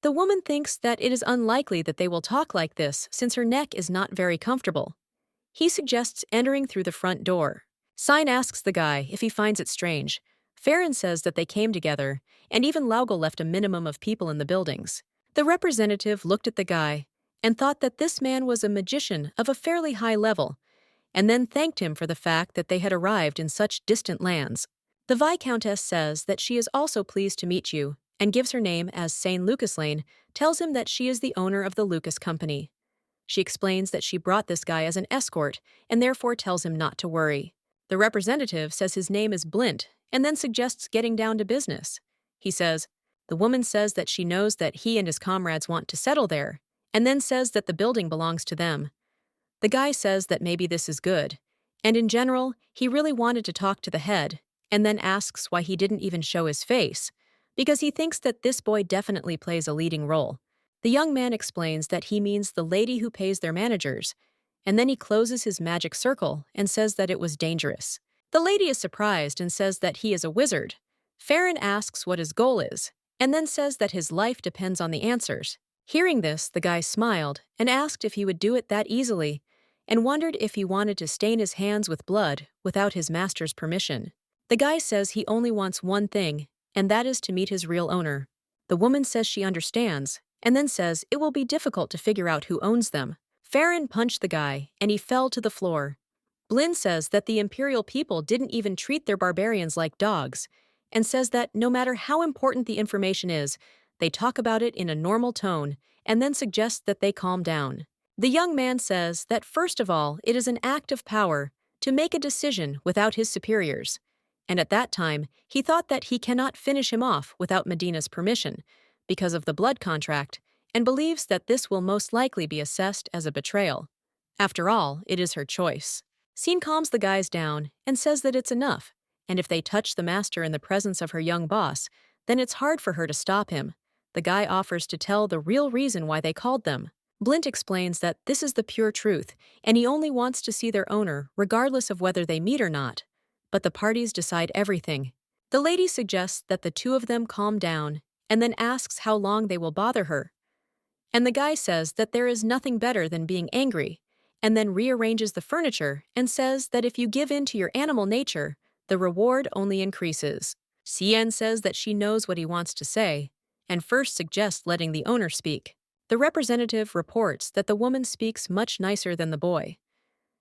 The woman thinks that it is unlikely that they will talk like this since her neck is not very comfortable. He suggests entering through the front door. Cian asks the guy if he finds it strange. Farron says that they came together, and even Laugel left a minimum of people in the buildings. The representative looked at the guy and thought that this man was a magician of a fairly high level, and then thanked him for the fact that they had arrived in such distant lands. The Viscountess says that she is also pleased to meet you, and gives her name as St. Lucas Lane, tells him that she is the owner of the Lucas Company. She explains that she brought this guy as an escort, and therefore tells him not to worry. The representative says his name is Blint, and then suggests getting down to business. He says, the woman says that she knows that he and his comrades want to settle there, and then says that the building belongs to them. The guy says that maybe this is good, and in general, he really wanted to talk to the head, and then asks why he didn't even show his face, because he thinks that this boy definitely plays a leading role. The young man explains that he means the lady who pays their managers, and then he closes his magic circle and says that it was dangerous. The lady is surprised and says that he is a wizard. Farron asks what his goal is, and then says that his life depends on the answers. Hearing this, the guy smiled and asked if he would do it that easily, and wondered if he wanted to stain his hands with blood without his master's permission. The guy says he only wants one thing, and that is to meet his real owner. The woman says she understands, and then says it will be difficult to figure out who owns them. Farron punched the guy, and he fell to the floor. Blinn says that the imperial people didn't even treat their barbarians like dogs, and says that no matter how important the information is, they talk about it in a normal tone, and then suggest that they calm down. The young man says that first of all, it is an act of power to make a decision without his superiors, and at that time, he thought that he cannot finish him off without Medina's permission, because of the blood contract, and believes that this will most likely be assessed as a betrayal. After all, it is her choice. Cian calms the guys down and says that it's enough, and if they touch the master in the presence of her young boss, then it's hard for her to stop him. The guy offers to tell the real reason why they called them. Blint explains that this is the pure truth, and he only wants to see their owner regardless of whether they meet or not. But the parties decide everything. The lady suggests that the two of them calm down, and then asks how long they will bother her. And the guy says that there is nothing better than being angry, and then rearranges the furniture and says that if you give in to your animal nature, the reward only increases. Cian says that she knows what he wants to say, and first suggests letting the owner speak. The representative reports that the woman speaks much nicer than the boy.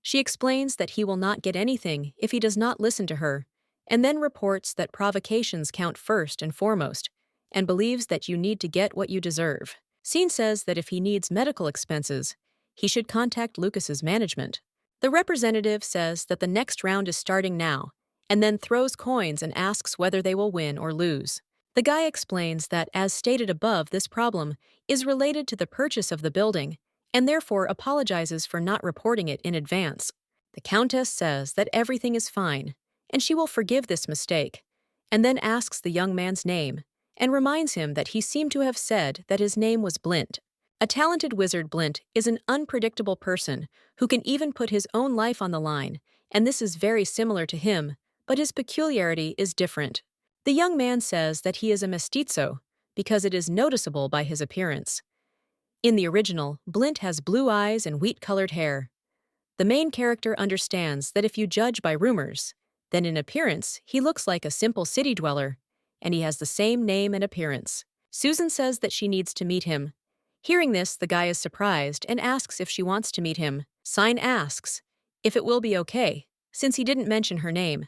She explains that he will not get anything if he does not listen to her, and then reports that provocations count first and foremost, and believes that you need to get what you deserve. Cian says that if he needs medical expenses, he should contact Lucas's management. The representative says that the next round is starting now, and then throws coins and asks whether they will win or lose. The guy explains that, as stated above, this problem is related to the purchase of the building, and therefore apologizes for not reporting it in advance. The Countess says that everything is fine, and she will forgive this mistake, and then asks the young man's name, and reminds him that he seemed to have said that his name was Blint. A talented wizard, Blint is an unpredictable person who can even put his own life on the line, and this is very similar to him, but his peculiarity is different. The young man says that he is a mestizo, because it is noticeable by his appearance. In the original, Blint has blue eyes and wheat-colored hair. The main character understands that if you judge by rumors, then in appearance he looks like a simple city dweller, and he has the same name and appearance. Susan says that she needs to meet him. Hearing this, the guy is surprised and asks if she wants to meet him. Sign asks if it will be okay, since he didn't mention her name,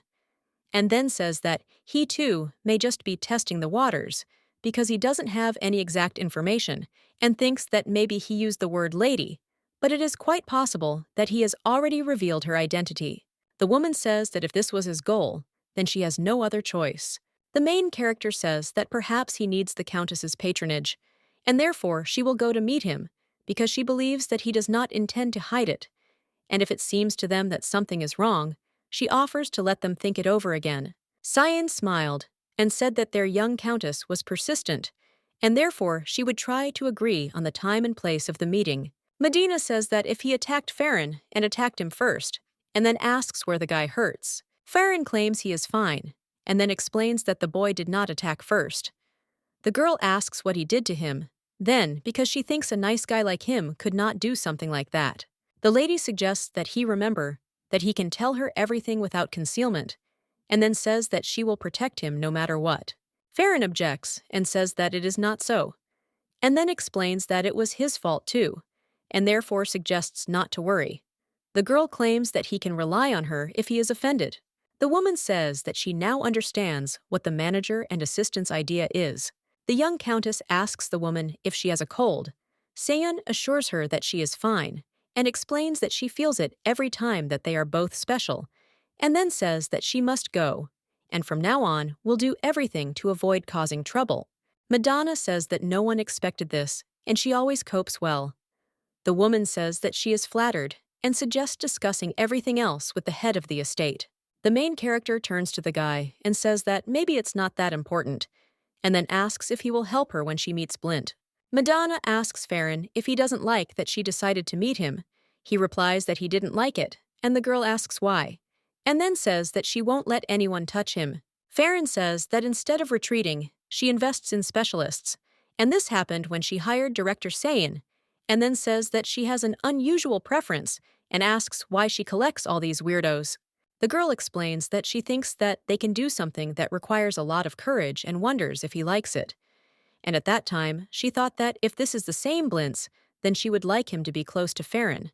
and then says that he too may just be testing the waters because he doesn't have any exact information and thinks that maybe he used the word lady, but it is quite possible that he has already revealed her identity. The woman says that if this was his goal, then she has no other choice. The main character says that perhaps he needs the Countess's patronage, and therefore she will go to meet him because she believes that he does not intend to hide it, and if it seems to them that something is wrong, she offers to let them think it over again. Cyan smiled and said that their young countess was persistent, and therefore she would try to agree on the time and place of the meeting. Medina says that if he attacked Farron and attacked him first, and then asks where the guy hurts, Farron claims he is fine, and then explains that the boy did not attack first. The girl asks what he did to him, then, because she thinks a nice guy like him could not do something like that. The lady suggests that he remember that he can tell her everything without concealment, and then says that she will protect him no matter what. Farron objects and says that it is not so, and then explains that it was his fault too, and therefore suggests not to worry. The girl claims that he can rely on her if he is offended. The woman says that she now understands what the manager and assistant's idea is. The young countess asks the woman if she has a cold. Seon assures her that she is fine, and explains that she feels it every time that they are both special, and then says that she must go, and from now on will do everything to avoid causing trouble. Madonna says that no one expected this, and she always copes well. The woman says that she is flattered, and suggests discussing everything else with the head of the estate. The main character turns to the guy and says that maybe it's not that important, and then asks if he will help her when she meets Blint. Madonna asks Farron if he doesn't like that she decided to meet him. He replies that he didn't like it, and the girl asks why, and then says that she won't let anyone touch him. Farron says that instead of retreating, she invests in specialists, and this happened when she hired director Seon, and then says that she has an unusual preference and asks why she collects all these weirdos. The girl explains that she thinks that they can do something that requires a lot of courage and wonders if he likes it. And at that time, she thought that if this is the same Blints, then she would like him to be close to Farron.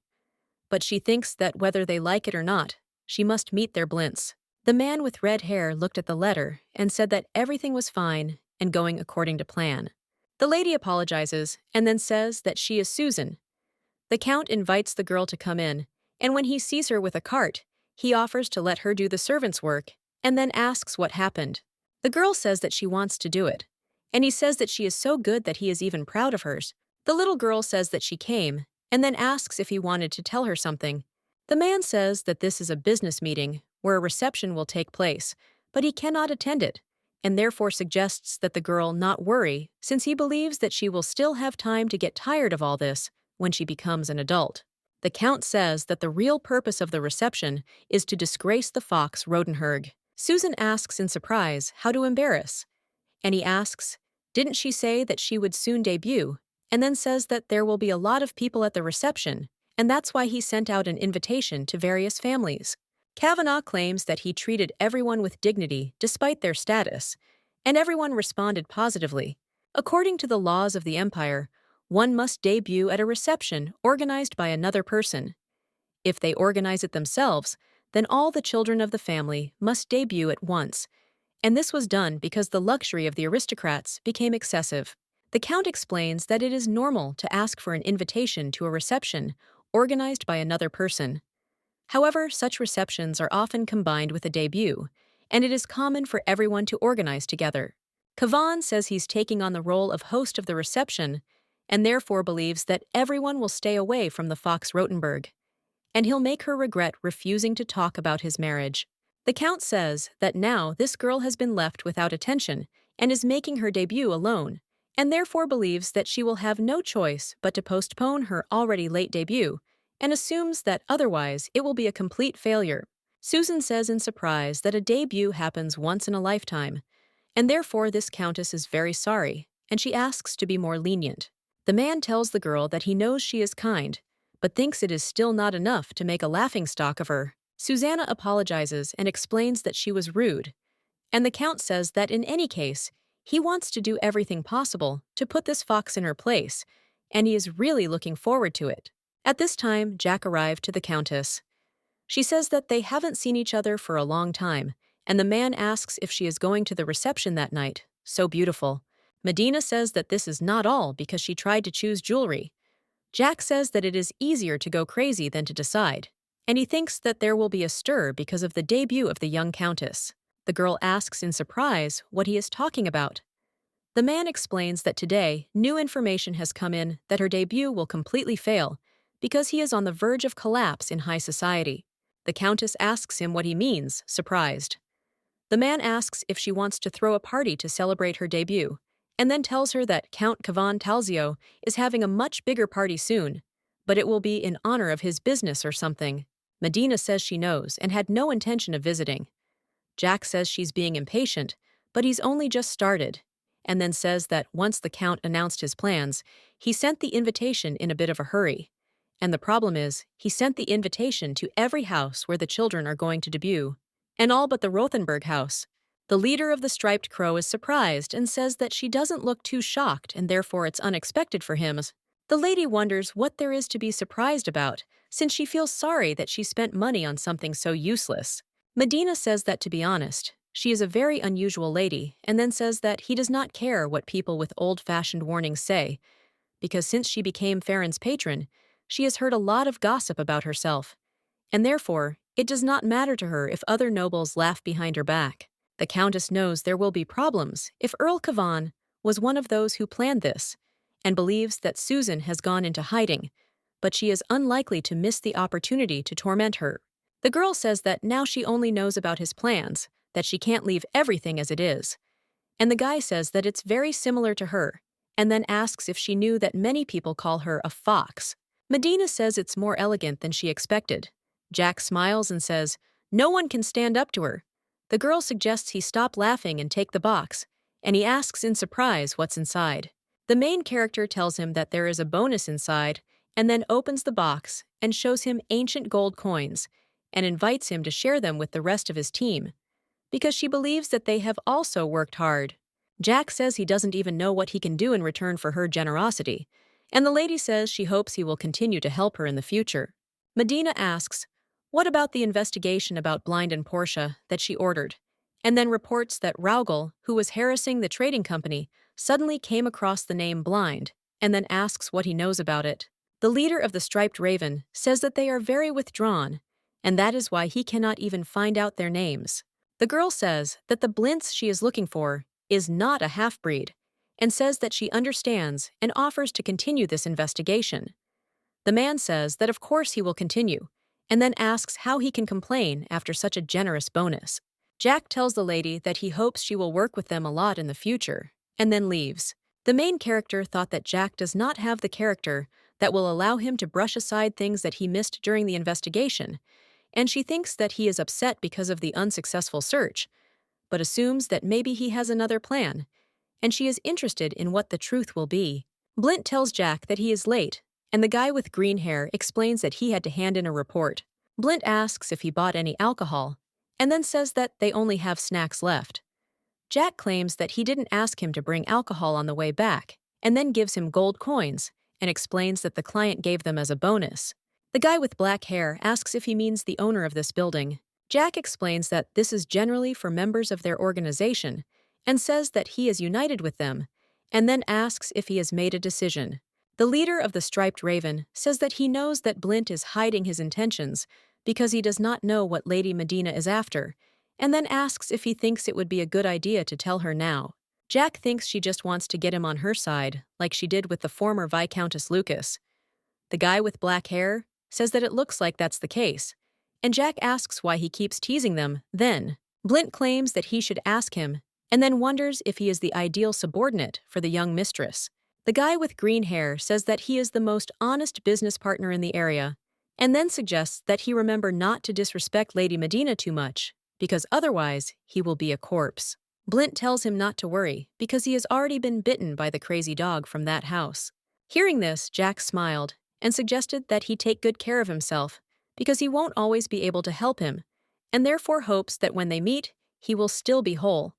But she thinks that whether they like it or not, she must meet their Blints. The man with red hair looked at the letter and said that everything was fine and going according to plan. The lady apologizes and then says that she is Susan. The Count invites the girl to come in, and when he sees her with a cart, he offers to let her do the servant's work and then asks what happened. The girl says that she wants to do it, and he says that she is so good that he is even proud of hers. The little girl says that she came, and then asks if he wanted to tell her something. The man says that this is a business meeting where a reception will take place, but he cannot attend it, and therefore suggests that the girl not worry since he believes that she will still have time to get tired of all this when she becomes an adult. The Count says that the real purpose of the reception is to disgrace the fox Rodenherg. Susan asks in surprise how to embarrass, and he asks, didn't she say that she would soon debut, and then says that there will be a lot of people at the reception, and that's why he sent out an invitation to various families. Kavanaugh claims that he treated everyone with dignity despite their status, and everyone responded positively. According to the laws of the Empire, one must debut at a reception organized by another person. If they organize it themselves, then all the children of the family must debut at once, and this was done because the luxury of the aristocrats became excessive. The Count explains that it is normal to ask for an invitation to a reception organized by another person. However, such receptions are often combined with a debut, and it is common for everyone to organize together. Kavan says he's taking on the role of host of the reception, and therefore believes that everyone will stay away from the Fox Rotenberg, and he'll make her regret refusing to talk about his marriage. The Count says that now this girl has been left without attention and is making her debut alone, and therefore believes that she will have no choice but to postpone her already late debut, and assumes that otherwise it will be a complete failure. Susan says in surprise that a debut happens once in a lifetime, and therefore this countess is very sorry and she asks to be more lenient. The man tells the girl that he knows she is kind, but thinks it is still not enough to make a laughingstock of her. Susanna apologizes and explains that she was rude, and the Count says that in any case, he wants to do everything possible to put this fox in her place, and he is really looking forward to it. At this time, Jack arrived to the Countess. She says that they haven't seen each other for a long time, and the man asks if she is going to the reception that night. So beautiful. Medina says that this is not all because she tried to choose jewelry. Jack says that it is easier to go crazy than to decide, and he thinks that there will be a stir because of the debut of the young Countess. The girl asks in surprise what he is talking about. The man explains that today, new information has come in that her debut will completely fail because he is on the verge of collapse in high society. The Countess asks him what he means, surprised. The man asks if she wants to throw a party to celebrate her debut, and then tells her that Count Cavan Talzio is having a much bigger party soon, but it will be in honor of his business or something. Medina says she knows and had no intention of visiting. Jack says she's being impatient, but he's only just started, and then says that once the Count announced his plans, he sent the invitation in a bit of a hurry. And the problem is, he sent the invitation to every house where the children are going to debut, and all but the Rothenberg house. The leader of the Striped Crow is surprised and says that she doesn't look too shocked and therefore it's unexpected for him. The lady wonders what there is to be surprised about, since she feels sorry that she spent money on something so useless. Medina says that, to be honest, she is a very unusual lady, and then says that he does not care what people with old-fashioned warnings say, because since she became Farron's patron, she has heard a lot of gossip about herself, and therefore, it does not matter to her if other nobles laugh behind her back. The Countess knows there will be problems if Earl Cavan was one of those who planned this, and believes that Susan has gone into hiding, but she is unlikely to miss the opportunity to torment her. The girl says that now she only knows about his plans, that she can't leave everything as it is. And the guy says that it's very similar to her, and then asks if she knew that many people call her a fox. Medina says it's more elegant than she expected. Jack smiles and says, no one can stand up to her. The girl suggests he stop laughing and take the box, and he asks in surprise what's inside. The main character tells him that there is a bonus inside, and then opens the box and shows him ancient gold coins, and invites him to share them with the rest of his team, because she believes that they have also worked hard. Jack says he doesn't even know what he can do in return for her generosity, and the lady says she hopes he will continue to help her in the future. Medina asks, what about the investigation about Blind and Porsche that she ordered, and then reports that Raugel, who was harassing the trading company, suddenly came across the name Blind, and then asks what he knows about it. The leader of the Striped Raven says that they are very withdrawn, and that is why he cannot even find out their names. The girl says that the blints she is looking for is not a half-breed, and says that she understands and offers to continue this investigation. The man says that of course he will continue, and then asks how he can complain after such a generous bonus. Jack tells the lady that he hopes she will work with them a lot in the future, and then leaves. The main character thought that Jack does not have the character that will allow him to brush aside things that he missed during the investigation, and she thinks that he is upset because of the unsuccessful search, but assumes that maybe he has another plan, and she is interested in what the truth will be. Blint tells Jack that he is late, and the guy with green hair explains that he had to hand in a report. Blint asks if he bought any alcohol, and then says that they only have snacks left. Jack claims that he didn't ask him to bring alcohol on the way back, and then gives him gold coins, and explains that the client gave them as a bonus. The guy with black hair asks if he means the owner of this building. Jack explains that this is generally for members of their organization, and says that he is united with them, and then asks if he has made a decision. The leader of the Striped Raven says that he knows that Blint is hiding his intentions because he does not know what Lady Medina is after, and then asks if he thinks it would be a good idea to tell her now. Jack thinks she just wants to get him on her side, like she did with the former Viscountess Lucas. The guy with black hair says that it looks like that's the case, and Jack asks why he keeps teasing them. Then, Blint claims that he should ask him, and then wonders if he is the ideal subordinate for the young mistress. The guy with green hair says that he is the most honest business partner in the area, and then suggests that he remember not to disrespect Lady Medina too much, because otherwise he will be a corpse. Blint tells him not to worry because he has already been bitten by the crazy dog from that house. Hearing this, Jack smiled and suggested that he take good care of himself because he won't always be able to help him, and therefore hopes that when they meet, he will still be whole.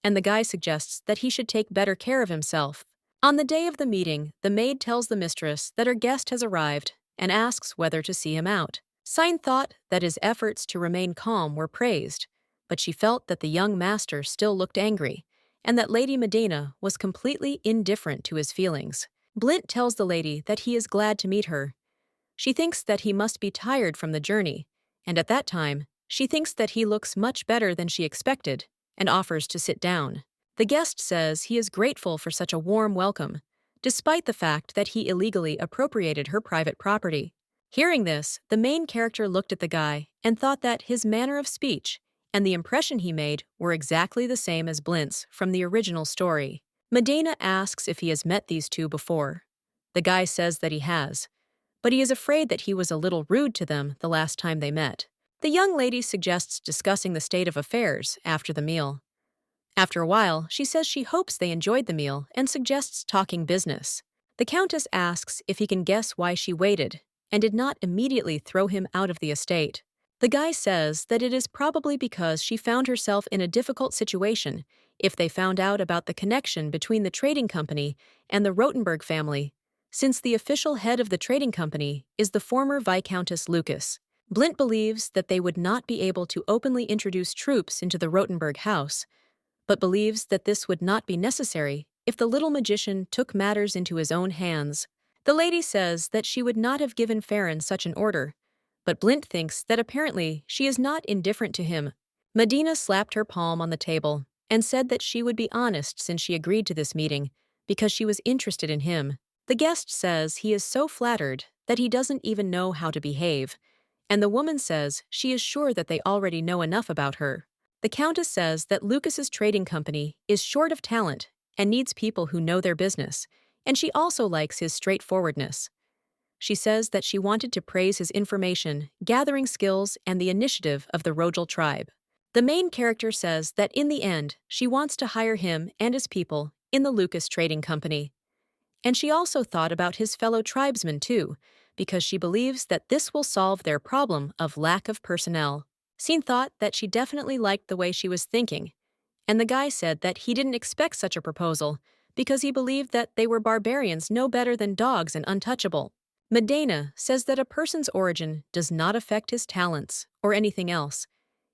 And the guy suggests that he should take better care of himself. On the day of the meeting, the maid tells the mistress that her guest has arrived and asks whether to see him out. Sine thought that his efforts to remain calm were praised, but she felt that the young master still looked angry, and that Lady Medina was completely indifferent to his feelings. Blint tells the lady that he is glad to meet her. She thinks that he must be tired from the journey, and at that time, she thinks that he looks much better than she expected, and offers to sit down. The guest says he is grateful for such a warm welcome, despite the fact that he illegally appropriated her private property. Hearing this, the main character looked at the guy and thought that his manner of speech and the impression he made were exactly the same as Blint's from the original story. Medina asks if he has met these two before. The guy says that he has, but he is afraid that he was a little rude to them the last time they met. The young lady suggests discussing the state of affairs after the meal. After a while, she says she hopes they enjoyed the meal and suggests talking business. The Countess asks if he can guess why she waited and did not immediately throw him out of the estate. The guy says that it is probably because she found herself in a difficult situation if they found out about the connection between the trading company and the Rothenberg family, since the official head of the trading company is the former Viscountess Lucas. Blint believes that they would not be able to openly introduce troops into the Rothenberg house, but believes that this would not be necessary if the little magician took matters into his own hands. The lady says that she would not have given Farron such an order, but Blint thinks that apparently she is not indifferent to him. Medina slapped her palm on the table and said that she would be honest since she agreed to this meeting because she was interested in him. The guest says he is so flattered that he doesn't even know how to behave, and the woman says she is sure that they already know enough about her. The Countess says that Lucas's trading company is short of talent and needs people who know their business, and she also likes his straightforwardness. She says that she wanted to praise his information, gathering skills, and the initiative of the Rogel tribe. The main character says that in the end, she wants to hire him and his people in the Lucas Trading Company. And she also thought about his fellow tribesmen too, because she believes that this will solve their problem of lack of personnel. Scene thought that she definitely liked the way she was thinking, and the guy said that he didn't expect such a proposal because he believed that they were barbarians no better than dogs and untouchable. Medina says that a person's origin does not affect his talents or anything else,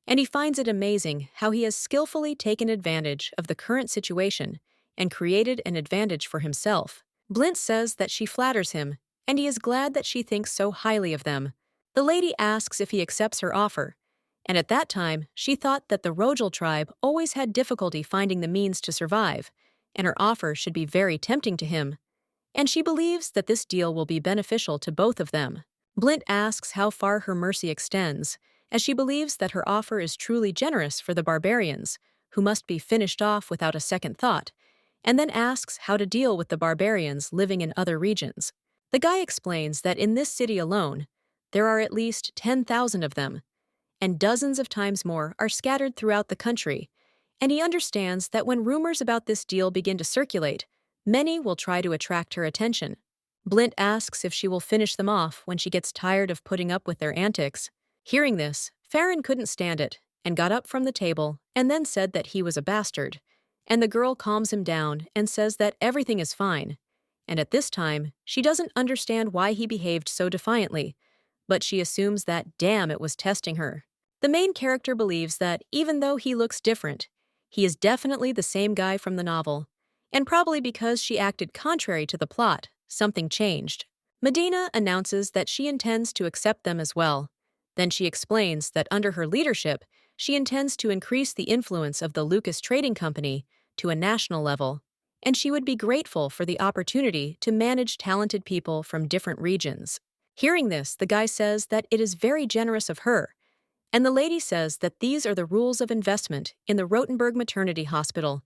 and he finds it amazing how he has skillfully taken advantage of the current situation and created an advantage for himself. Blint says that she flatters him, and he is glad that she thinks so highly of them. The lady asks if he accepts her offer, and at that time she thought that the Rogel tribe always had difficulty finding the means to survive, and her offer should be very tempting to him, and she believes that this deal will be beneficial to both of them. Blint asks how far her mercy extends, as she believes that her offer is truly generous for the barbarians, who must be finished off without a second thought, and then asks how to deal with the barbarians living in other regions. The guy explains that in this city alone, there are at least 10,000 of them, and dozens of times more are scattered throughout the country, and he understands that when rumors about this deal begin to circulate, many will try to attract her attention. Blint asks if she will finish them off when she gets tired of putting up with their antics. Hearing this, Farron couldn't stand it and got up from the table and then said that he was a bastard, and the girl calms him down and says that everything is fine, and at this time, she doesn't understand why he behaved so defiantly, but she assumes that, damn, it was testing her. The main character believes that, even though he looks different, he is definitely the same guy from the novel, and probably because she acted contrary to the plot, something changed. Medina announces that she intends to accept them as well. Then she explains that under her leadership, she intends to increase the influence of the Lucas Trading Company to a national level, and she would be grateful for the opportunity to manage talented people from different regions. Hearing this, the guy says that it is very generous of her, and the lady says that these are the rules of investment in the Rothenberg Maternity Hospital,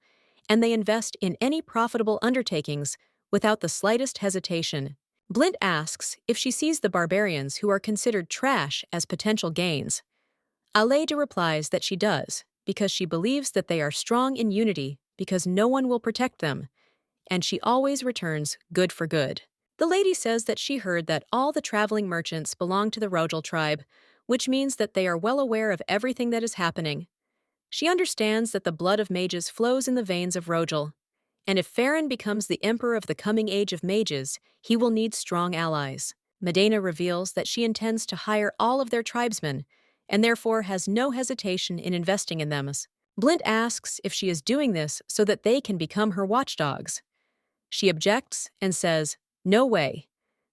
and they invest in any profitable undertakings without the slightest hesitation. Blint asks if she sees the barbarians who are considered trash as potential gains. Aleida replies that she does, because she believes that they are strong in unity because no one will protect them, and she always returns good for good. The lady says that she heard that all the traveling merchants belong to the Rojal tribe, which means that they are well aware of everything that is happening. She understands that the blood of mages flows in the veins of Rojal, and if Farron becomes the emperor of the coming age of mages, he will need strong allies. Medena reveals that she intends to hire all of their tribesmen, and therefore has no hesitation in investing in them. Blint asks if she is doing this so that they can become her watchdogs. She objects and says, "No way,"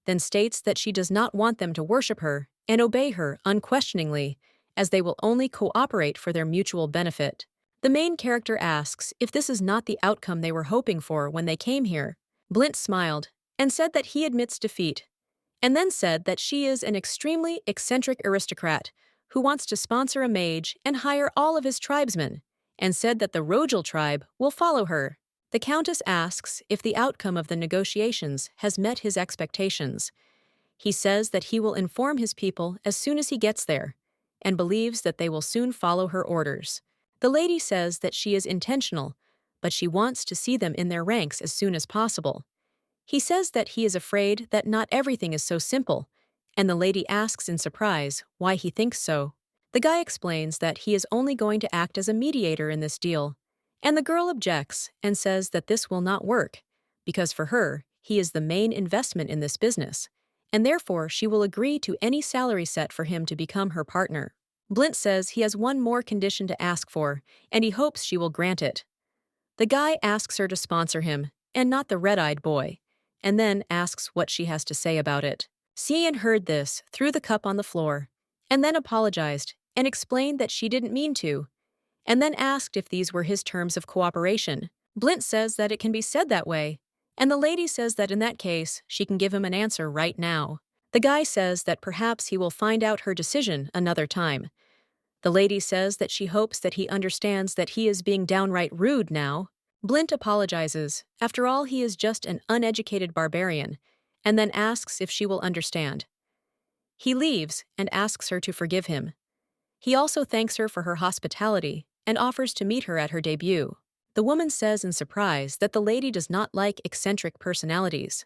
then states that she does not want them to worship her and obey her unquestioningly, as they will only cooperate for their mutual benefit. The main character asks if this is not the outcome they were hoping for when they came here. Blint smiled and said that he admits defeat, and then said that she is an extremely eccentric aristocrat who wants to sponsor a mage and hire all of his tribesmen, and said that the Rojal tribe will follow her. The Countess asks if the outcome of the negotiations has met his expectations. He says that he will inform his people as soon as he gets there, and believes that they will soon follow her orders. The lady says that she is intentional, but she wants to see them in their ranks as soon as possible. He says that he is afraid that not everything is so simple, and the lady asks in surprise why he thinks so. The guy explains that he is only going to act as a mediator in this deal, and the girl objects and says that this will not work, because for her, he is the main investment in this business, and therefore she will agree to any salary set for him to become her partner. Blint says he has one more condition to ask for, and he hopes she will grant it. The guy asks her to sponsor him, and not the red-eyed boy, and then asks what she has to say about it. Cian heard this, threw the cup on the floor, and then apologized and explained that she didn't mean to, and then asked if these were his terms of cooperation. Blint says that it can be said that way, and the lady says that in that case, she can give him an answer right now. The guy says that perhaps he will find out her decision another time. The lady says that she hopes that he understands that he is being downright rude now. Blint apologizes. After all, he is just an uneducated barbarian, and then asks if she will understand. He leaves and asks her to forgive him. He also thanks her for her hospitality and offers to meet her at her debut. The woman says in surprise that the lady does not like eccentric personalities.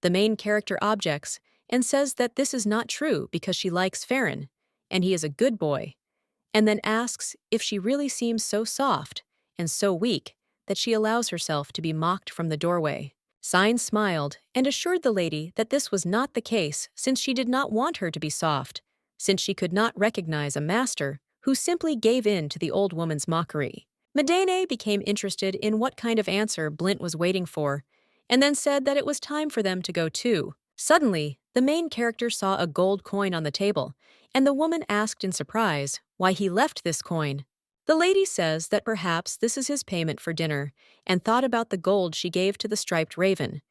The main character objects and says that this is not true because she likes Farron, and he is a good boy, and then asks if she really seems so soft and so weak that she allows herself to be mocked from the doorway. Cian smiled and assured the lady that this was not the case, since she did not want her to be soft, since she could not recognize a master who simply gave in to the old woman's mockery. Medena became interested in what kind of answer Blint was waiting for, and then said that it was time for them to go too. Suddenly, the main character saw a gold coin on the table, and the woman asked in surprise why he left this coin. The lady says that perhaps this is his payment for dinner, and thought about the gold she gave to the striped raven.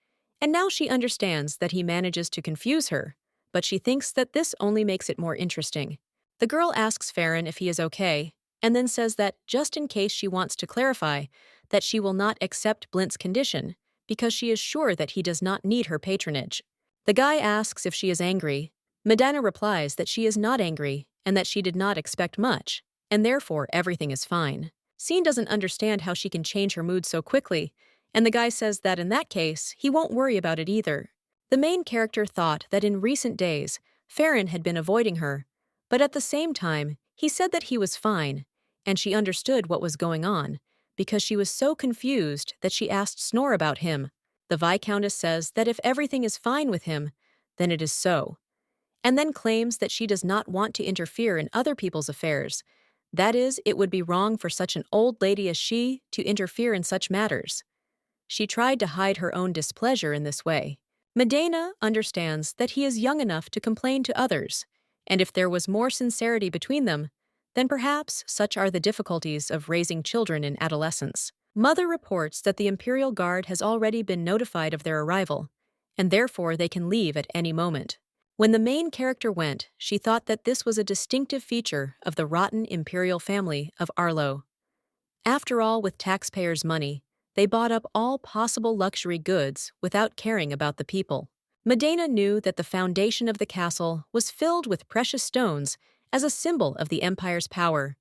And now she understands that he manages to confuse her, but she thinks that this only makes it more interesting. The girl asks Farron if he is okay, and then says that just in case she wants to clarify that she will not accept Blint's condition, because she is sure that he does not need her patronage. The guy asks if she is angry. Medena replies that she is not angry, and that she did not expect much, and therefore everything is fine. Cian doesn't understand how she can change her mood so quickly, and the guy says that in that case, he won't worry about it either. The main character thought that in recent days, Farron had been avoiding her, but at the same time, he said that he was fine, and she understood what was going on, because she was so confused that she asked Snore about him. The Viscountess says that if everything is fine with him, then it is so, and then claims that she does not want to interfere in other people's affairs. That is, it would be wrong for such an old lady as she to interfere in such matters. She tried to hide her own displeasure in this way. Medena understands that he is young enough to complain to others, and if there was more sincerity between them, then perhaps such are the difficulties of raising children in adolescence. Mother reports that the Imperial Guard has already been notified of their arrival, and therefore they can leave at any moment. When the main character went, she thought that this was a distinctive feature of the rotten imperial family of Arlo. After all, with taxpayers' money, they bought up all possible luxury goods without caring about the people. Medena knew that the foundation of the castle was filled with precious stones as a symbol of the empire's power.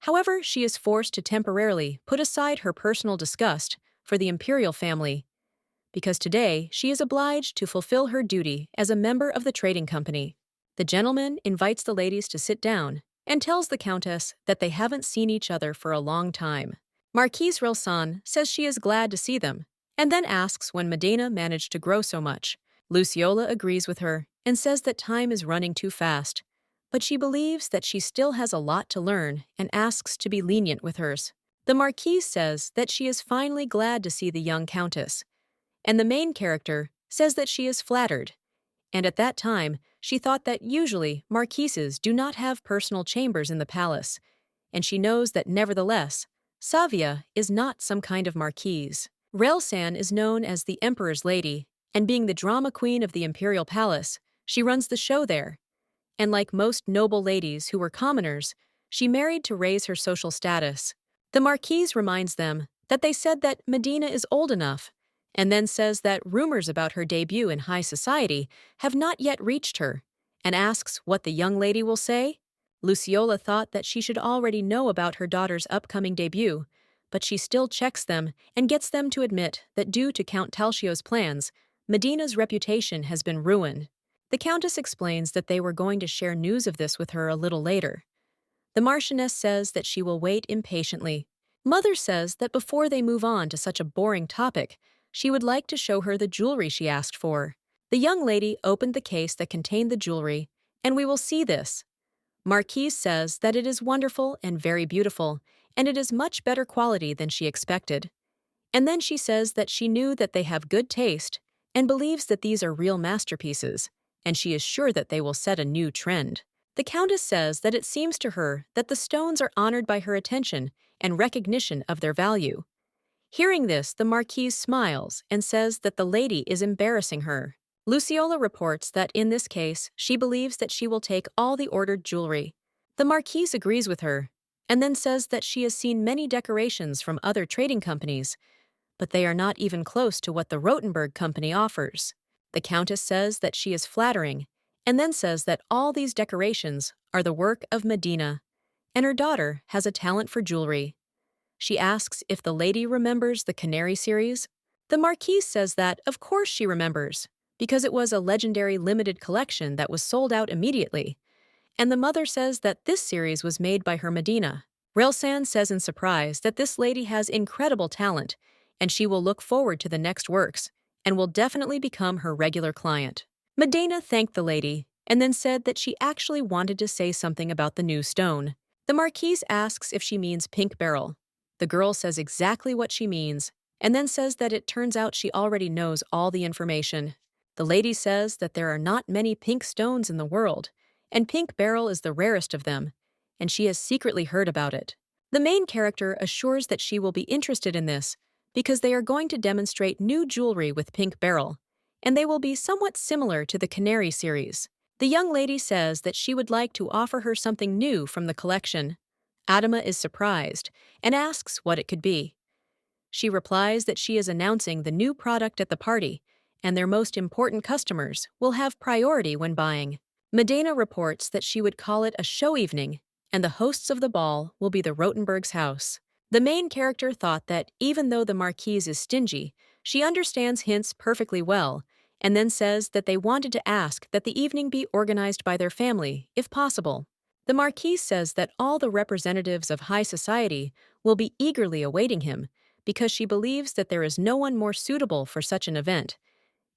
However, she is forced to temporarily put aside her personal disgust for the imperial family, because today she is obliged to fulfill her duty as a member of the trading company. The gentleman invites the ladies to sit down and tells the countess that they haven't seen each other for a long time. Marquise Relsan says she is glad to see them, and then asks when Medina managed to grow so much. Luciola agrees with her and says that time is running too fast, but she believes that she still has a lot to learn and asks to be lenient with hers. The Marquise says that she is finally glad to see the young countess, and the main character says that she is flattered, and at that time she thought that usually marquises do not have personal chambers in the palace, and she knows that nevertheless, Savia is not some kind of marquise. Relsan is known as the Emperor's Lady, and being the drama queen of the imperial palace, she runs the show there. And like most noble ladies who were commoners, she married to raise her social status. The marquise reminds them that they said that Medina is old enough, and then says that rumors about her debut in high society have not yet reached her, and asks what the young lady will say. Luciola thought that she should already know about her daughter's upcoming debut, but she still checks them and gets them to admit that due to Count Talcio's plans, Medina's reputation has been ruined. The Countess explains that they were going to share news of this with her a little later. The Marchioness says that she will wait impatiently. Mother says that before they move on to such a boring topic, she would like to show her the jewelry she asked for. The young lady opened the case that contained the jewelry, and we will see this. Marquise says that it is wonderful and very beautiful, and it is much better quality than she expected. And then she says that she knew that they have good taste and believes that these are real masterpieces, and she is sure that they will set a new trend. The Countess says that it seems to her that the stones are honored by her attention and recognition of their value. Hearing this, the Marquise smiles and says that the lady is embarrassing her. Luciola reports that in this case, she believes that she will take all the ordered jewelry. The Marquise agrees with her, and then says that she has seen many decorations from other trading companies, but they are not even close to what the Rotenberg company offers. The Countess says that she is flattering, and then says that all these decorations are the work of Medina, and her daughter has a talent for jewelry. She asks if the lady remembers the Canary series. The Marquise says that, of course she remembers, because it was a legendary limited collection that was sold out immediately. And the mother says that this series was made by her Medina. Relsan says in surprise that this lady has incredible talent, and she will look forward to the next works, and will definitely become her regular client. Medina thanked the lady, and then said that she actually wanted to say something about the new stone. The Marquise asks if she means pink beryl. The girl says exactly what she means, and then says that it turns out she already knows all the information. The lady says that there are not many pink stones in the world, and pink beryl is the rarest of them, and she has secretly heard about it. The main character assures that she will be interested in this because they are going to demonstrate new jewelry with pink beryl, and they will be somewhat similar to the Canary series. The young lady says that she would like to offer her something new from the collection. Atonement is surprised and asks what it could be. She replies that she is announcing the new product at the party, and their most important customers will have priority when buying. Medina reports that she would call it a show evening, and the hosts of the ball will be the Rotenberg's house. The main character thought that even though the Marquise is stingy, she understands hints perfectly well, and then says that they wanted to ask that the evening be organized by their family, if possible. The Marquise says that all the representatives of high society will be eagerly awaiting him, because she believes that there is no one more suitable for such an event,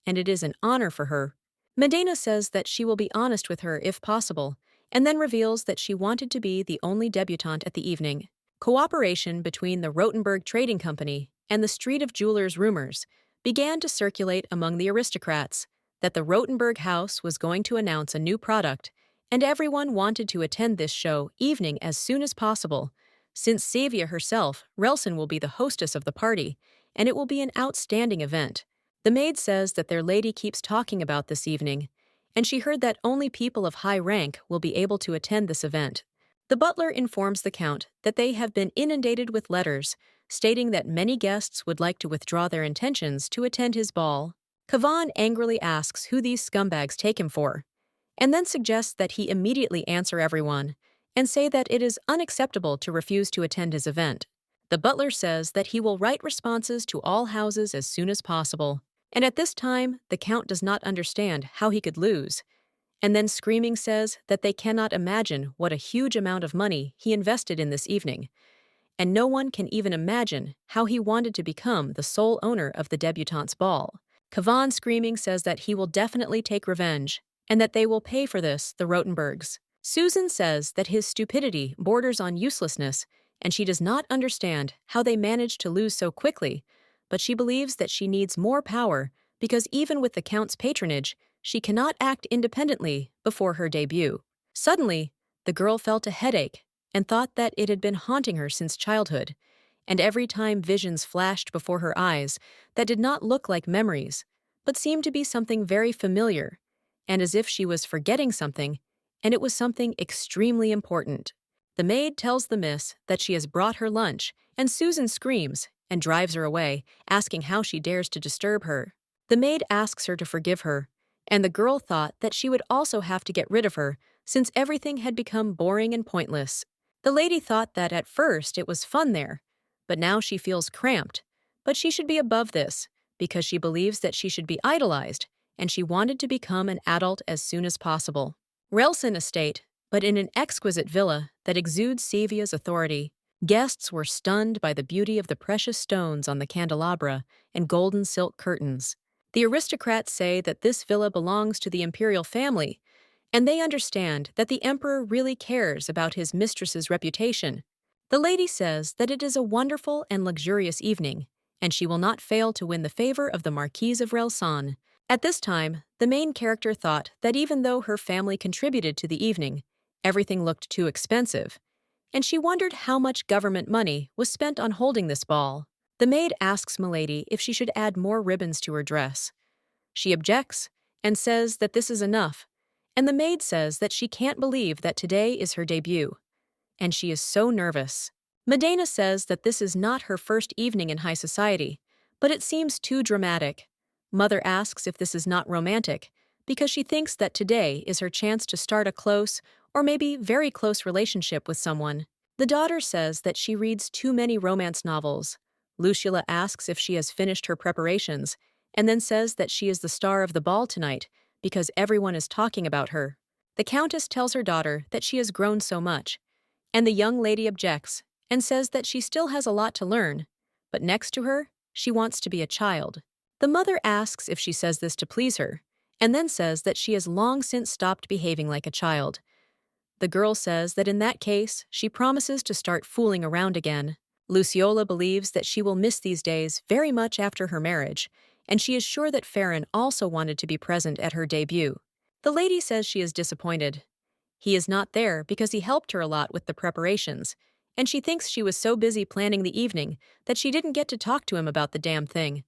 and it is an honor for her. Medina says that she will be honest with her if possible, and then reveals that she wanted to be the only debutante at the evening. Cooperation between the Rotenberg Trading Company and the Street of Jewelers rumors began to circulate among the aristocrats that the Rotenberg house was going to announce a new product, and everyone wanted to attend this show evening as soon as possible. Since Savia herself, Relsan will be the hostess of the party, and it will be an outstanding event. The maid says that their lady keeps talking about this evening, and she heard that only people of high rank will be able to attend this event. The butler informs the Count that they have been inundated with letters stating that many guests would like to withdraw their intentions to attend his ball. Cavan angrily asks who these scumbags take him for, and then suggests that he immediately answer everyone, and say that it is unacceptable to refuse to attend his event. The butler says that he will write responses to all houses as soon as possible, and at this time, the Count does not understand how he could lose. And then Screaming says that they cannot imagine what a huge amount of money he invested in this evening, and no one can even imagine how he wanted to become the sole owner of the debutante's ball. Kavan Screaming says that he will definitely take revenge, and that they will pay for this, the Rotenbergs. Susan says that his stupidity borders on uselessness, and she does not understand how they managed to lose so quickly, but she believes that she needs more power because even with the Count's patronage, she cannot act independently before her debut. Suddenly, the girl felt a headache and thought that it had been haunting her since childhood, and every time visions flashed before her eyes that did not look like memories, but seemed to be something very familiar, and as if she was forgetting something, and it was something extremely important. The maid tells the miss that she has brought her lunch, and Susan screams and drives her away, asking how she dares to disturb her. The maid asks her to forgive her, and the girl thought that she would also have to get rid of her since everything had become boring and pointless. The lady thought that at first it was fun there, but now she feels cramped. But she should be above this, because she believes that she should be idolized, and she wanted to become an adult as soon as possible. Relson Estate, but in an exquisite villa that exudes Savia's authority. Guests were stunned by the beauty of the precious stones on the candelabra and golden silk curtains. The aristocrats say that this villa belongs to the imperial family, and they understand that the emperor really cares about his mistress's reputation. The lady says that it is a wonderful and luxurious evening, and she will not fail to win the favor of the Marquise of Relson. At this time, the main character thought that even though her family contributed to the evening, everything looked too expensive, and she wondered how much government money was spent on holding this ball. The maid asks Milady if she should add more ribbons to her dress. She objects and says that this is enough, and the maid says that she can't believe that today is her debut, and she is so nervous. Medena says that this is not her first evening in high society, but it seems too dramatic. Mother asks if this is not romantic, because she thinks that today is her chance to start a close or maybe very close relationship with someone. The daughter says that she reads too many romance novels. Lucilla asks if she has finished her preparations, and then says that she is the star of the ball tonight because everyone is talking about her. The Countess tells her daughter that she has grown so much, and the young lady objects and says that she still has a lot to learn, but next to her, she wants to be a child. The mother asks if she says this to please her, and then says that she has long since stopped behaving like a child. The girl says that in that case, she promises to start fooling around again. Luciola believes that she will miss these days very much after her marriage, and she is sure that Farron also wanted to be present at her debut. The lady says she is disappointed. He is not there because he helped her a lot with the preparations, and she thinks she was so busy planning the evening that she didn't get to talk to him about the damn thing.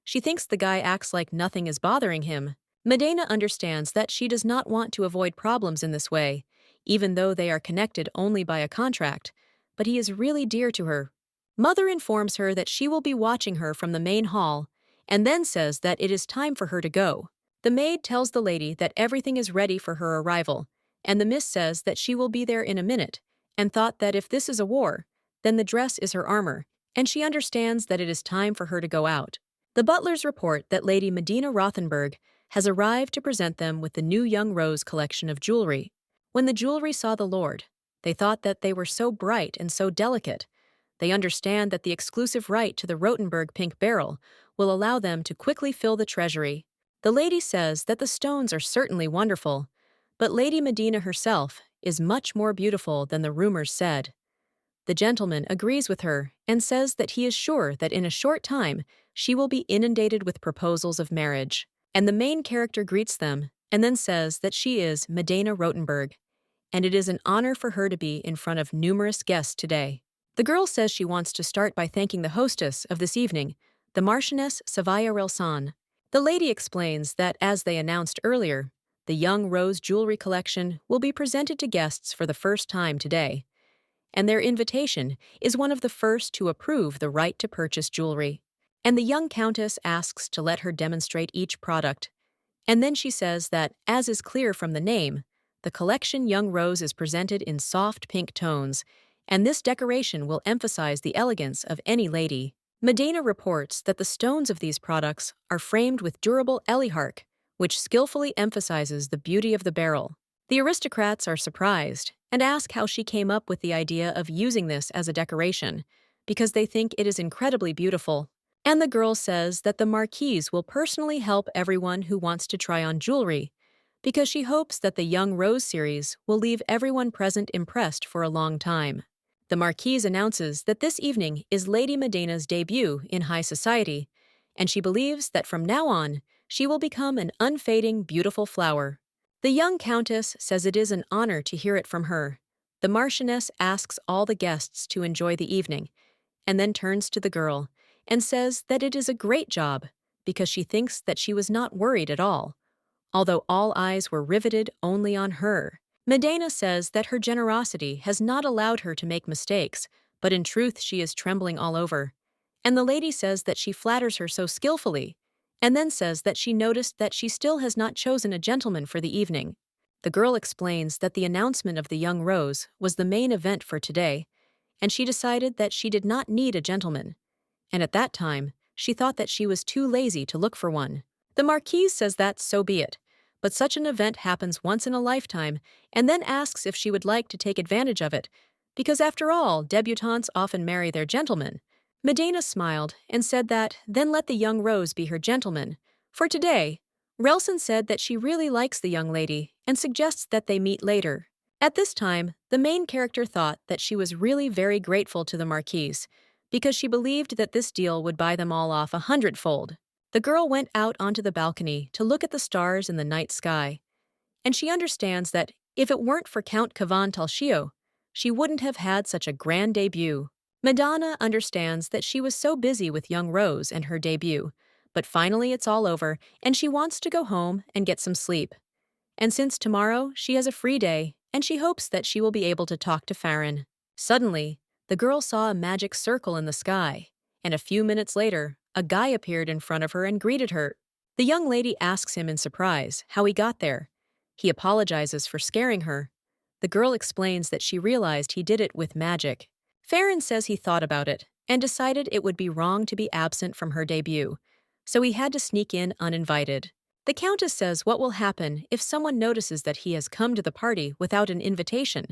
She thinks the guy acts like nothing is bothering him. Medena understands that she does not want to avoid problems in this way, even though they are connected only by a contract, but he is really dear to her. Mother informs her that she will be watching her from the main hall, and then says that it is time for her to go. The maid tells the lady that everything is ready for her arrival, and the miss says that she will be there in a minute, and thought that if this is a war, then the dress is her armor, and she understands that it is time for her to go out. The butlers report that Lady Medina Rothenberg has arrived to present them with the new Young Rose collection of jewelry. When the jewelry saw the Lord, they thought that they were so bright and so delicate. They understand that the exclusive right to the Rotenberg pink beryl will allow them to quickly fill the treasury. The lady says that the stones are certainly wonderful, but Lady Medina herself is much more beautiful than the rumors said. The gentleman agrees with her and says that he is sure that in a short time she will be inundated with proposals of marriage. And the main character greets them and then says that she is Medena Rotenberg, and it is an honor for her to be in front of numerous guests today. The girl says she wants to start by thanking the hostess of this evening, the Marchioness Savia Relson. The lady explains that, as they announced earlier, the Young Rose jewelry collection will be presented to guests for the first time today, and their invitation is one of the first to approve the right to purchase jewelry. And the young countess asks to let her demonstrate each product, and then she says that, as is clear from the name, The collection Young Rose is presented in soft pink tones, and this decoration will emphasize the elegance of any lady. Medina reports that the stones of these products are framed with durable elyhark, which skillfully emphasizes the beauty of the barrel. The aristocrats are surprised and ask how she came up with the idea of using this as a decoration, because they think it is incredibly beautiful. And the girl says that the marquise will personally help everyone who wants to try on jewelry, because she hopes that the Young Rose series will leave everyone present impressed for a long time. The marquise announces that this evening is Lady Medina's debut in high society, and she believes that from now on, she will become an unfading, beautiful flower. The young countess says it is an honor to hear it from her. The marchioness asks all the guests to enjoy the evening, and then turns to the girl and says that it is a great job, because she thinks that she was not worried at all, although all eyes were riveted only on her. Medina says that her generosity has not allowed her to make mistakes, but in truth she is trembling all over. And the lady says that she flatters her so skillfully, and then says that she noticed that she still has not chosen a gentleman for the evening. The girl explains that the announcement of the Young Rose was the main event for today, and she decided that she did not need a gentleman. And at that time, she thought that she was too lazy to look for one. The marquise says that so be it, but such an event happens once in a lifetime, and then asks if she would like to take advantage of it, because after all, debutantes often marry their gentlemen. Medina smiled and said that then let the Young Rose be her gentleman. For today, Relson said that she really likes the young lady and suggests that they meet later. At this time, the main character thought that she was really very grateful to the marquise, because she believed that this deal would buy them all off 100-fold. The girl went out onto the balcony to look at the stars in the night sky, and she understands that if it weren't for Count Cavan Talchio, she wouldn't have had such a grand debut. Madonna understands that she was so busy with Young Rose and her debut, but finally it's all over and she wants to go home and get some sleep. And since tomorrow she has a free day, and she hopes that she will be able to talk to Farron. Suddenly, the girl saw a magic circle in the sky, and a few minutes later, a guy appeared in front of her and greeted her. The young lady asks him in surprise how he got there. He apologizes for scaring her. The girl explains that she realized he did it with magic. Farron says he thought about it and decided it would be wrong to be absent from her debut, so he had to sneak in uninvited. The countess says what will happen if someone notices that he has come to the party without an invitation.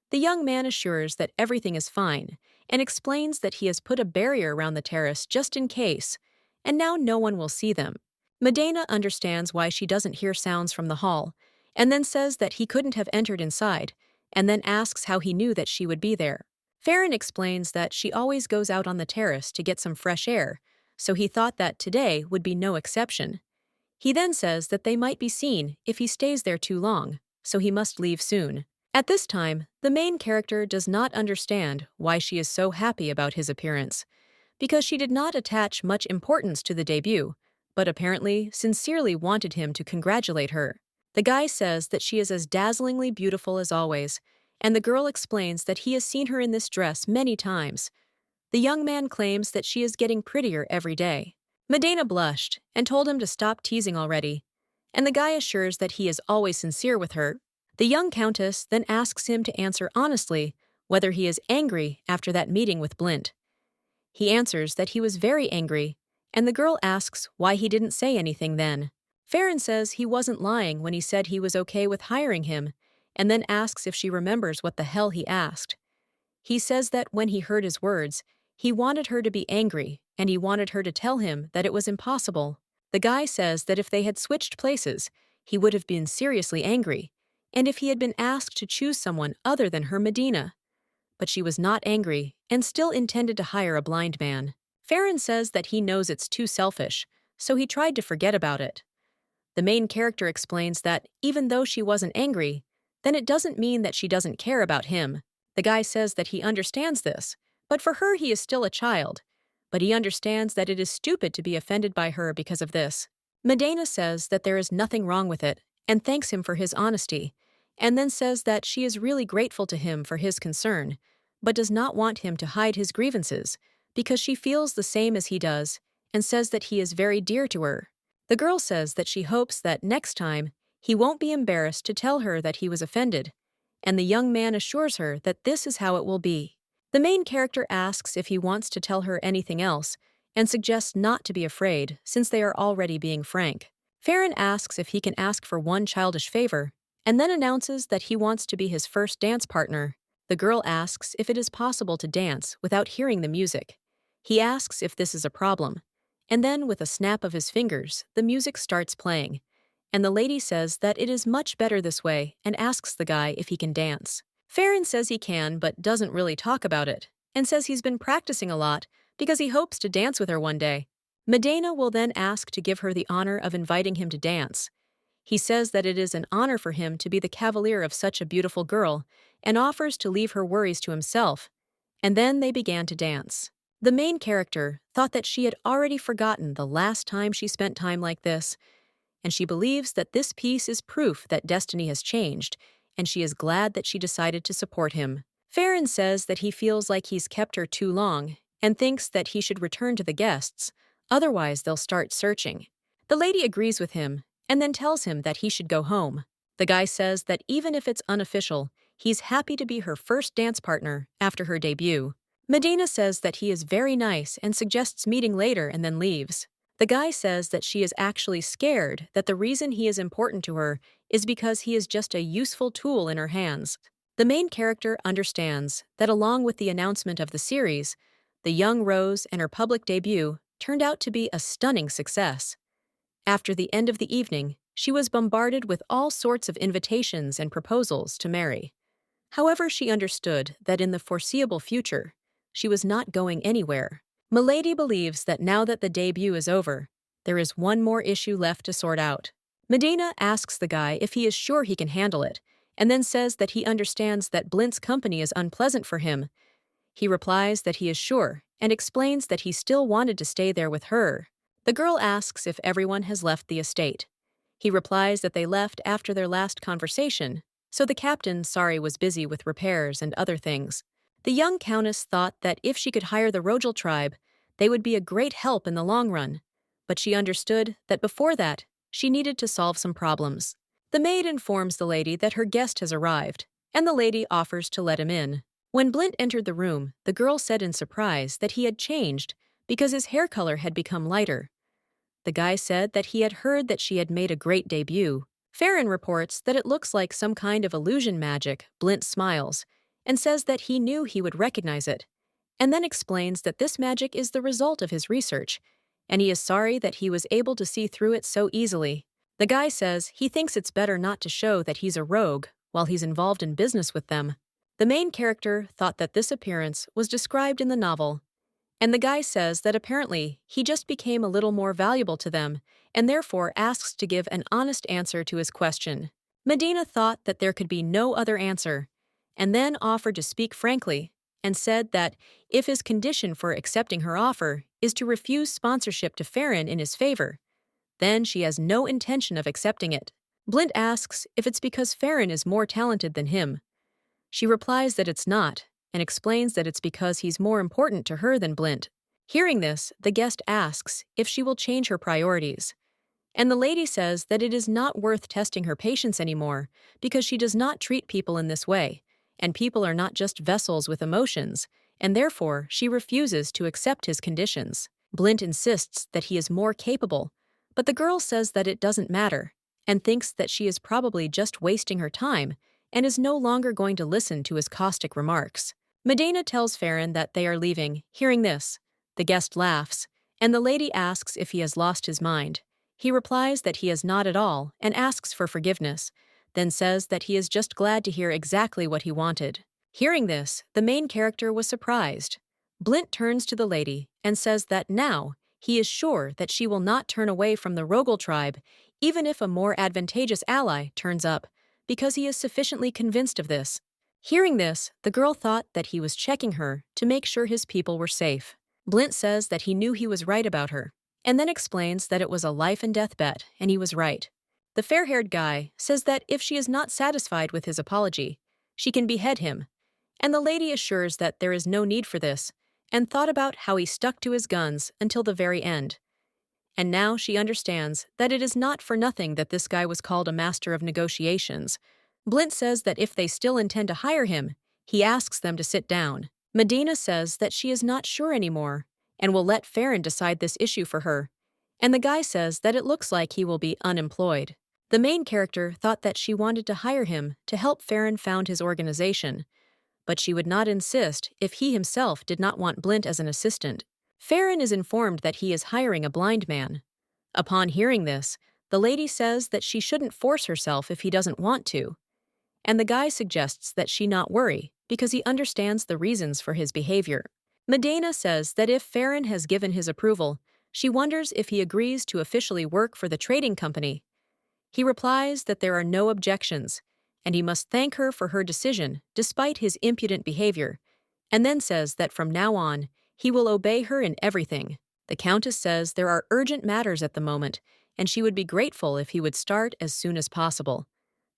The young man assures that everything is fine and explains that he has put a barrier around the terrace just in case, and now no one will see them. Medina understands why she doesn't hear sounds from the hall, and then says that he couldn't have entered inside, and then asks how he knew that she would be there. Farron explains that she always goes out on the terrace to get some fresh air, so he thought that today would be no exception. He then says that they might be seen if he stays there too long, so he must leave soon. At this time, the main character does not understand why she is so happy about his appearance, because she did not attach much importance to the debut, but apparently sincerely wanted him to congratulate her. The guy says that she is as dazzlingly beautiful as always, and the girl explains that he has seen her in this dress many times. The young man claims that she is getting prettier every day. Medina blushed and told him to stop teasing already, and the guy assures that he is always sincere with her. The young countess then asks him to answer honestly whether he is angry after that meeting with Blint. He answers that he was very angry, and the girl asks why he didn't say anything then. Farron says he wasn't lying when he said he was okay with hiring him, and then asks if she remembers what the hell he asked. He says that when he heard his words, he wanted her to be angry, and he wanted her to tell him that it was impossible. The guy says that if they had switched places, he would have been seriously angry, and if he had been asked to choose someone other than her Medina. But she was not angry and still intended to hire a blind man. Farron says that he knows it's too selfish, so he tried to forget about it. The main character explains that even though she wasn't angry, then it doesn't mean that she doesn't care about him. The guy says that he understands this, but for her he is still a child. But he understands that it is stupid to be offended by her because of this. Medina says that there is nothing wrong with it and thanks him for his honesty, and then says that she is really grateful to him for his concern, but does not want him to hide his grievances because she feels the same as he does and says that he is very dear to her. The girl says that she hopes that next time He won't be embarrassed to tell her that he was offended, and the young man assures her that this is how it will be. The main character asks if he wants to tell her anything else and suggests not to be afraid since they are already being frank. Farron asks if he can ask for one childish favor and then announces that he wants to be his first dance partner. The girl asks if it is possible to dance without hearing the music. He asks if this is a problem, and then with a snap of his fingers, the music starts playing, and the lady says that it is much better this way and asks the guy if he can dance. Farron says he can but doesn't really talk about it, and says he's been practicing a lot because he hopes to dance with her one day. Medina will then ask to give her the honor of inviting him to dance. He says that it is an honor for him to be the cavalier of such a beautiful girl and offers to leave her worries to himself, and then they began to dance. The main character thought that she had already forgotten the last time she spent time like this, and she believes that this piece is proof that destiny has changed, and she is glad that she decided to support him. Farron says that he feels like he's kept her too long and thinks that he should return to the guests, otherwise they'll start searching. The lady agrees with him and then tells him that he should go home. The guy says that even if it's unofficial, he's happy to be her first dance partner after her debut. Medina says that he is very nice and suggests meeting later and then leaves. The guy says that she is actually scared that the reason he is important to her is because he is just a useful tool in her hands. The main character understands that along with the announcement of the series, the young Rose and her public debut turned out to be a stunning success. After the end of the evening, she was bombarded with all sorts of invitations and proposals to marry. However, she understood that in the foreseeable future, she was not going anywhere. Milady believes that now that the debut is over, there is one more issue left to sort out. Medina asks the guy if he is sure he can handle it, and then says that he understands that Blint's company is unpleasant for him. He replies that he is sure, and explains that he still wanted to stay there with her. The girl asks if everyone has left the estate. He replies that they left after their last conversation, so the captain, sorry, was busy with repairs and other things. The young countess thought that if she could hire the Rogel tribe, they would be a great help in the long run, but she understood that before that, she needed to solve some problems. The maid informs the lady that her guest has arrived, and the lady offers to let him in. When Blint entered the room, the girl said in surprise that he had changed because his hair color had become lighter. The guy said that he had heard that she had made a great debut. Farron reports that it looks like some kind of illusion magic. Blint smiles and says that he knew he would recognize it, and then explains that this magic is the result of his research, and he is sorry that he was able to see through it so easily. The guy says he thinks it's better not to show that he's a rogue while he's involved in business with them. The main character thought that this appearance was described in the novel, and the guy says that apparently he just became a little more valuable to them and therefore asks to give an honest answer to his question. Medina thought that there could be no other answer, and then offered to speak frankly and said that if his condition for accepting her offer is to refuse sponsorship to Farron in his favor, then she has no intention of accepting it. Blint asks if it's because Farron is more talented than him. She replies that it's not, and explains that it's because he's more important to her than Blint. Hearing this, the guest asks if she will change her priorities, and the lady says that it is not worth testing her patience anymore because she does not treat people in this way, and people are not just vessels with emotions, and therefore she refuses to accept his conditions. Blint insists that he is more capable, but the girl says that it doesn't matter, and thinks that she is probably just wasting her time and is no longer going to listen to his caustic remarks. Medina tells Farron that they are leaving. Hearing this, the guest laughs, and the lady asks if he has lost his mind. He replies that he has not at all and asks for forgiveness, then says that he is just glad to hear exactly what he wanted. Hearing this, the main character was surprised. Blint turns to the lady and says that now he is sure that she will not turn away from the Rogel tribe even if a more advantageous ally turns up, because he is sufficiently convinced of this. Hearing this, the girl thought that he was checking her to make sure his people were safe. Blint says that he knew he was right about her, and then explains that it was a life-and-death bet, and he was right. The fair-haired guy says that if she is not satisfied with his apology, she can behead him, and the lady assures that there is no need for this, and thought about how he stuck to his guns until the very end. And now she understands that it is not for nothing that this guy was called a master of negotiations. Blint says that if they still intend to hire him, he asks them to sit down. Medina says that she is not sure anymore and will let Farron decide this issue for her. And the guy says that it looks like he will be unemployed. The main character thought that she wanted to hire him to help Farron found his organization, but she would not insist if he himself did not want Blint as an assistant. Farron is informed that he is hiring a blind man. Upon hearing this, the lady says that she shouldn't force herself if he doesn't want to, and the guy suggests that she not worry because he understands the reasons for his behavior. Medina says that if Farron has given his approval, she wonders if he agrees to officially work for the trading company. He replies that there are no objections, and he must thank her for her decision despite his impudent behavior, and then says that from now on, he will obey her in everything. The Countess says there are urgent matters at the moment, and she would be grateful if he would start as soon as possible.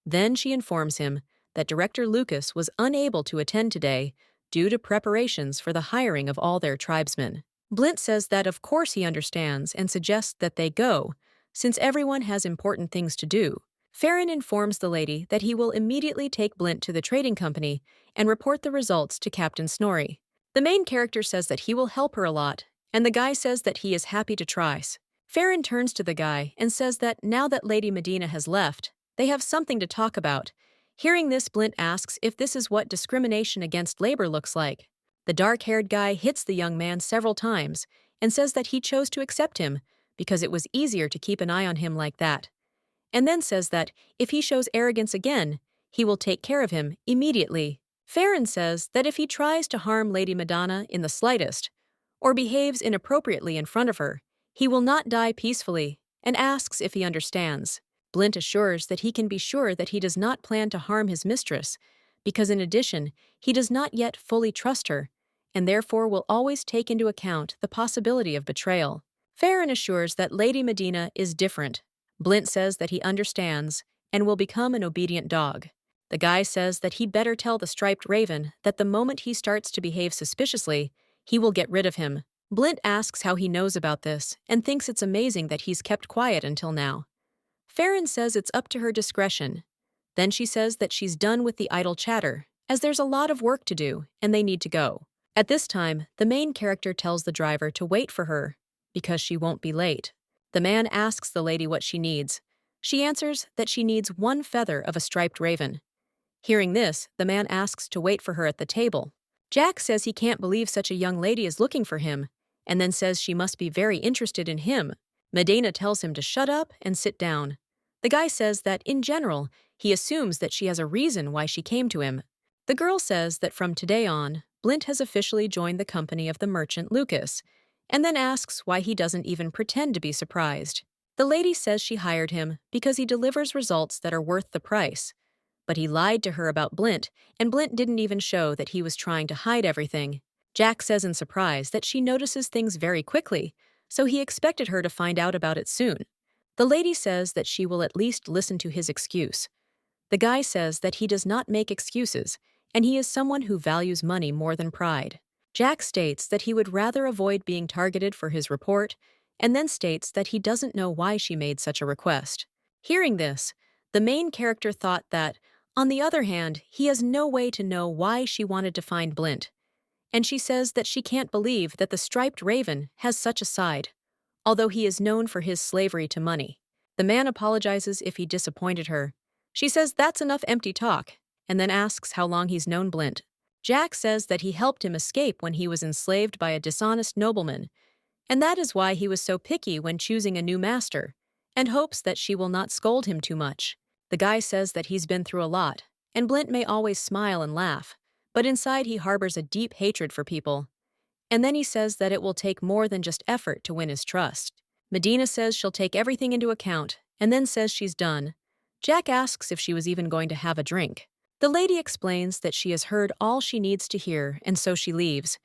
Then she informs him that Director Lucas was unable to attend today due to preparations for the hiring of all their tribesmen. Blint says that of course he understands and suggests that they go, since everyone has important things to do. Farron informs the lady that he will immediately take Blint to the trading company and report the results to Captain Snorri. The main character says that he will help her a lot, and the guy says that he is happy to try. Farron turns to the guy and says that now that Lady Medina has left, they have something to talk about. Hearing this, Blint asks if this is what discrimination against labor looks like. The dark-haired guy hits the young man several times and says that he chose to accept him because it was easier to keep an eye on him like that, and then says that if he shows arrogance again, he will take care of him immediately. Farron says that if he tries to harm Lady Madonna in the slightest, or behaves inappropriately in front of her, he will not die peacefully, and asks if he understands. Blint assures that he can be sure that he does not plan to harm his mistress, because in addition, he does not yet fully trust her, and therefore will always take into account the possibility of betrayal. Farron assures that Lady Medina is different. Blint says that he understands and will become an obedient dog. The guy says that he'd better tell the striped raven that the moment he starts to behave suspiciously, he will get rid of him. Blint asks how he knows about this and thinks it's amazing that he's kept quiet until now. Farron says it's up to her discretion. Then she says that she's done with the idle chatter, as there's a lot of work to do and they need to go. At this time, the main character tells the driver to wait for her, because she won't be late. The man asks the lady what she needs. She answers that she needs one feather of a striped raven. Hearing this, the man asks to wait for her at the table. Jack says he can't believe such a young lady is looking for him, and then says she must be very interested in him. Medina tells him to shut up and sit down. The guy says that, in general, he assumes that she has a reason why she came to him. The girl says that from today on, Blint has officially joined the company of the merchant Lucas, and then asks why he doesn't even pretend to be surprised. The lady says she hired him because he delivers results that are worth the price. But he lied to her about Blint, and Blint didn't even show that he was trying to hide everything. Jack says in surprise that she notices things very quickly, so he expected her to find out about it soon. The lady says that she will at least listen to his excuse. The guy says that he does not make excuses, and he is someone who values money more than pride. Jack states that he would rather avoid being targeted for his report, and then states that he doesn't know why she made such a request. Hearing this, the main character thought that, on the other hand, he has no way to know why she wanted to find Blint, and she says that she can't believe that the striped raven has such a side, although he is known for his slavery to money. The man apologizes if he disappointed her. She says that's enough empty talk, and then asks how long he's known Blint. Jack says that he helped him escape when he was enslaved by a dishonest nobleman, and that is why he was so picky when choosing a new master, and hopes that she will not scold him too much. The guy says that he's been through a lot, and Blint may always smile and laugh, but inside he harbors a deep hatred for people. And then he says that it will take more than just effort to win his trust. Medina says she'll take everything into account, and then says she's done. Jack asks if she was even going to have a drink. The lady explains that she has heard all she needs to hear, and so she leaves.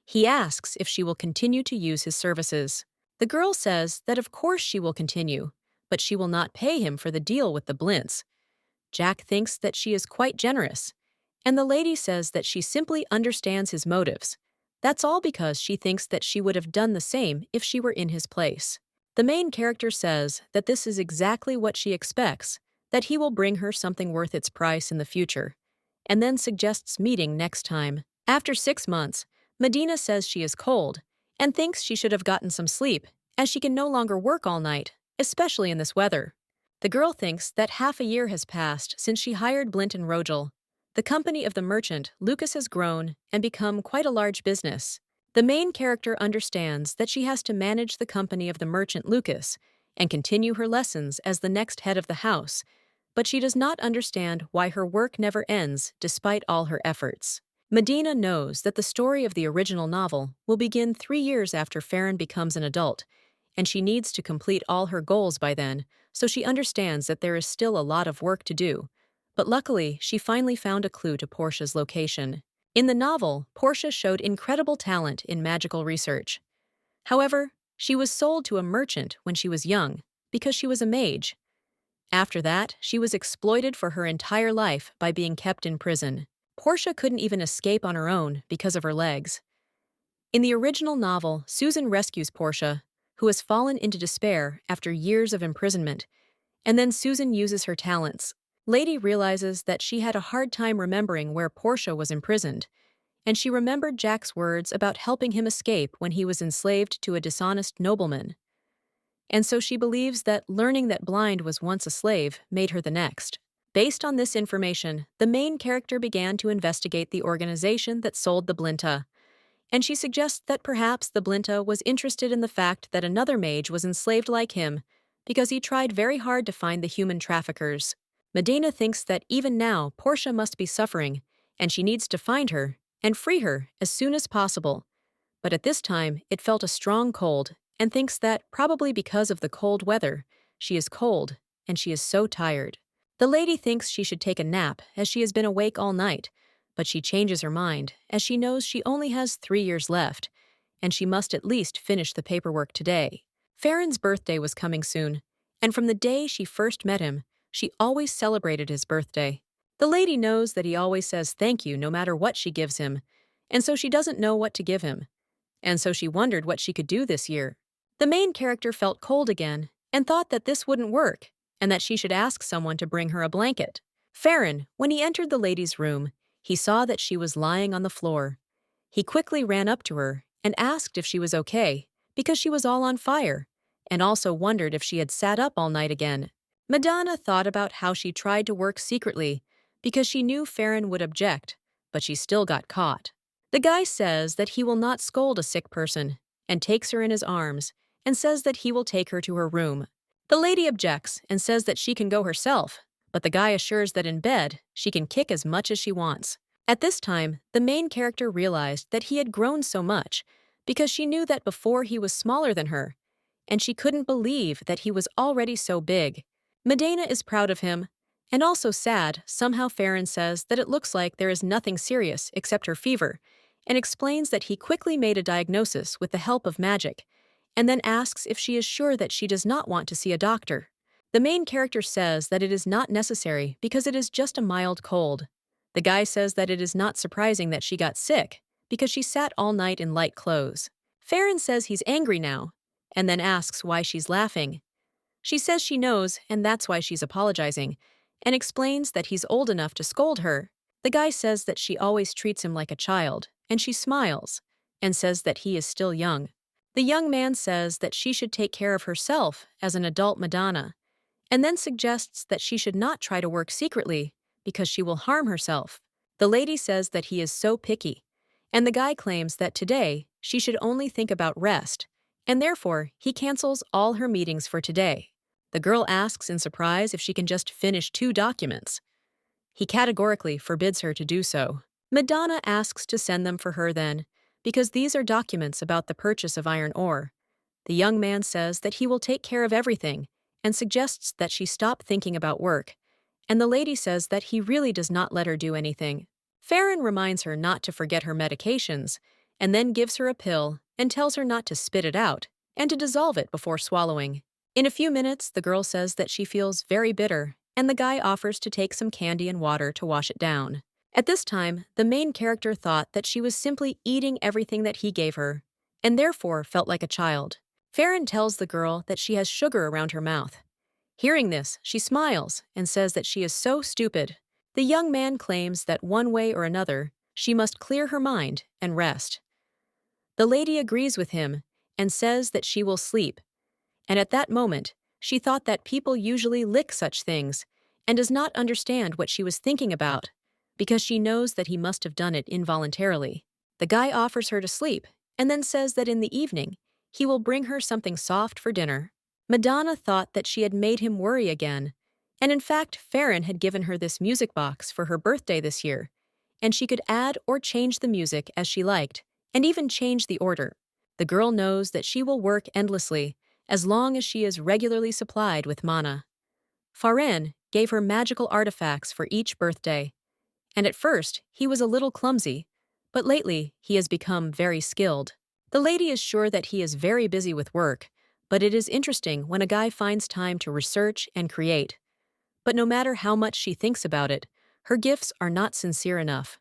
He asks if she will continue to use his services. The girl says that of course she will continue, but she will not pay him for the deal with the Blints. Jack thinks that she is quite generous, and the lady says that she simply understands his motives. That's all because she thinks that she would have done the same if she were in his place. The main character says that this is exactly what she expects, that he will bring her something worth its price in the future, and then suggests meeting next time. After 6 months, Medina says she is cold and thinks she should have gotten some sleep, as she can no longer work all night, especially in this weather. The girl thinks that half a year has passed since she hired Blint and Rogel. The company of the merchant, Lucas, has grown and become quite a large business. The main character understands that she has to manage the company of the merchant Lucas and continue her lessons as the next head of the house, but she does not understand why her work never ends despite all her efforts. Medina knows that the story of the original novel will begin 3 years after Farron becomes an adult, and she needs to complete all her goals by then, so she understands that there is still a lot of work to do. But luckily, she finally found a clue to Portia's location. In the novel, Portia showed incredible talent in magical research. However, she was sold to a merchant when she was young, because she was a mage. After that, she was exploited for her entire life by being kept in prison. Portia couldn't even escape on her own because of her legs. In the original novel, Susan rescues Portia, who has fallen into despair after years of imprisonment, and then Susan uses her talents. Lady realizes that she had a hard time remembering where Portia was imprisoned, and she remembered Jack's words about helping him escape when he was enslaved to a dishonest nobleman. And so she believes that learning that Blind was once a slave made her the next. Based on this information, the main character began to investigate the organization that sold the Blinta, and she suggests that perhaps the Blinta was interested in the fact that another mage was enslaved like him because he tried very hard to find the human traffickers. Medina thinks that even now Portia must be suffering, and she needs to find her and free her as soon as possible. But at this time, it felt a strong cold, and thinks that, probably because of the cold weather, she is cold and she is so tired. The lady thinks she should take a nap as she has been awake all night, but she changes her mind as she knows she only has 3 years left, and she must at least finish the paperwork today. Farron's birthday was coming soon, and from the day she first met him, she always celebrated his birthday. The lady knows that he always says thank you no matter what she gives him, and so she doesn't know what to give him, and so she wondered what she could do this year. The main character felt cold again and thought that this wouldn't work, and that she should ask someone to bring her a blanket. Farron, when he entered the lady's room, he saw that she was lying on the floor. He quickly ran up to her and asked if she was okay, because she was all on fire, and also wondered if she had sat up all night again. Madonna thought about how she tried to work secretly, because she knew Farron would object, but she still got caught. The guy says that he will not scold a sick person, and takes her in his arms, and says that he will take her to her room. The lady objects and says that she can go herself, but the guy assures that in bed, she can kick as much as she wants. At this time, the main character realized that he had grown so much because she knew that before he was smaller than her, and she couldn't believe that he was already so big. Medina is proud of him, and also sad. Somehow Farron says that it looks like there is nothing serious except her fever, and explains that he quickly made a diagnosis with the help of magic, and then asks if she is sure that she does not want to see a doctor. The main character says that it is not necessary because it is just a mild cold. The guy says that it is not surprising that she got sick because she sat all night in light clothes. Farron says he's angry now, and then asks why she's laughing. She says she knows, and that's why she's apologizing, and explains that he's old enough to scold her. The guy says that she always treats him like a child, and she smiles, and says that he is still young. The young man says that she should take care of herself as an adult Madonna, and then suggests that she should not try to work secretly because she will harm herself. The lady says that he is so picky, and the guy claims that today she should only think about rest, and therefore he cancels all her meetings for today. The girl asks in surprise if she can just finish 2 documents. He categorically forbids her to do so. Madonna asks to send them for her then, because these are documents about the purchase of iron ore. The young man says that he will take care of everything and suggests that she stop thinking about work, and the lady says that he really does not let her do anything. Farron reminds her not to forget her medications, and then gives her a pill and tells her not to spit it out and to dissolve it before swallowing. In a few minutes, the girl says that she feels very bitter, and the guy offers to take some candy and water to wash it down. At this time, the main character thought that she was simply eating everything that he gave her, and therefore felt like a child. Farron tells the girl that she has sugar around her mouth. Hearing this, she smiles and says that she is so stupid. The young man claims that one way or another, she must clear her mind and rest. The lady agrees with him and says that she will sleep. And at that moment, she thought that people usually lick such things and does not understand what she was thinking about because she knows that he must have done it involuntarily. The guy offers her to sleep and then says that in the evening, he will bring her something soft for dinner. Madonna thought that she had made him worry again, and in fact, Farron had given her this music box for her birthday this year, and she could add or change the music as she liked, and even change the order. The girl knows that she will work endlessly as long as she is regularly supplied with mana. Farron gave her magical artifacts for each birthday, and at first he was a little clumsy, but lately he has become very skilled. The lady is sure that he is very busy with work, but it is interesting when a guy finds time to research and create. But no matter how much she thinks about it, her gifts are not sincere enough.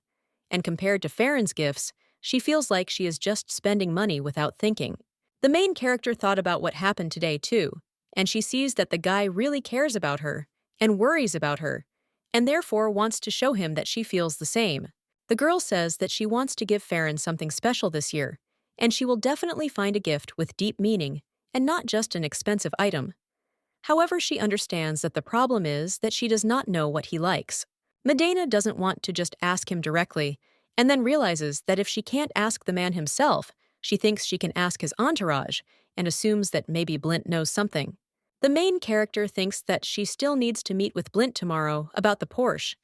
And compared to Farron's gifts, she feels like she is just spending money without thinking. The main character thought about what happened today too, and she sees that the guy really cares about her and worries about her, and therefore wants to show him that she feels the same. The girl says that she wants to give Farron something special this year, and she will definitely find a gift with deep meaning and not just an expensive item. However, she understands that the problem is that she does not know what he likes. Medina doesn't want to just ask him directly, and then realizes that if she can't ask the man himself, she thinks she can ask his entourage, and assumes that maybe Blint knows something. The main character thinks that she still needs to meet with Blint tomorrow about the Porsche,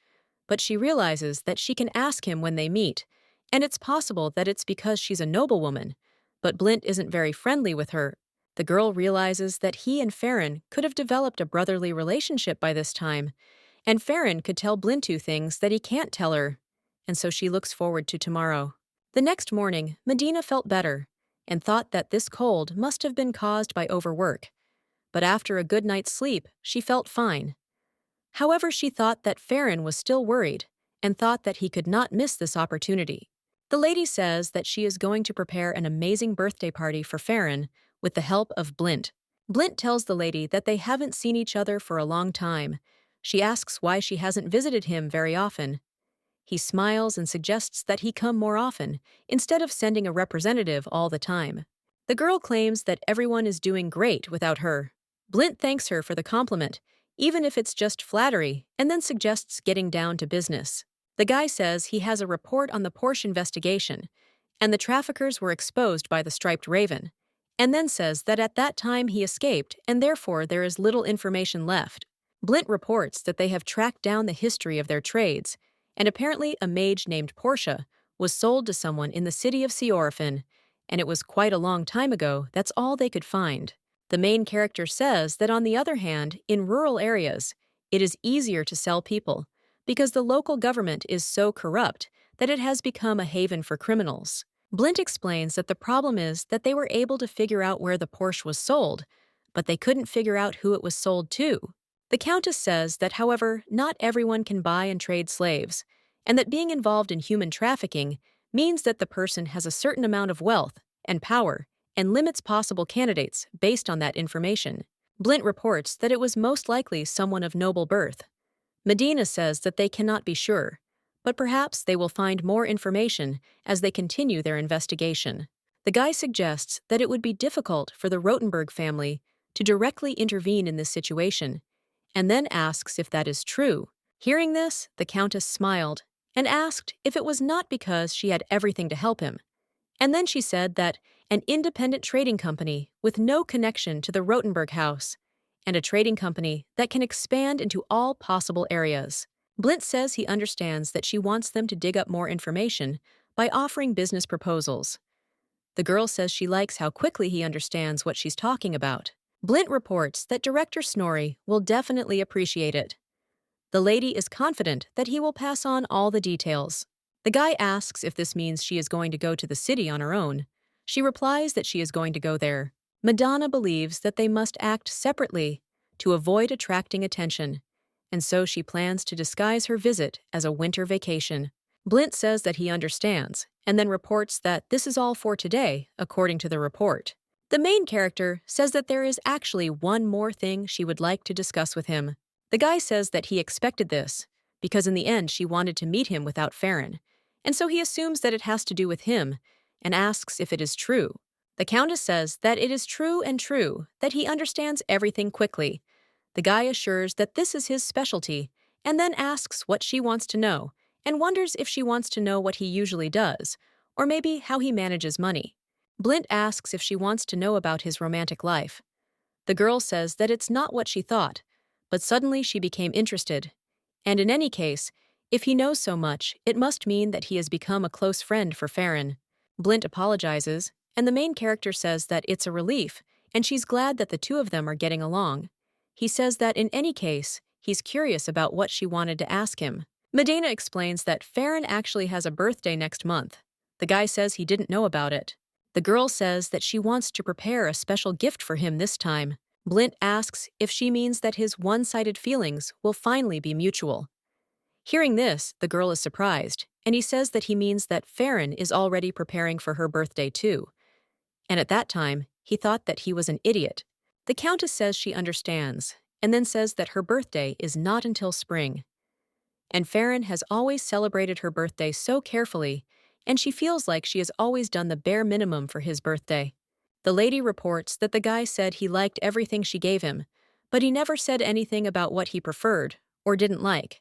but she realizes that she can ask him when they meet, and it's possible that it's because she's a noblewoman, but Blint isn't very friendly with her. The girl realizes that he and Farron could have developed a brotherly relationship by this time, and Farron could tell Blintu things that he can't tell her, and so she looks forward to tomorrow. The next morning, Medina felt better and thought that this cold must have been caused by overwork, but after a good night's sleep, she felt fine. However, she thought that Farron was still worried and thought that he could not miss this opportunity. The lady says that she is going to prepare an amazing birthday party for Farron with the help of Blint. Blint tells the lady that they haven't seen each other for a long time. She asks why she hasn't visited him very often. He smiles and suggests that he come more often, instead of sending a representative all the time. The girl claims that everyone is doing great without her. Blint thanks her for the compliment, even if it's just flattery, and then suggests getting down to business. The guy says he has a report on the Porsche investigation, and the traffickers were exposed by the striped raven, and then says that at that time he escaped and therefore there is little information left. Blint reports that they have tracked down the history of their trades, and apparently a mage named Porsche was sold to someone in the city of Orphan, and it was quite a long time ago. That's all they could find. The main character says that on the other hand, in rural areas, it is easier to sell people because the local government is so corrupt that it has become a haven for criminals. Blint explains that the problem is that they were able to figure out where the Porsche was sold, but they couldn't figure out who it was sold to. The Countess says that, however, not everyone can buy and trade slaves, and that being involved in human trafficking means that the person has a certain amount of wealth and power and limits possible candidates based on that information. Blint reports that it was most likely someone of noble birth. Medina says that they cannot be sure, but perhaps they will find more information as they continue their investigation. The guy suggests that it would be difficult for the Rotenberg family to directly intervene in this situation, and then asks if that is true. Hearing this, the Countess smiled and asked if it was not because she had everything to help him. And then she said that an independent trading company with no connection to the Rotenberg house, and a trading company that can expand into all possible areas. Blint says he understands that she wants them to dig up more information by offering business proposals. The girl says she likes how quickly he understands what she's talking about. Blint reports that Director Snorri will definitely appreciate it. The lady is confident that he will pass on all the details. The guy asks if this means she is going to go to the city on her own. She replies that she is going to go there. Madonna believes that they must act separately to avoid attracting attention, and so she plans to disguise her visit as a winter vacation. Blint says that he understands, and then reports that this is all for today, according to the report. The main character says that there is actually one more thing she would like to discuss with him. The guy says that he expected this, because in the end she wanted to meet him without Farron, and so he assumes that it has to do with him, and asks if it is true. The Countess says that it is true, that he understands everything quickly. The guy assures that this is his specialty, and then asks what she wants to know, and wonders if she wants to know what he usually does, or maybe how he manages money. Blint asks if she wants to know about his romantic life. The girl says that it's not what she thought, but suddenly she became interested. And in any case, if he knows so much, it must mean that he has become a close friend for Farron. Blint apologizes, and the main character says that it's a relief, and she's glad that the two of them are getting along. He says that in any case, he's curious about what she wanted to ask him. Medina explains that Farron actually has a birthday next month. The guy says he didn't know about it. The girl says that she wants to prepare a special gift for him this time. Blint asks if she means that his one-sided feelings will finally be mutual. Hearing this, the girl is surprised, and he says that he means that Farron is already preparing for her birthday too. And at that time, he thought that he was an idiot. The Countess says she understands, and then says that her birthday is not until spring. And Farron has always celebrated her birthday so carefully, and she feels like she has always done the bare minimum for his birthday. The lady reports that the guy said he liked everything she gave him, but he never said anything about what he preferred or didn't like.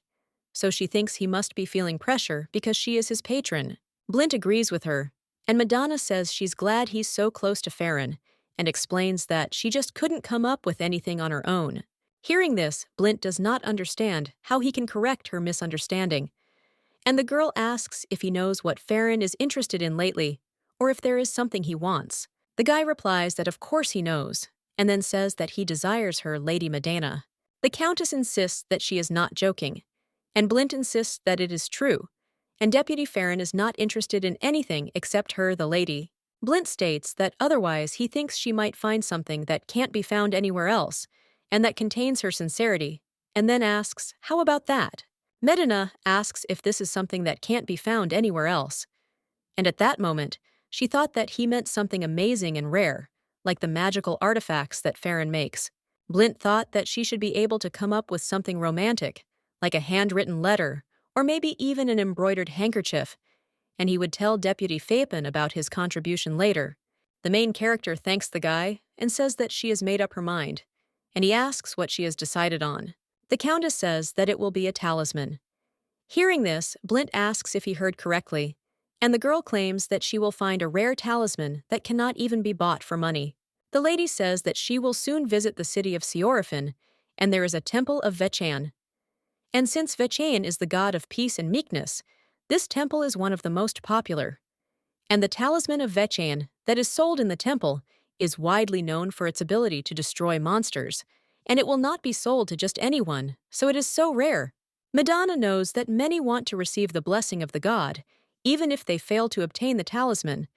So she thinks he must be feeling pressure because she is his patron. Blint agrees with her, and Madonna says she's glad he's so close to Farron, and explains that she just couldn't come up with anything on her own. Hearing this, Blint does not understand how he can correct her misunderstanding, and the girl asks if he knows what Farron is interested in lately, or if there is something he wants. The guy replies that of course he knows, and then says that he desires her Lady Medina. The Countess insists that she is not joking, and Blint insists that it is true, and Deputy Farron is not interested in anything except her, the lady. Blint states that otherwise he thinks she might find something that can't be found anywhere else, and that contains her sincerity, and then asks, how about that? Medina asks if this is something that can't be found anywhere else, and at that moment, she thought that he meant something amazing and rare, like the magical artifacts that Farron makes. Blint thought that she should be able to come up with something romantic, like a handwritten letter, or maybe even an embroidered handkerchief, and he would tell Deputy Phaepin about his contribution later. The main character thanks the guy and says that she has made up her mind, and he asks what she has decided on. The Countess says that it will be a talisman. Hearing this, Blint asks if he heard correctly, and the girl claims that she will find a rare talisman that cannot even be bought for money. The lady says that she will soon visit the city of Orphan, and there is a temple of Vechan. And since Vechan is the god of peace and meekness, this temple is one of the most popular. And the talisman of Vechan that is sold in the temple is widely known for its ability to destroy monsters, and it will not be sold to just anyone, so it is so rare. Madonna knows that many want to receive the blessing of the god, even if they fail to obtain the talisman,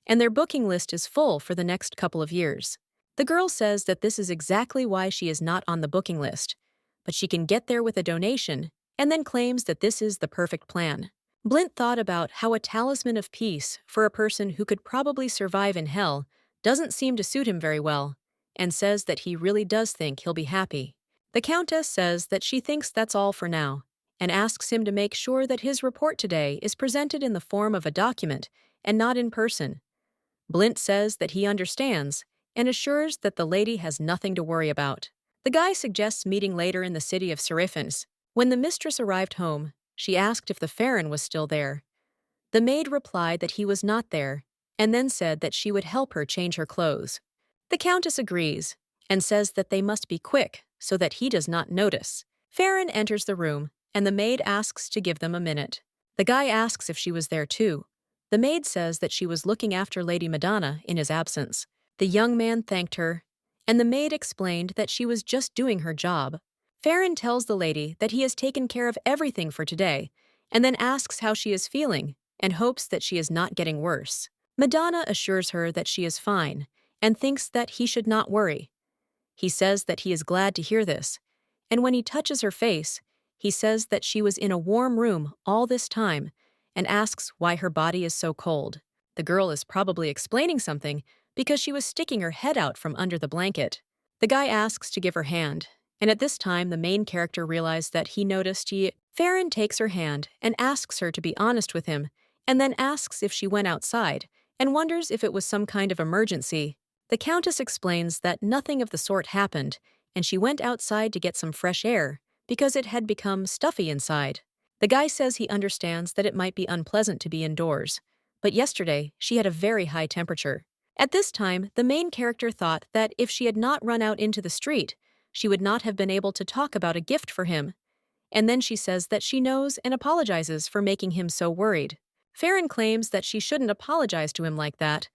and their booking list is full for the next couple of years. The girl says that this is exactly why she is not on the booking list, but she can get there with a donation, and then claims that this is the perfect plan. Blint thought about how a talisman of peace for a person who could probably survive in hell doesn't seem to suit him very well, and says that he really does think he'll be happy. The Countess says that she thinks that's all for now, and asks him to make sure that his report today is presented in the form of a document and not in person. Blint says that he understands and assures that the lady has nothing to worry about. The guy suggests meeting later in the city of Seraphims. When the mistress arrived home, she asked if the Farron was still there. The maid replied that he was not there, and then said that she would help her change her clothes. The Countess agrees, and says that they must be quick so that he does not notice. Farron enters the room, and the maid asks to give them a minute. The guy asks if she was there too. The maid says that she was looking after Lady Madonna in his absence. The young man thanked her, and the maid explained that she was just doing her job. Farron tells the lady that he has taken care of everything for today, and then asks how she is feeling, and hopes that she is not getting worse. Madonna assures her that she is fine, and thinks that he should not worry. He says that he is glad to hear this, and when he touches her face, he says that she was in a warm room all this time, and asks why her body is so cold. The girl is probably explaining something, because she was sticking her head out from under the blanket. The guy asks to give her hand, and at this time the main character realized that he noticed Farron takes her hand and asks her to be honest with him, and then asks if she went outside, and wonders if it was some kind of emergency. The Countess explains that nothing of the sort happened, and she went outside to get some fresh air, because it had become stuffy inside. The guy says he understands that it might be unpleasant to be indoors, but yesterday she had a very high temperature. At this time, the main character thought that if she had not run out into the street, she would not have been able to talk about a gift for him. And then she says that she knows and apologizes for making him so worried. Farron claims that she shouldn't apologize to him like that,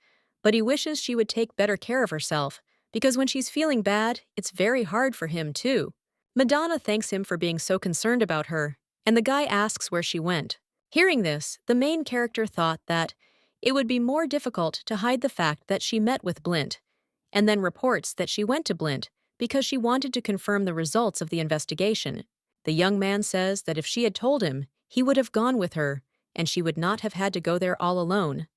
but he wishes she would take better care of herself, because when she's feeling bad, it's very hard for him too. Madonna thanks him for being so concerned about her, and the guy asks where she went. Hearing this, the main character thought that it would be more difficult to hide the fact that she met with Blint, and then reports that she went to Blint because she wanted to confirm the results of the investigation. The young man says that if she had told him, he would have gone with her, and she would not have had to go there all alone.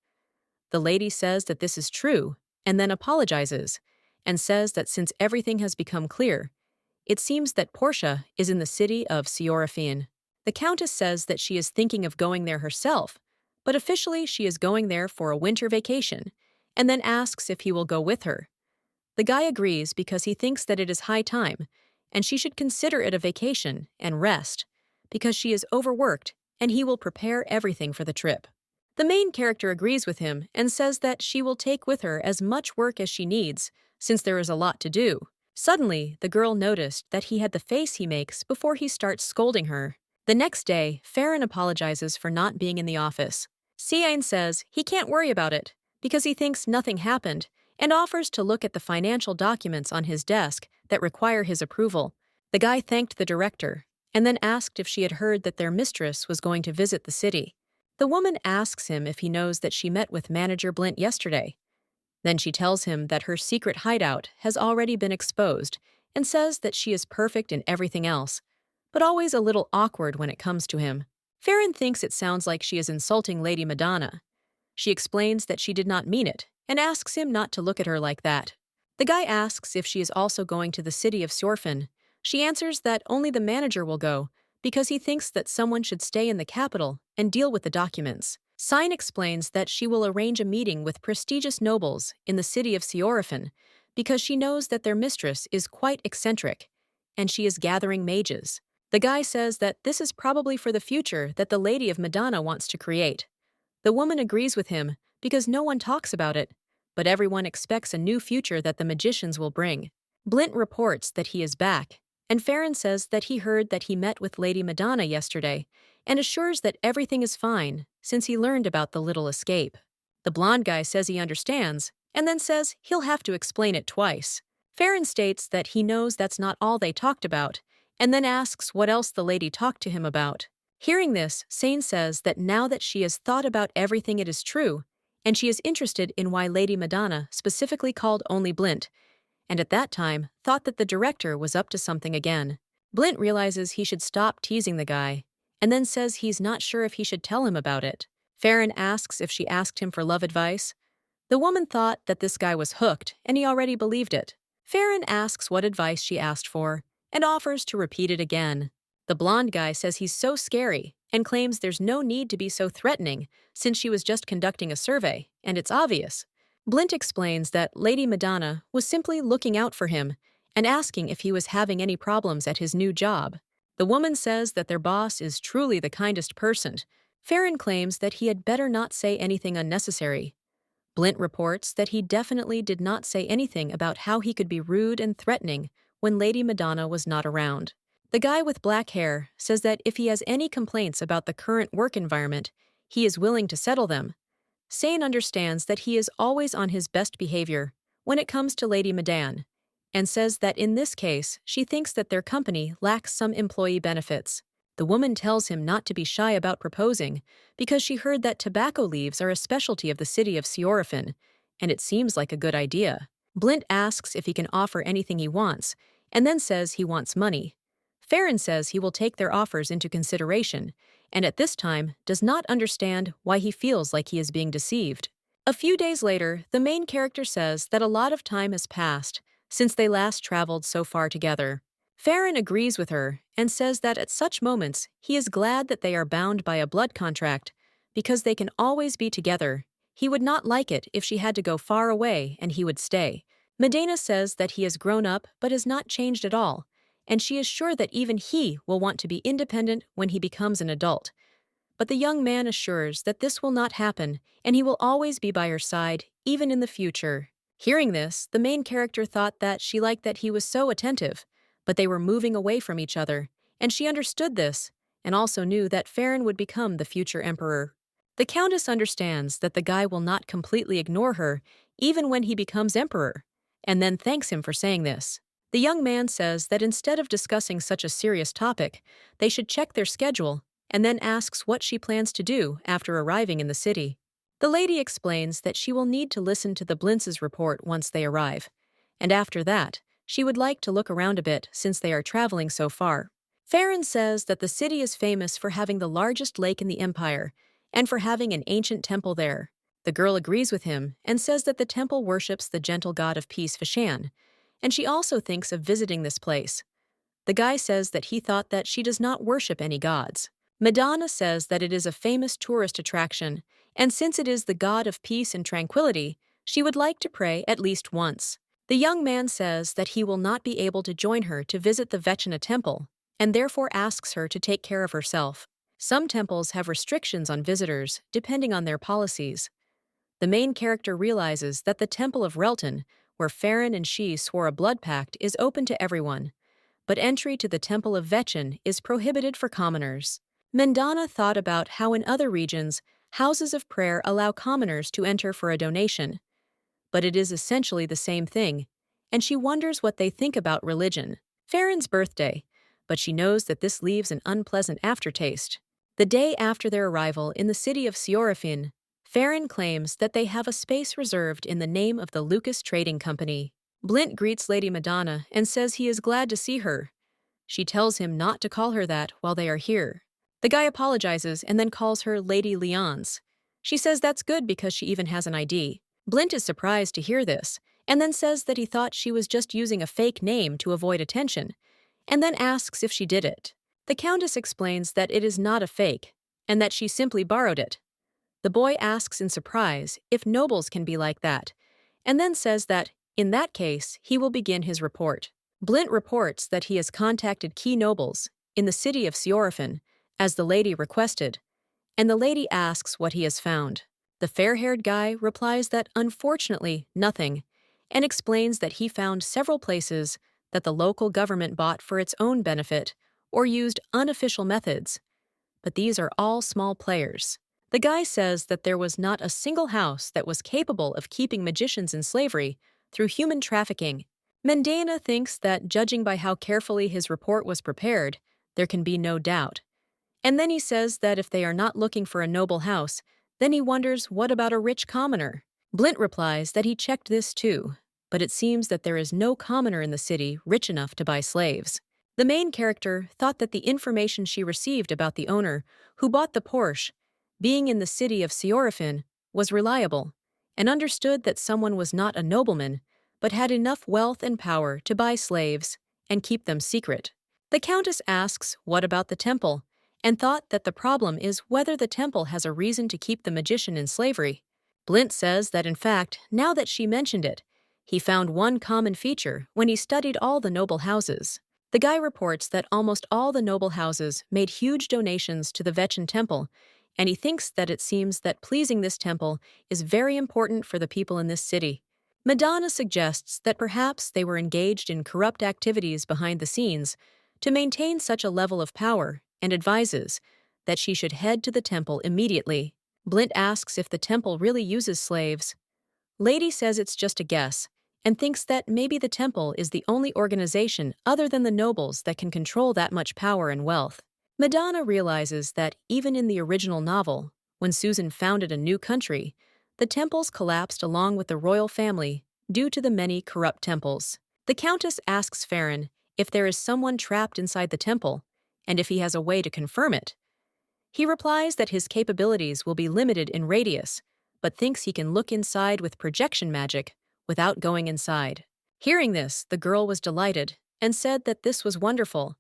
The lady says that this is true, and then apologizes, and says that since everything has become clear, it seems that Porsche is in the city of Orphan. The Countess says that she is thinking of going there herself, but officially she is going there for a winter vacation, and then asks if he will go with her. The guy agrees because he thinks that it is high time, and she should consider it a vacation and rest, because she is overworked and he will prepare everything for the trip. The main character agrees with him and says that she will take with her as much work as she needs, since there is a lot to do. Suddenly, the girl noticed that he had the face he makes before he starts scolding her. The next day, Farron apologizes for not being in the office. Cian says he can't worry about it because he thinks nothing happened and offers to look at the financial documents on his desk that require his approval. The guy thanked the director and then asked if she had heard that their mistress was going to visit the city. The woman asks him if he knows that she met with manager Blint yesterday. Then she tells him that her secret hideout has already been exposed and says that she is perfect in everything else, but always a little awkward when it comes to him. Farron thinks it sounds like she is insulting Lady Madonna. She explains that she did not mean it and asks him not to look at her like that. The guy asks if she is also going to the city of Orphan. She answers that only the manager will go because he thinks that someone should stay in the capital and deal with the documents. Cian explains that she will arrange a meeting with prestigious nobles in the city of Orphan because she knows that their mistress is quite eccentric, and she is gathering mages. The guy says that this is probably for the future that the Lady of Madonna wants to create. The woman agrees with him because no one talks about it, but everyone expects a new future that the magicians will bring. Blint reports that he is back, and Farron says that he heard that he met with Lady Madonna yesterday and assures that everything is fine since he learned about the little escape. The blonde guy says he understands and then says he'll have to explain it twice. Farron states that he knows that's not all they talked about and then asks what else the lady talked to him about. Hearing this, Cian says that now that she has thought about everything, it is true, and she is interested in why Lady Madonna specifically called only Blint, and at that time thought that the director was up to something again. Blint realizes he should stop teasing the guy, and then says he's not sure if he should tell him about it. Farron asks if she asked him for love advice. The woman thought that this guy was hooked, and he already believed it. Farron asks what advice she asked for, and offers to repeat it again. The blonde guy says he's so scary and claims there's no need to be so threatening since she was just conducting a survey, and it's obvious. Blint explains that Lady Madonna was simply looking out for him and asking if he was having any problems at his new job. The woman says that their boss is truly the kindest person. Farron claims that he had better not say anything unnecessary. Blint reports that he definitely did not say anything about how he could be rude and threatening when Lady Madonna was not around. The guy with black hair says that if he has any complaints about the current work environment, he is willing to settle them. Cian understands that he is always on his best behavior when it comes to Lady Madame, and says that in this case, she thinks that their company lacks some employee benefits. The woman tells him not to be shy about proposing because she heard that tobacco leaves are a specialty of the city of Orphan, and it seems like a good idea. Blint asks if he can offer anything he wants, and then says he wants money. Farron says he will take their offers into consideration, and at this time does not understand why he feels like he is being deceived. A few days later, the main character says that a lot of time has passed since they last traveled so far together. Farron agrees with her and says that at such moments he is glad that they are bound by a blood contract because they can always be together. He would not like it if she had to go far away and he would stay. Medina says that he has grown up but has not changed at all, and she is sure that even he will want to be independent when he becomes an adult. But the young man assures that this will not happen, and he will always be by her side, even in the future. Hearing this, the main character thought that she liked that he was so attentive, but they were moving away from each other, and she understood this, and also knew that Farron would become the future emperor. The Countess understands that the guy will not completely ignore her, even when he becomes emperor, and then thanks him for saying this. The young man says that instead of discussing such a serious topic, they should check their schedule, and then asks what she plans to do after arriving in the city. The lady explains that she will need to listen to the Blints' report once they arrive, and after that, she would like to look around a bit since they are traveling so far. Farron says that the city is famous for having the largest lake in the empire and for having an ancient temple there. The girl agrees with him and says that the temple worships the gentle god of peace Vishan, and she also thinks of visiting this place. The guy says that he thought that she does not worship any gods. Madonna says that it is a famous tourist attraction, and since it is the god of peace and tranquility, she would like to pray at least once. The young man says that he will not be able to join her to visit the Vechana temple, and therefore asks her to take care of herself. Some temples have restrictions on visitors, depending on their policies. The main character realizes that the Temple of Relton, where Farron and she swore a blood pact, is open to everyone, but entry to the Temple of Vechan is prohibited for commoners. Mendana thought about how in other regions, houses of prayer allow commoners to enter for a donation, but it is essentially the same thing, and she wonders what they think about religion. Farron's birthday, but she knows that this leaves an unpleasant aftertaste. The day after their arrival in the city of Orphan, Farron claims that they have a space reserved in the name of the Lucas Trading Company. Blint greets Lady Madonna and says he is glad to see her. She tells him not to call her that while they are here. The guy apologizes and then calls her Lady Leonce. She says that's good because she even has an ID. Blint is surprised to hear this, and then says that he thought she was just using a fake name to avoid attention, and then asks if she did it. The Countess explains that it is not a fake, and that she simply borrowed it. The boy asks in surprise if nobles can be like that, and then says that, in that case, he will begin his report. Blint reports that he has contacted key nobles in the city of Orphan, as the lady requested, and the lady asks what he has found. The fair-haired guy replies that unfortunately nothing, and explains that he found several places that the local government bought for its own benefit or used unofficial methods, but these are all small players. The guy says that there was not a single house that was capable of keeping magicians in slavery through human trafficking. Mendana thinks that, judging by how carefully his report was prepared, there can be no doubt. And then he says that if they are not looking for a noble house, then he wonders what about a rich commoner. Blint replies that he checked this too, but it seems that there is no commoner in the city rich enough to buy slaves. The main character thought that the information she received about the owner, who bought the Porsche, being in the city of Orphan, was reliable, and understood that someone was not a nobleman, but had enough wealth and power to buy slaves and keep them secret. The Countess asks what about the temple, and thought that the problem is whether the temple has a reason to keep the magician in slavery. Blint says that in fact, now that she mentioned it, he found one common feature when he studied all the noble houses. The guy reports that almost all the noble houses made huge donations to the Vechan temple, and he thinks that it seems that pleasing this temple is very important for the people in this city. Madonna suggests that perhaps they were engaged in corrupt activities behind the scenes to maintain such a level of power, and advises that she should head to the temple immediately. Blint asks if the temple really uses slaves. Lady says it's just a guess, and thinks that maybe the temple is the only organization other than the nobles that can control that much power and wealth. Madonna realizes that even in the original novel, when Susan founded a new country, the temples collapsed along with the royal family due to the many corrupt temples. The Countess asks Farron if there is someone trapped inside the temple, and if he has a way to confirm it. He replies that his capabilities will be limited in radius, but thinks he can look inside with projection magic without going inside. Hearing this, the girl was delighted and said that this was wonderful.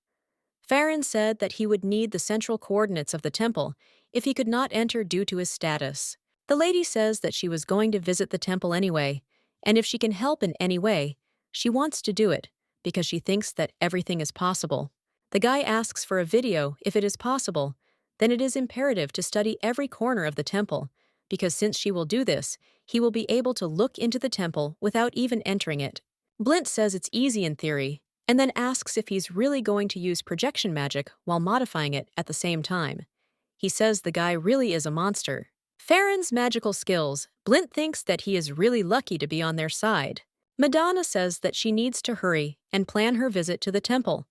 Farron said that he would need the central coordinates of the temple if he could not enter due to his status. The lady says that she was going to visit the temple anyway, and if she can help in any way, she wants to do it because she thinks that everything is possible. The guy asks for a video if it is possible, then it is imperative to study every corner of the temple, because since she will do this, he will be able to look into the temple without even entering it. Blint says it's easy in theory, and then asks if he's really going to use projection magic while modifying it at the same time. He says the guy really is a monster. Farron's magical skills, Blint thinks that he is really lucky to be on their side. Madonna says that she needs to hurry and plan her visit to the temple.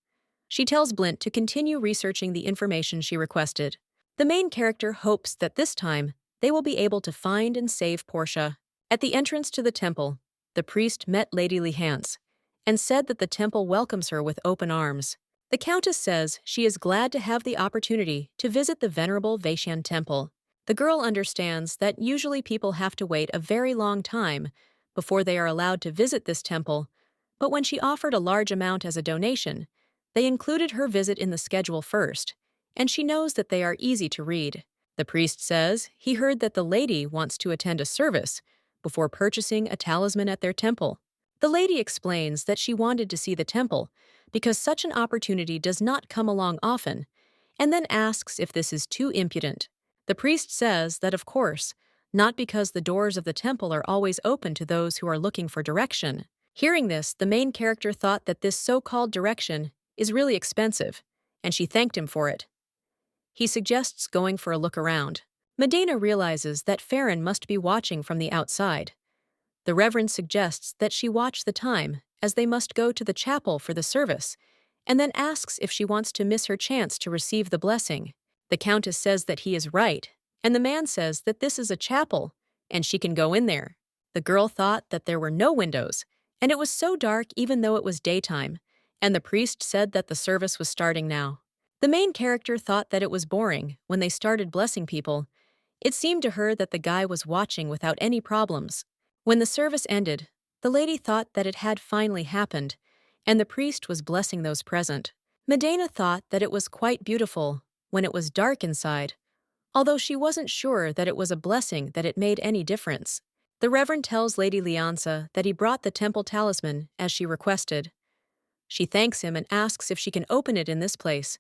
She tells Blint to continue researching the information she requested. The main character hopes that this time they will be able to find and save Porsche. At the entrance to the temple, the priest met Lady Lehance and said that the temple welcomes her with open arms. The Countess says she is glad to have the opportunity to visit the venerable Vaishan temple. The girl understands that usually people have to wait a very long time before they are allowed to visit this temple, but when she offered a large amount as a donation, they included her visit in the schedule first, and she knows that they are easy to read. The priest says he heard that the lady wants to attend a service before purchasing a talisman at their temple. The lady explains that she wanted to see the temple because such an opportunity does not come along often, and then asks if this is too impudent. The priest says that of course, not because the doors of the temple are always open to those who are looking for direction. Hearing this, the main character thought that this so-called direction is really expensive, and she thanked him for it. He suggests going for a look around. Medina realizes that Farron must be watching from the outside. The Reverend suggests that she watch the time, as they must go to the chapel for the service, and then asks if she wants to miss her chance to receive the blessing. The Countess says that he is right, and the man says that this is a chapel, and she can go in there. The girl thought that there were no windows, and it was so dark even though it was daytime, and the priest said that the service was starting now. The main character thought that it was boring when they started blessing people. It seemed to her that the guy was watching without any problems. When the service ended, the lady thought that it had finally happened, and the priest was blessing those present. Medina thought that it was quite beautiful when it was dark inside, although she wasn't sure that it was a blessing that it made any difference. The Reverend tells Lady Lianza that he brought the temple talisman as she requested. She thanks him and asks if she can open it in this place,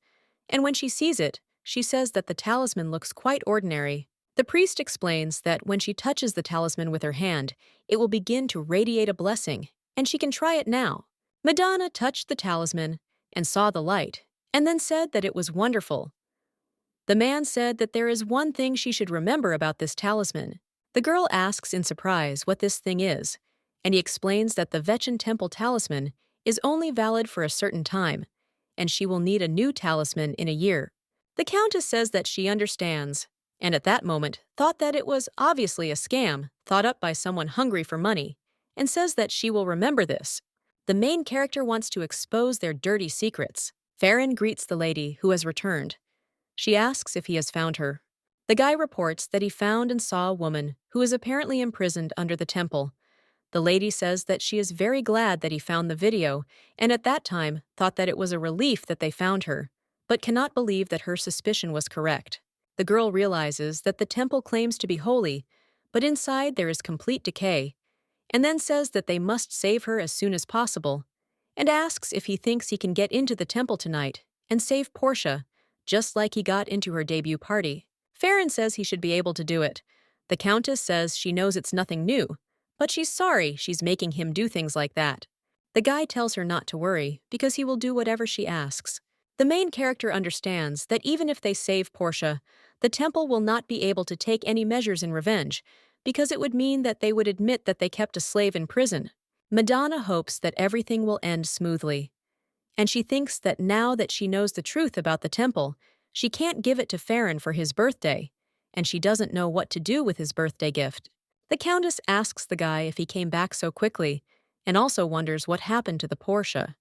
and when she sees it, she says that the talisman looks quite ordinary. The priest explains that when she touches the talisman with her hand, it will begin to radiate a blessing, and she can try it now. Madonna touched the talisman and saw the light, and then said that it was wonderful. The man said that there is one thing she should remember about this talisman. The girl asks in surprise what this thing is, and he explains that the Vaishan temple talisman is only valid for a certain time, and she will need a new talisman in a year. The Countess says that she understands, and at that moment thought that it was obviously a scam thought up by someone hungry for money, and says that she will remember this. The main character wants to expose their dirty secrets. Farron greets the lady who has returned. She asks if he has found her. The guy reports that he found and saw a woman who is apparently imprisoned under the temple. The lady says that she is very glad that he found the video, and at that time thought that it was a relief that they found her, but cannot believe that her suspicion was correct. The girl realizes that the temple claims to be holy, but inside there is complete decay, and then says that they must save her as soon as possible, and asks if he thinks he can get into the temple tonight and save Porsche, just like he got into her debut party. Farron says he should be able to do it. The Countess says she knows it's nothing new, but she's sorry she's making him do things like that. The guy tells her not to worry, because he will do whatever she asks. The main character understands that even if they save Porsche, the temple will not be able to take any measures in revenge, because it would mean that they would admit that they kept a slave in prison. Madonna hopes that everything will end smoothly, and she thinks that now that she knows the truth about the temple, she can't give it to Farron for his birthday, and she doesn't know what to do with his birthday gift. The Countess asks the guy if he came back so quickly, and also wonders what happened to the Porsche.